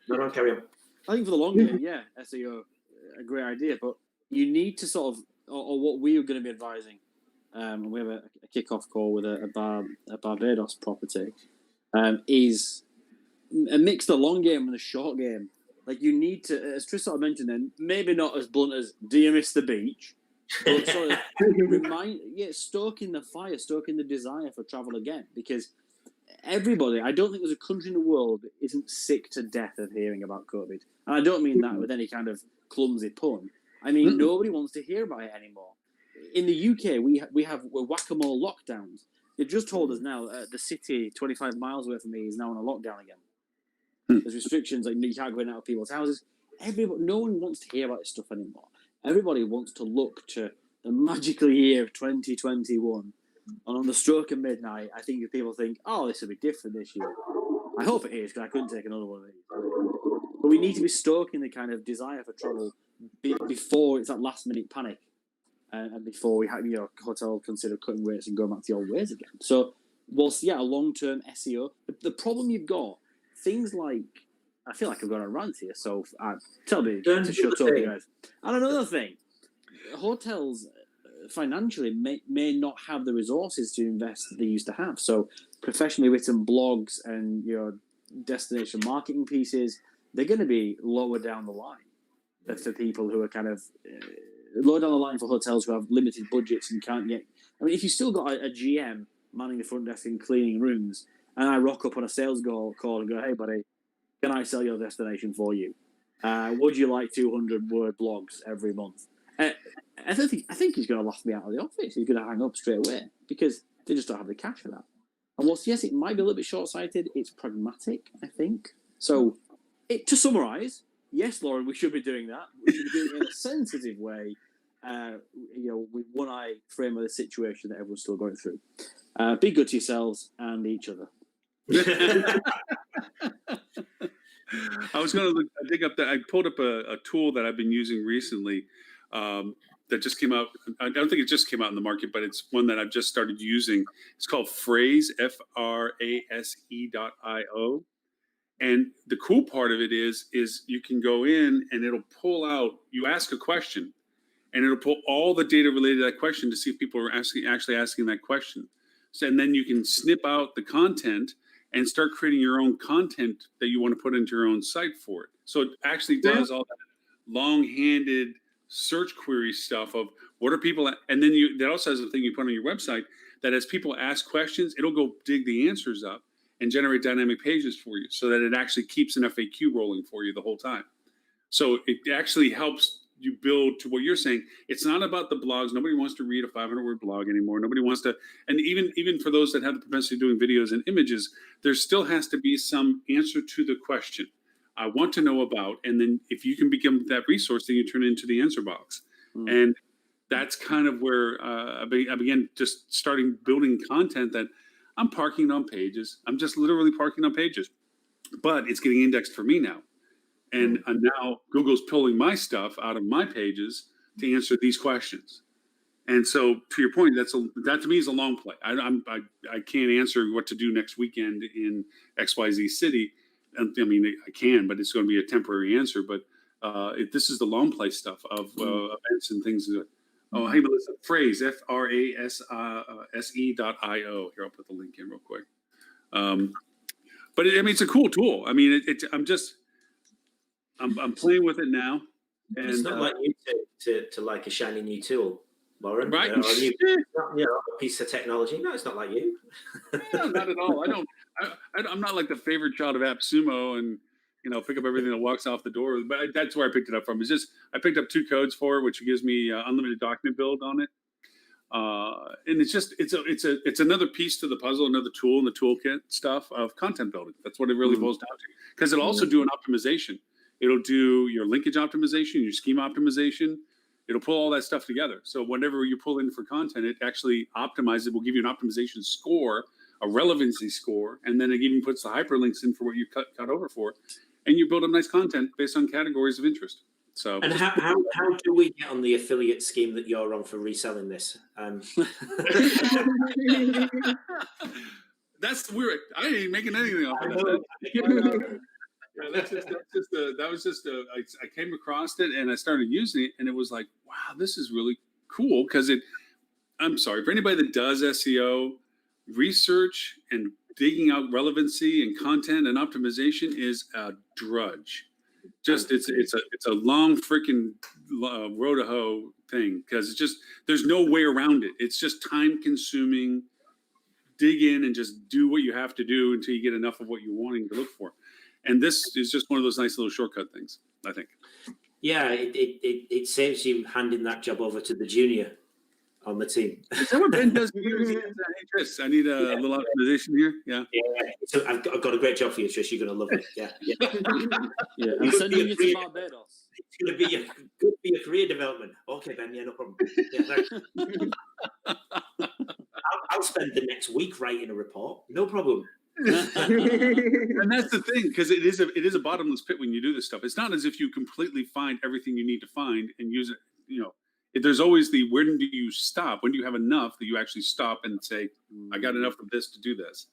no, carry on. I think for the long game, yeah, SEO, a great idea, but you need to sort of, or what we are going to be advising. We have a kickoff call with a Barbados property. Is a mix the long game and the short game. Like you need to, as Tris sort of mentioned, then maybe not as blunt as "Do you miss the beach?" But sort of stoking the fire, stoking the desire for travel again, because everybody, I don't think there's a country in the world that isn't sick to death of hearing about COVID. And I don't mean that with any kind of clumsy pun. I mean, nobody wants to hear about it anymore. In the UK, we're whack-a-mole lockdowns. They've just told us now the city 25 miles away from me is now on a lockdown again. There's restrictions, like you can't go in and out of people's houses. No one wants to hear about this stuff anymore. Everybody wants to look to the magical year of 2021. And on the stroke of midnight, I think people think, oh, this will be different this year. I hope it is, because I couldn't take another one of these. But we need to be stoking the kind of desire for travel before it's that last-minute panic. And before we have hotel consider cutting rates and going back to the old ways again. So, whilst, a long-term SEO, the problem you've got, things like, I feel like I've got a rant here, so tell me to shut up, guys. And another thing, hotels financially may not have the resources to invest that they used to have. So professionally written blogs and your destination marketing pieces, they're going to be lower down the line for people who are kind of lower down the line for hotels who have limited budgets and can't get. I mean, if you still got a GM manning the front desk and cleaning rooms, and I rock up on a sales call and go, "Hey, buddy, can I sell your destination for you? Would you like 200-word blogs every month?" I think he's going to laugh me out of the office. He's going to hang up straight away because they just don't have the cash for that. And whilst, yes, it might be a little bit short-sighted, it's pragmatic, I think. So, to summarise, yes, Lauren, we should be doing that. We should be doing it in a sensitive way, with one eye frame of the situation that everyone's still going through. Be good to yourselves and each other. I was going to dig up that. I pulled up a tool that I've been using recently that just came out. I don't think it just came out in the market, but it's one that I've just started using. It's called Phrase, FRASE.io. And the cool part of it is you can go in and it'll pull out, you ask a question, and it'll pull all the data related to that question to see if people are actually asking that question. So, and then you can snip out the content and start creating your own content that you want to put into your own site for it. So it actually does all that long-handed search query stuff of what are people, and then that also has a thing you put on your website that as people ask questions, it'll go dig the answers up and generate dynamic pages for you so that it actually keeps an FAQ rolling for you the whole time. So it actually helps you build to what you're saying. It's not about the blogs. Nobody wants to read a 500-word blog anymore. Nobody wants to, and even for those that have the propensity of doing videos and images, there still has to be some answer to the question I want to know about. And then if you can become that resource, then you turn it into the answer box. And that's kind of where I began just starting building content that I'm parking on pages. I'm just literally parking on pages, but it's getting indexed for me now. And now Google's pulling my stuff out of my pages to answer these questions. And so, to your point, that to me is a long play. I can't answer what to do next weekend in XYZ city. And I mean, I can, but it's going to be a temporary answer. But this is the long play stuff of events and things. Oh, hey, Melissa, phrase FRASE.io. Here, I'll put the link in real quick. But I mean, it's a cool tool. I mean, I'm playing with it now. And it's not like you to like a shiny new tool, Lauren, right? Or a new, a piece of technology. No, it's not like you. No, not at all. I'm not like the favorite child of AppSumo and pick up everything that walks off the door. But that's where I picked it up from. It's just I picked up 2 codes for it, which gives me unlimited document build on it. And it's another piece to the puzzle, another tool in the toolkit stuff of content building. That's what it really boils down to. Because it'll also do an optimization. It'll do your linkage optimization, your schema optimization. It'll pull all that stuff together. So whenever you pull in for content, it actually optimizes. It will give you an optimization score, a relevancy score, and then it even puts the hyperlinks in for what you cut over for. And you build up nice content based on categories of interest. So, and how do we get on the affiliate scheme that you're on for reselling this? That's weird. I ain't making anything off of that. I came across it and I started using it, and it was like, wow, this is really cool because I'm sorry for anybody that does SEO research and digging out relevancy and content and optimization is a drudge. Just it's a long freaking row to hoe thing because there's no way around it. It's just time consuming. Dig in and just do what you have to do until you get enough of what you're wanting to look for. And this is just one of those nice little shortcut things, I think. Yeah, it saves you handing that job over to the junior on the team. Is that what Ben does? Hey, Tris, I need a little optimization here. Yeah. So I've got a great job for you, Trish. You're going to love it. Yeah. I'm sending you to Barbados. It's going to be good for your career development. Okay, Ben. Yeah, no problem. Yeah, I'll spend the next week writing a report. No problem. And that's the thing, because it is a bottomless pit when you do this stuff. It's not as if you completely find everything you need to find and use it. There's always when do you stop? When do you have enough that you actually stop and say, I got enough of this to do this?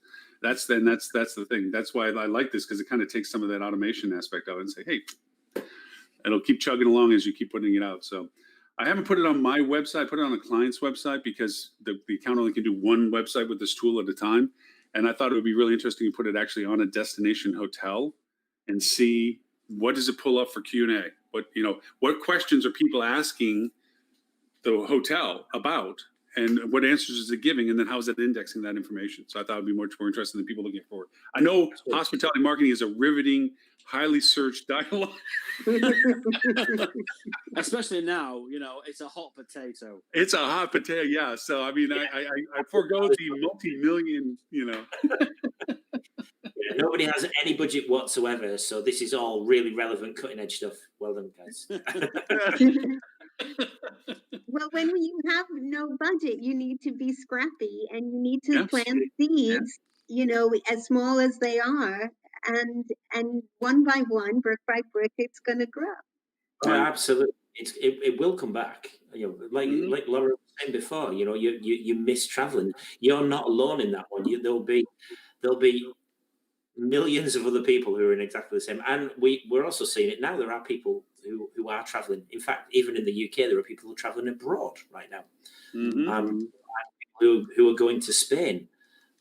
That's the thing. That's why I like this, because it kind of takes some of that automation aspect of it and say, hey, it'll keep chugging along as you keep putting it out. So I haven't put it on my website. I put it on a client's website because the account only can do one website with this tool at a time. And I thought it would be really interesting to put it actually on a destination hotel and see what does it pull up for Q&A. What questions are people asking the hotel about, and what answers is it giving, and then how is it indexing that information? So I thought it would be much more interesting than people looking forward. I know hospitality marketing is a riveting, highly searched dialogue. Especially now, it's a hot potato. It's a hot potato, yeah. So I mean, I forego the multi-million, Nobody has any budget whatsoever, so this is all really relevant, cutting-edge stuff. Well done, guys. Well, when you have no budget, you need to be scrappy and you need to plant seeds, as small as they are, and one by one, brick by brick, it's going to grow. Oh, absolutely. It will come back. Like Laura was saying before, you miss traveling. You're not alone in that one. There'll be millions of other people who are in exactly the same. And we're also seeing it now. There are people who are traveling. In fact, even in the UK, there are people who are traveling abroad right now. Who are going to Spain.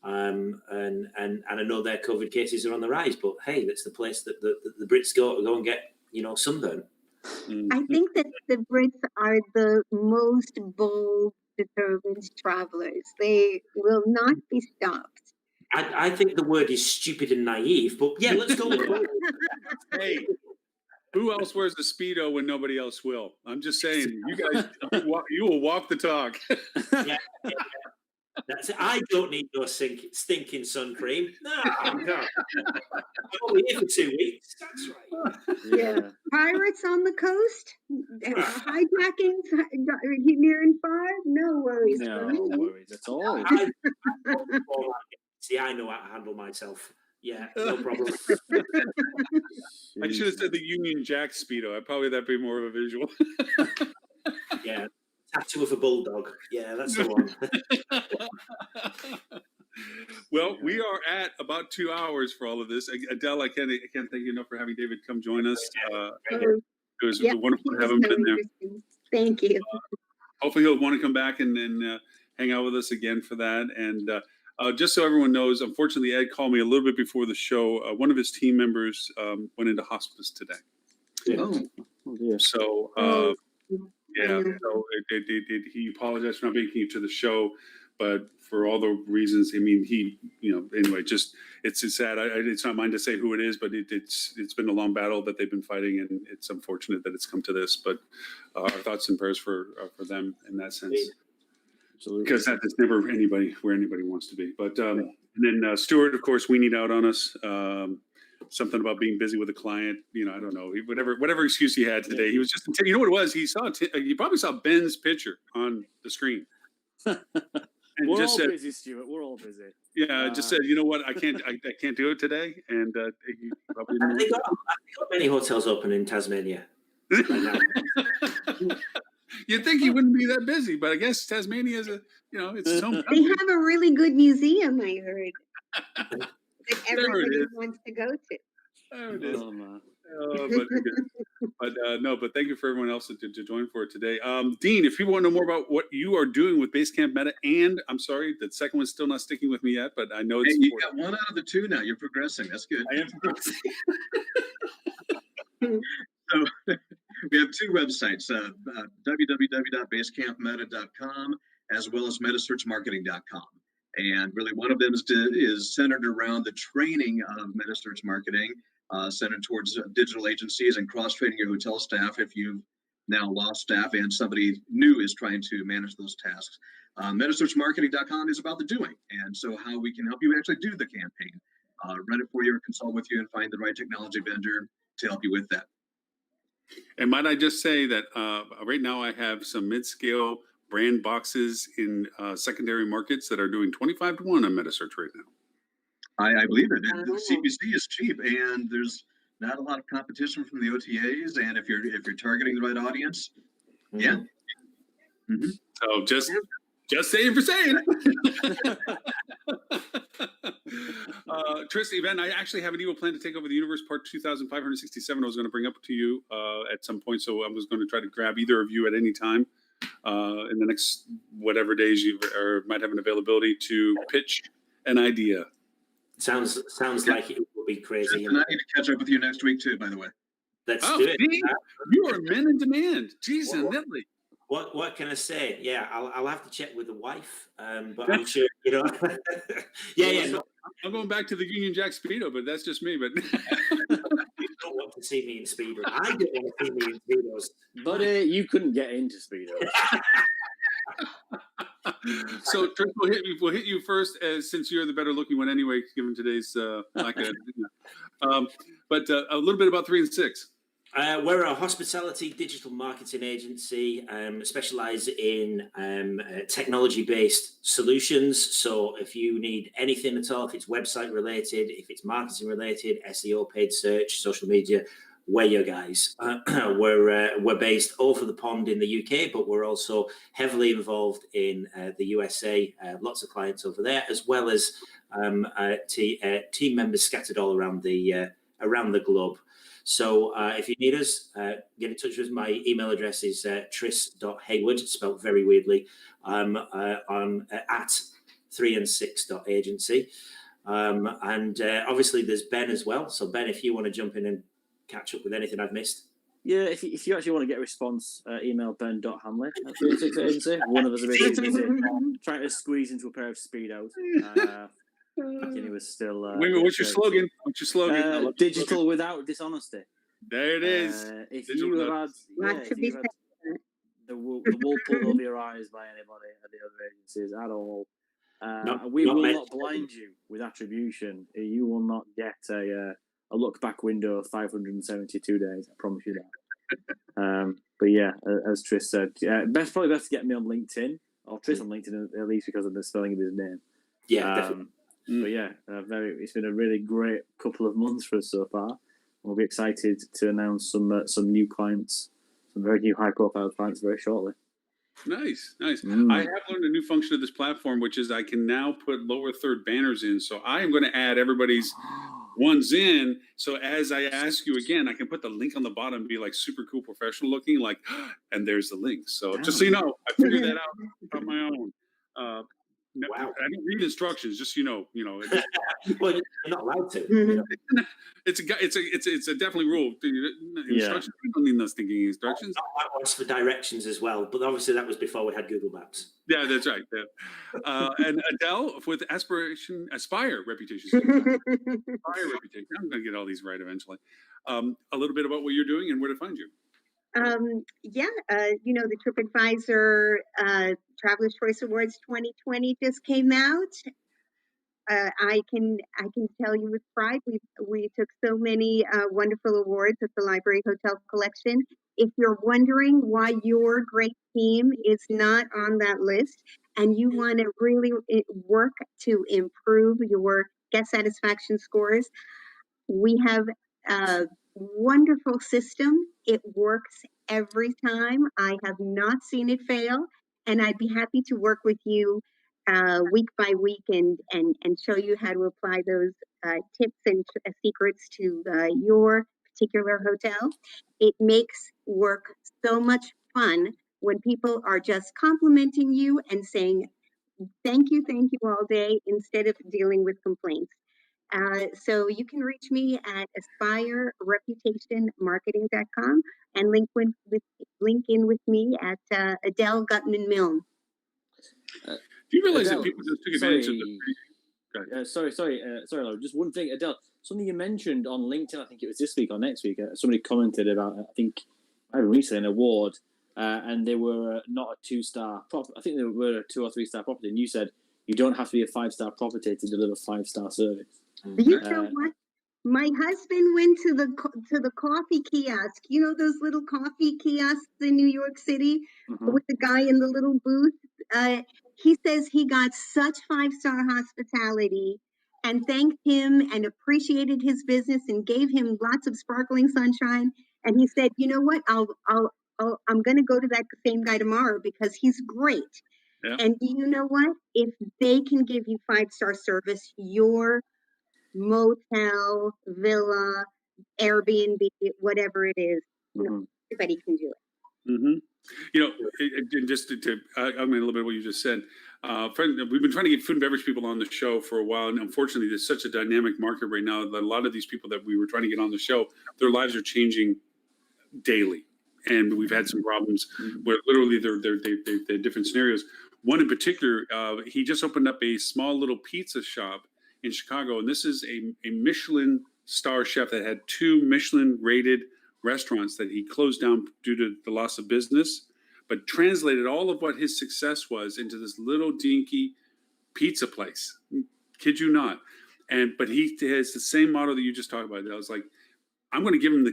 And I know their COVID cases are on the rise, but hey, that's the place that the Brits go and get, sunburn. I think that the Brits are the most bold, determined travelers. They will not be stopped. I think the word is stupid and naive, but yeah, let's go with it. Hey, who else wears a Speedo when nobody else will? I'm just saying, you guys, you will walk the talk. Yeah. That's it. I don't need no stinking sun cream. No, I'm only here for 2 weeks. That's right. Yeah. Pirates on the coast, hijacking near and far. No worries. No worries at all. See, I know how to handle myself. Yeah, no problem. I should have said the Union Jack Speedo. That'd be more of a visual. Yeah, tattoo of a bulldog. Yeah, that's the one. Well, we are at about 2 hours for all of this. Adele, I can't thank you enough for having David come join us. It was Yeah, wonderful to it have was him so in there. interesting. Thank you. Hopefully he'll want to come back and hang out with us again for that. And just so everyone knows, unfortunately, Ed called me a little bit before the show. One of his team members went into hospice today. Oh, dear. So, yeah, so he apologized for not making it to the show, but for all the reasons, I mean, anyway, just it's sad. It's not mine to say who it is, but it's been a long battle that they've been fighting, and it's unfortunate that it's come to this. But our thoughts and prayers for them in that sense, Absolutely. because that's never where anybody wants to be. But and then Stuart, of course, we need out on us. Something about being busy with a client, I don't know, whatever excuse he had today. He was just, what it was? He probably saw Ben's picture on the screen. And We're just all said, busy, Stuart. We're all busy. yeah, just said, you know what? I can't do it today. And he probably Have they got many hotels open in Tasmania right now? You'd think he wouldn't be that busy, but I guess Tasmania is it's its own They country. have a really good museum, I heard, that There it everybody is. wants to go to. There it is. Oh, man. But thank you for everyone else to join for it today. Dean, if people want to know more about what you are doing with Basecamp Meta, and I'm sorry, the second one's still not sticking with me yet, but I know it's you important. got one out of the two now. You're progressing. That's good. I am progressing. So we have two websites, www.basecampmeta.com as well as metasearchmarketing.com. And really one of them is centered around the training of metasearch marketing, centered towards digital agencies and cross-training your hotel staff if you've now lost staff and somebody new is trying to manage those tasks. Metasearchmarketing.com is about the doing, and so how we can help you actually do the campaign. Run it for you, consult with you, and find the right technology vendor to help you with that. And might I just say that right now I have some mid-scale brand boxes in secondary markets that are doing 25 to 1 on MetaSearch right now. I believe it. The CPC is cheap, and there's not a lot of competition from the OTAs. And if you're targeting the right audience, yeah. Mm-hmm. So just saying for saying. Tris, event, I actually have an evil plan to take over the universe, part 2567. I was going to bring up to you at some point, so I was going to try to grab either of you at any time in the next whatever days you might have an availability to pitch an idea. Sounds like it will be crazy. And I need to catch up with you next week too, by the way. Let's do it. You are men in demand. Jeez, and Italy. What can I say? Yeah, I'll have to check with the wife, but I'm sure Yeah. No, I'm going back to the Union Jack Speedo, but that's just me. But you don't want to see me in Speedo. I don't want to see me in Speedos. But you couldn't get into Speedos. So Trish, we'll hit you first, since you're the better looking one anyway, given today's lack of. But a little bit about 3 and 6. We're a hospitality digital marketing agency, specialize in technology-based solutions. So if you need anything at all, if it's website related, if it's marketing related, SEO, paid search, social media, we're your guys. We're based over the pond in the UK, but we're also heavily involved in the USA. Lots of clients over there, as well as team members scattered all around the globe. So if you need us, get in touch with us. My email address is tris.hayward, spelled very weirdly, at 3and6.agency. And obviously there's Ben as well. So Ben, if you want to jump in and catch up with anything I've missed. Yeah, if you actually want to get a response, email ben.hanley at 3and6.agency. One of us are busy trying to squeeze into a pair of Speedos. He was still. Wait a minute, what's your slogan? Digital without dishonesty. There it is. If you have had, the wool pulled over your eyes by anybody at the other agencies at all, we will not blind you with attribution. You will not get a look back window of 572 days. I promise you that. But yeah, as Tris said, probably best to get me on LinkedIn or Tris on LinkedIn at least because of the spelling of his name. Yeah, definitely. But yeah, it's been a really great couple of months for us so far. We'll be excited to announce some new clients, some very new high-profile clients very shortly. Nice. I Mm. have learned a new function of this platform, which is I can now put lower third banners in. So I am going to add everybody's ones in. So as I ask you again, I can put the link on the bottom and be like super cool, professional looking, like, and there's the link. So just so you know, I figured that out on my own. Wow. I don't read instructions, just so you know. Well, you're not allowed to. It's a definitely rule. Instructions. We don't need those thinking instructions. I asked for directions as well, but obviously that was before we had Google Maps. Yeah, that's right. Yeah. And Adele with Aspire reputation. Aspire reputation. I'm going to get all these right eventually. A little bit about what you're doing and where to find you. The TripAdvisor Traveler's Choice Awards 2020 just came out. I can tell you with pride, we took so many wonderful awards at the Library Hotel Collection. If you're wondering why your great team is not on that list and you want to really work to improve your guest satisfaction scores, we have a wonderful system. It works every time. I have not seen it fail, and I'd be happy to work with you week by week and show you how to apply those tips and secrets to your particular hotel. It makes work so much fun when people are just complimenting you and saying thank you all day instead of dealing with complaints. So you can reach me at aspirereputationmarketing.com and link in with me at Adele Gutman Milne. Do you realize Adele, that people just took advantage of the sorry, Laura. Just one thing, Adele. Something you mentioned on LinkedIn, I think it was this week or next week. Somebody commented about, I think, recently an award, and they were not a 2-star prop. I think they were a 2 or 3-star property, and you said you don't have to be a 5-star property to deliver 5-star service. You know what? My husband went to the coffee kiosk. You know those little coffee kiosks in New York City with the guy in the little booth. He says he got such 5-star hospitality and thanked him and appreciated his business and gave him lots of sparkling sunshine. And he said, "You know what? I'm going to go to that same guy tomorrow because he's great." Yeah. And do you know what? If they can give you 5-star service, your motel, villa, Airbnb, whatever it is, everybody can do it. Mm-hmm. Just to I mean, a little bit of what you just said. We've been trying to get food and beverage people on the show for a while, and unfortunately, there's such a dynamic market right now that a lot of these people that we were trying to get on the show, their lives are changing daily, and we've had some problems where literally they're different scenarios. One in particular, he just opened up a small little pizza shop in Chicago, and this is a Michelin star chef that had 2 Michelin rated restaurants that he closed down due to the loss of business, but translated all of what his success was into this little dinky pizza place. Kid you not. But he has the same motto that you just talked about. I was like, I'm going to give him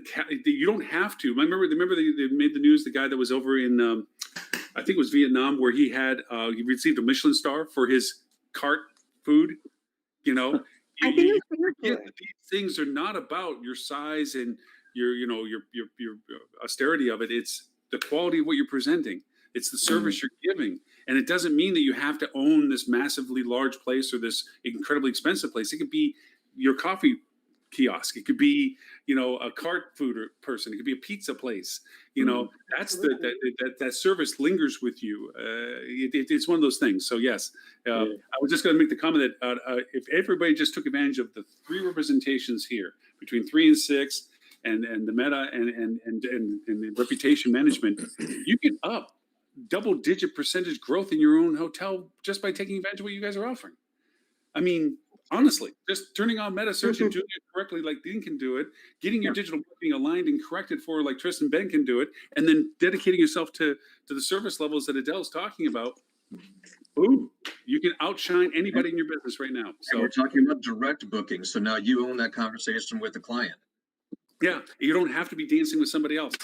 you don't have to. Remember they made the news, the guy that was over in, I think it was Vietnam, where he received a Michelin star for his cart food. I think it was these things are not about your size and your austerity of it. It's the quality of what you're presenting. It's the service you're giving. And it doesn't mean that you have to own this massively large place or this incredibly expensive place. It could be your coffee kiosk. It could be, a cart food person. It could be a pizza place. That's that service lingers with you. It's one of those things. So yes, I was just going to make the comment that if everybody just took advantage of the 3 representations here between 3 and 6, and the meta and the reputation management, you get up double-digit percentage growth in your own hotel just by taking advantage of what you guys are offering. I mean, honestly, just turning on meta search and doing it correctly like Dean can do it, getting your digital marketing aligned and corrected for like Tristan Ben can do it, and then dedicating yourself to the service levels that Adele's talking about. Boom, you can outshine anybody in your business right now. So and we're talking about direct booking. So now you own that conversation with the client. Yeah, you don't have to be dancing with somebody else.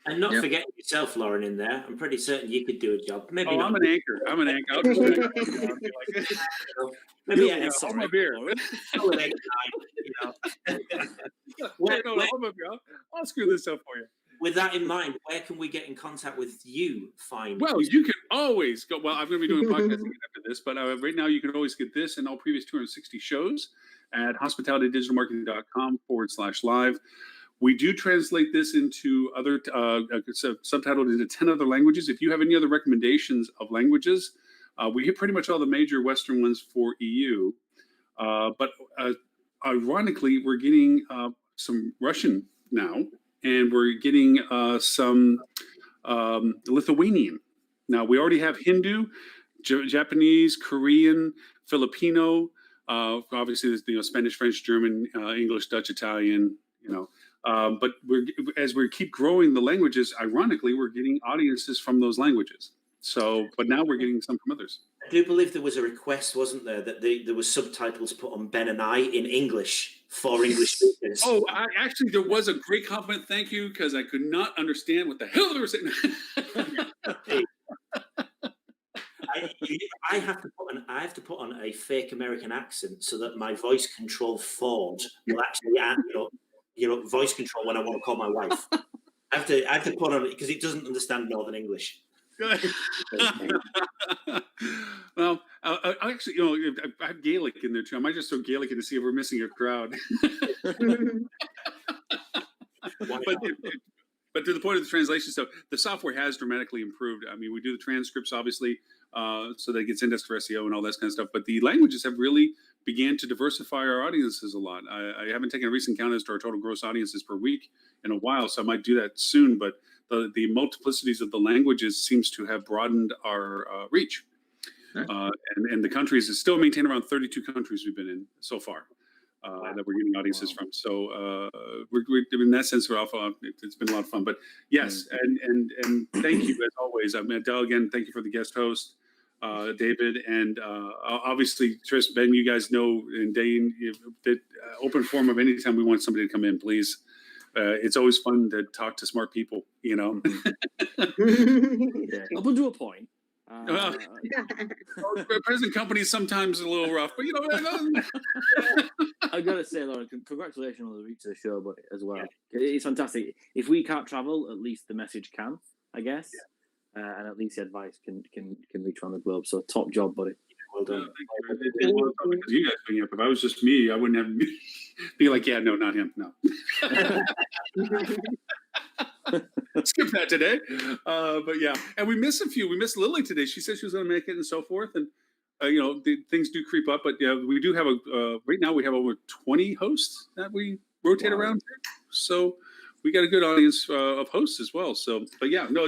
And not forgetting yourself, Lauren, in there. I'm pretty certain you could do a job. Maybe not. I'm an anchor. I'll just maybe sorry. my beer. Hold an egg, I'll screw this up for you. with that in mind, where can we get in contact with you? Fine. Well, you can always go. Well, I'm going to be doing podcasting after this, but right now you can always get this and all previous 260 shows at hospitalitydigitalmarketing.com/live. We do translate this into other, subtitled into 10 other languages. If you have any other recommendations of languages, we hit pretty much all the major Western ones for EU. But ironically, we're getting some Russian now, and we're getting some Lithuanian. Now, we already have Hindu, Japanese, Korean, Filipino, obviously there's Spanish, French, German, English, Dutch, Italian, but as we keep growing the languages, ironically, we're getting audiences from those languages. So, but now we're getting some from others. I do believe there was a request, wasn't there, that there was subtitles put on Ben and I in English for English speakers. Oh, actually, there was a great compliment. Thank you, because I could not understand what the hell they were saying. I have to put on a fake American accent so that my voice control Ford will actually, voice control when I want to call my wife. I have to put on it because it doesn't understand Northern English. Well, I actually, I have Gaelic in there too. I might just throw Gaelic in to see if we're missing a crowd. But to the point of the translation stuff, the software has dramatically improved. I mean, we do the transcripts, obviously, so that it gets indexed for SEO and all that kind of stuff. But the languages have really began to diversify our audiences a lot. I haven't taken a recent count as to our total gross audiences per week in a while, so I might do that soon. But the multiplicities of the languages seems to have broadened our reach. Nice. And the countries is still maintained around 32 countries we've been in so far. That we're getting audiences from. So we're in that sense, it's been a lot of fun. But yes, and thank you as always. Adele, again, thank you for the guest host, David, and obviously Tris, Ben. You guys know, and Dane, open forum of any time we want somebody to come in, please. It's always fun to talk to smart people, Yeah. Up until a point. Present company is sometimes a little rough, but I've got to say, Lauren, congratulations on the reach of the show, but as well, it's fantastic. If we can't travel, at least the message can, I guess, and at least the advice can reach around the globe. So, top job, buddy. Well done. You guys being up. If I was just me, I wouldn't have be like, yeah, no, not him, no. Skip that today. But yeah, and we missed a few. We missed Lily today. She said she was going to make it and so forth. And, things do creep up. But yeah, we do have right now we have over 20 hosts that we rotate around here. So we got a good audience of hosts as well. So, but yeah, no,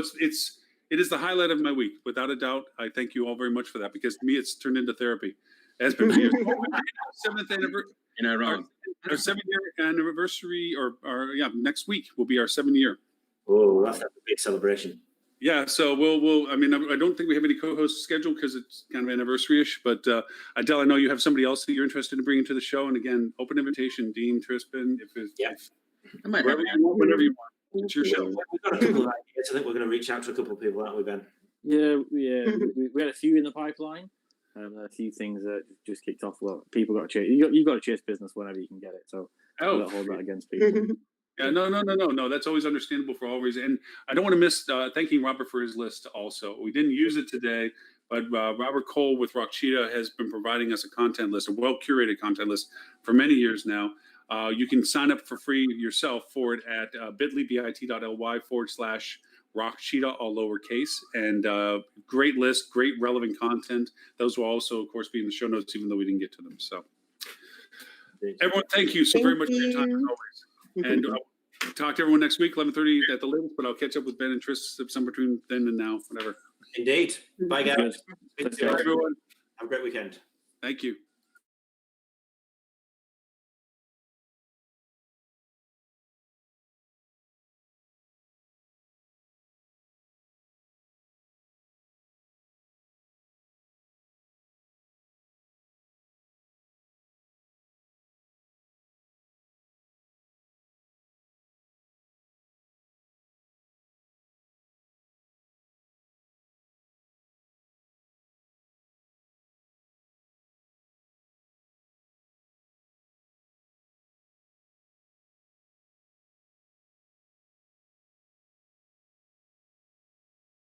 it is the highlight of my week, without a doubt. I thank you all very much for that, because to me, it's turned into therapy. It has been for years. 7th anniversary. You're not wrong. Our 7-year anniversary, next week will be our 7th year. Oh, that's a big celebration. Yeah, so we'll. I mean, I don't think we have any co-hosts scheduled because it's kind of anniversary-ish. But Adele, I know you have somebody else that you're interested in bringing to the show. And again, open invitation, Dean, Trispin, I might have whatever you want. It's your show. We've got a couple of ideas. I think we're going to reach out to a couple of people, aren't we, Ben? Yeah. We had a few in the pipeline. A few things that just kicked off. Well, people got to chase. You've got to chase business whenever you can get it. So don't hold that against people. Yeah, no. That's always understandable for all reasons. And I don't want to miss thanking Robert for his list also. We didn't use it today, but Robert Cole with Rock Cheetah has been providing us a content list, a well-curated content list for many years now. You can sign up for free yourself for it at bit.ly/Rock Cheetah, all lowercase. And great list, great relevant content. Those will also, of course, be in the show notes, even though we didn't get to them. So everyone, thank you so very much for your time, as always. And talk to everyone next week, 11:30 at the latest, but I'll catch up with Ben and Tris some between then and now, whatever. Indeed. Bye, guys. Everyone. Have a great weekend. Thank you.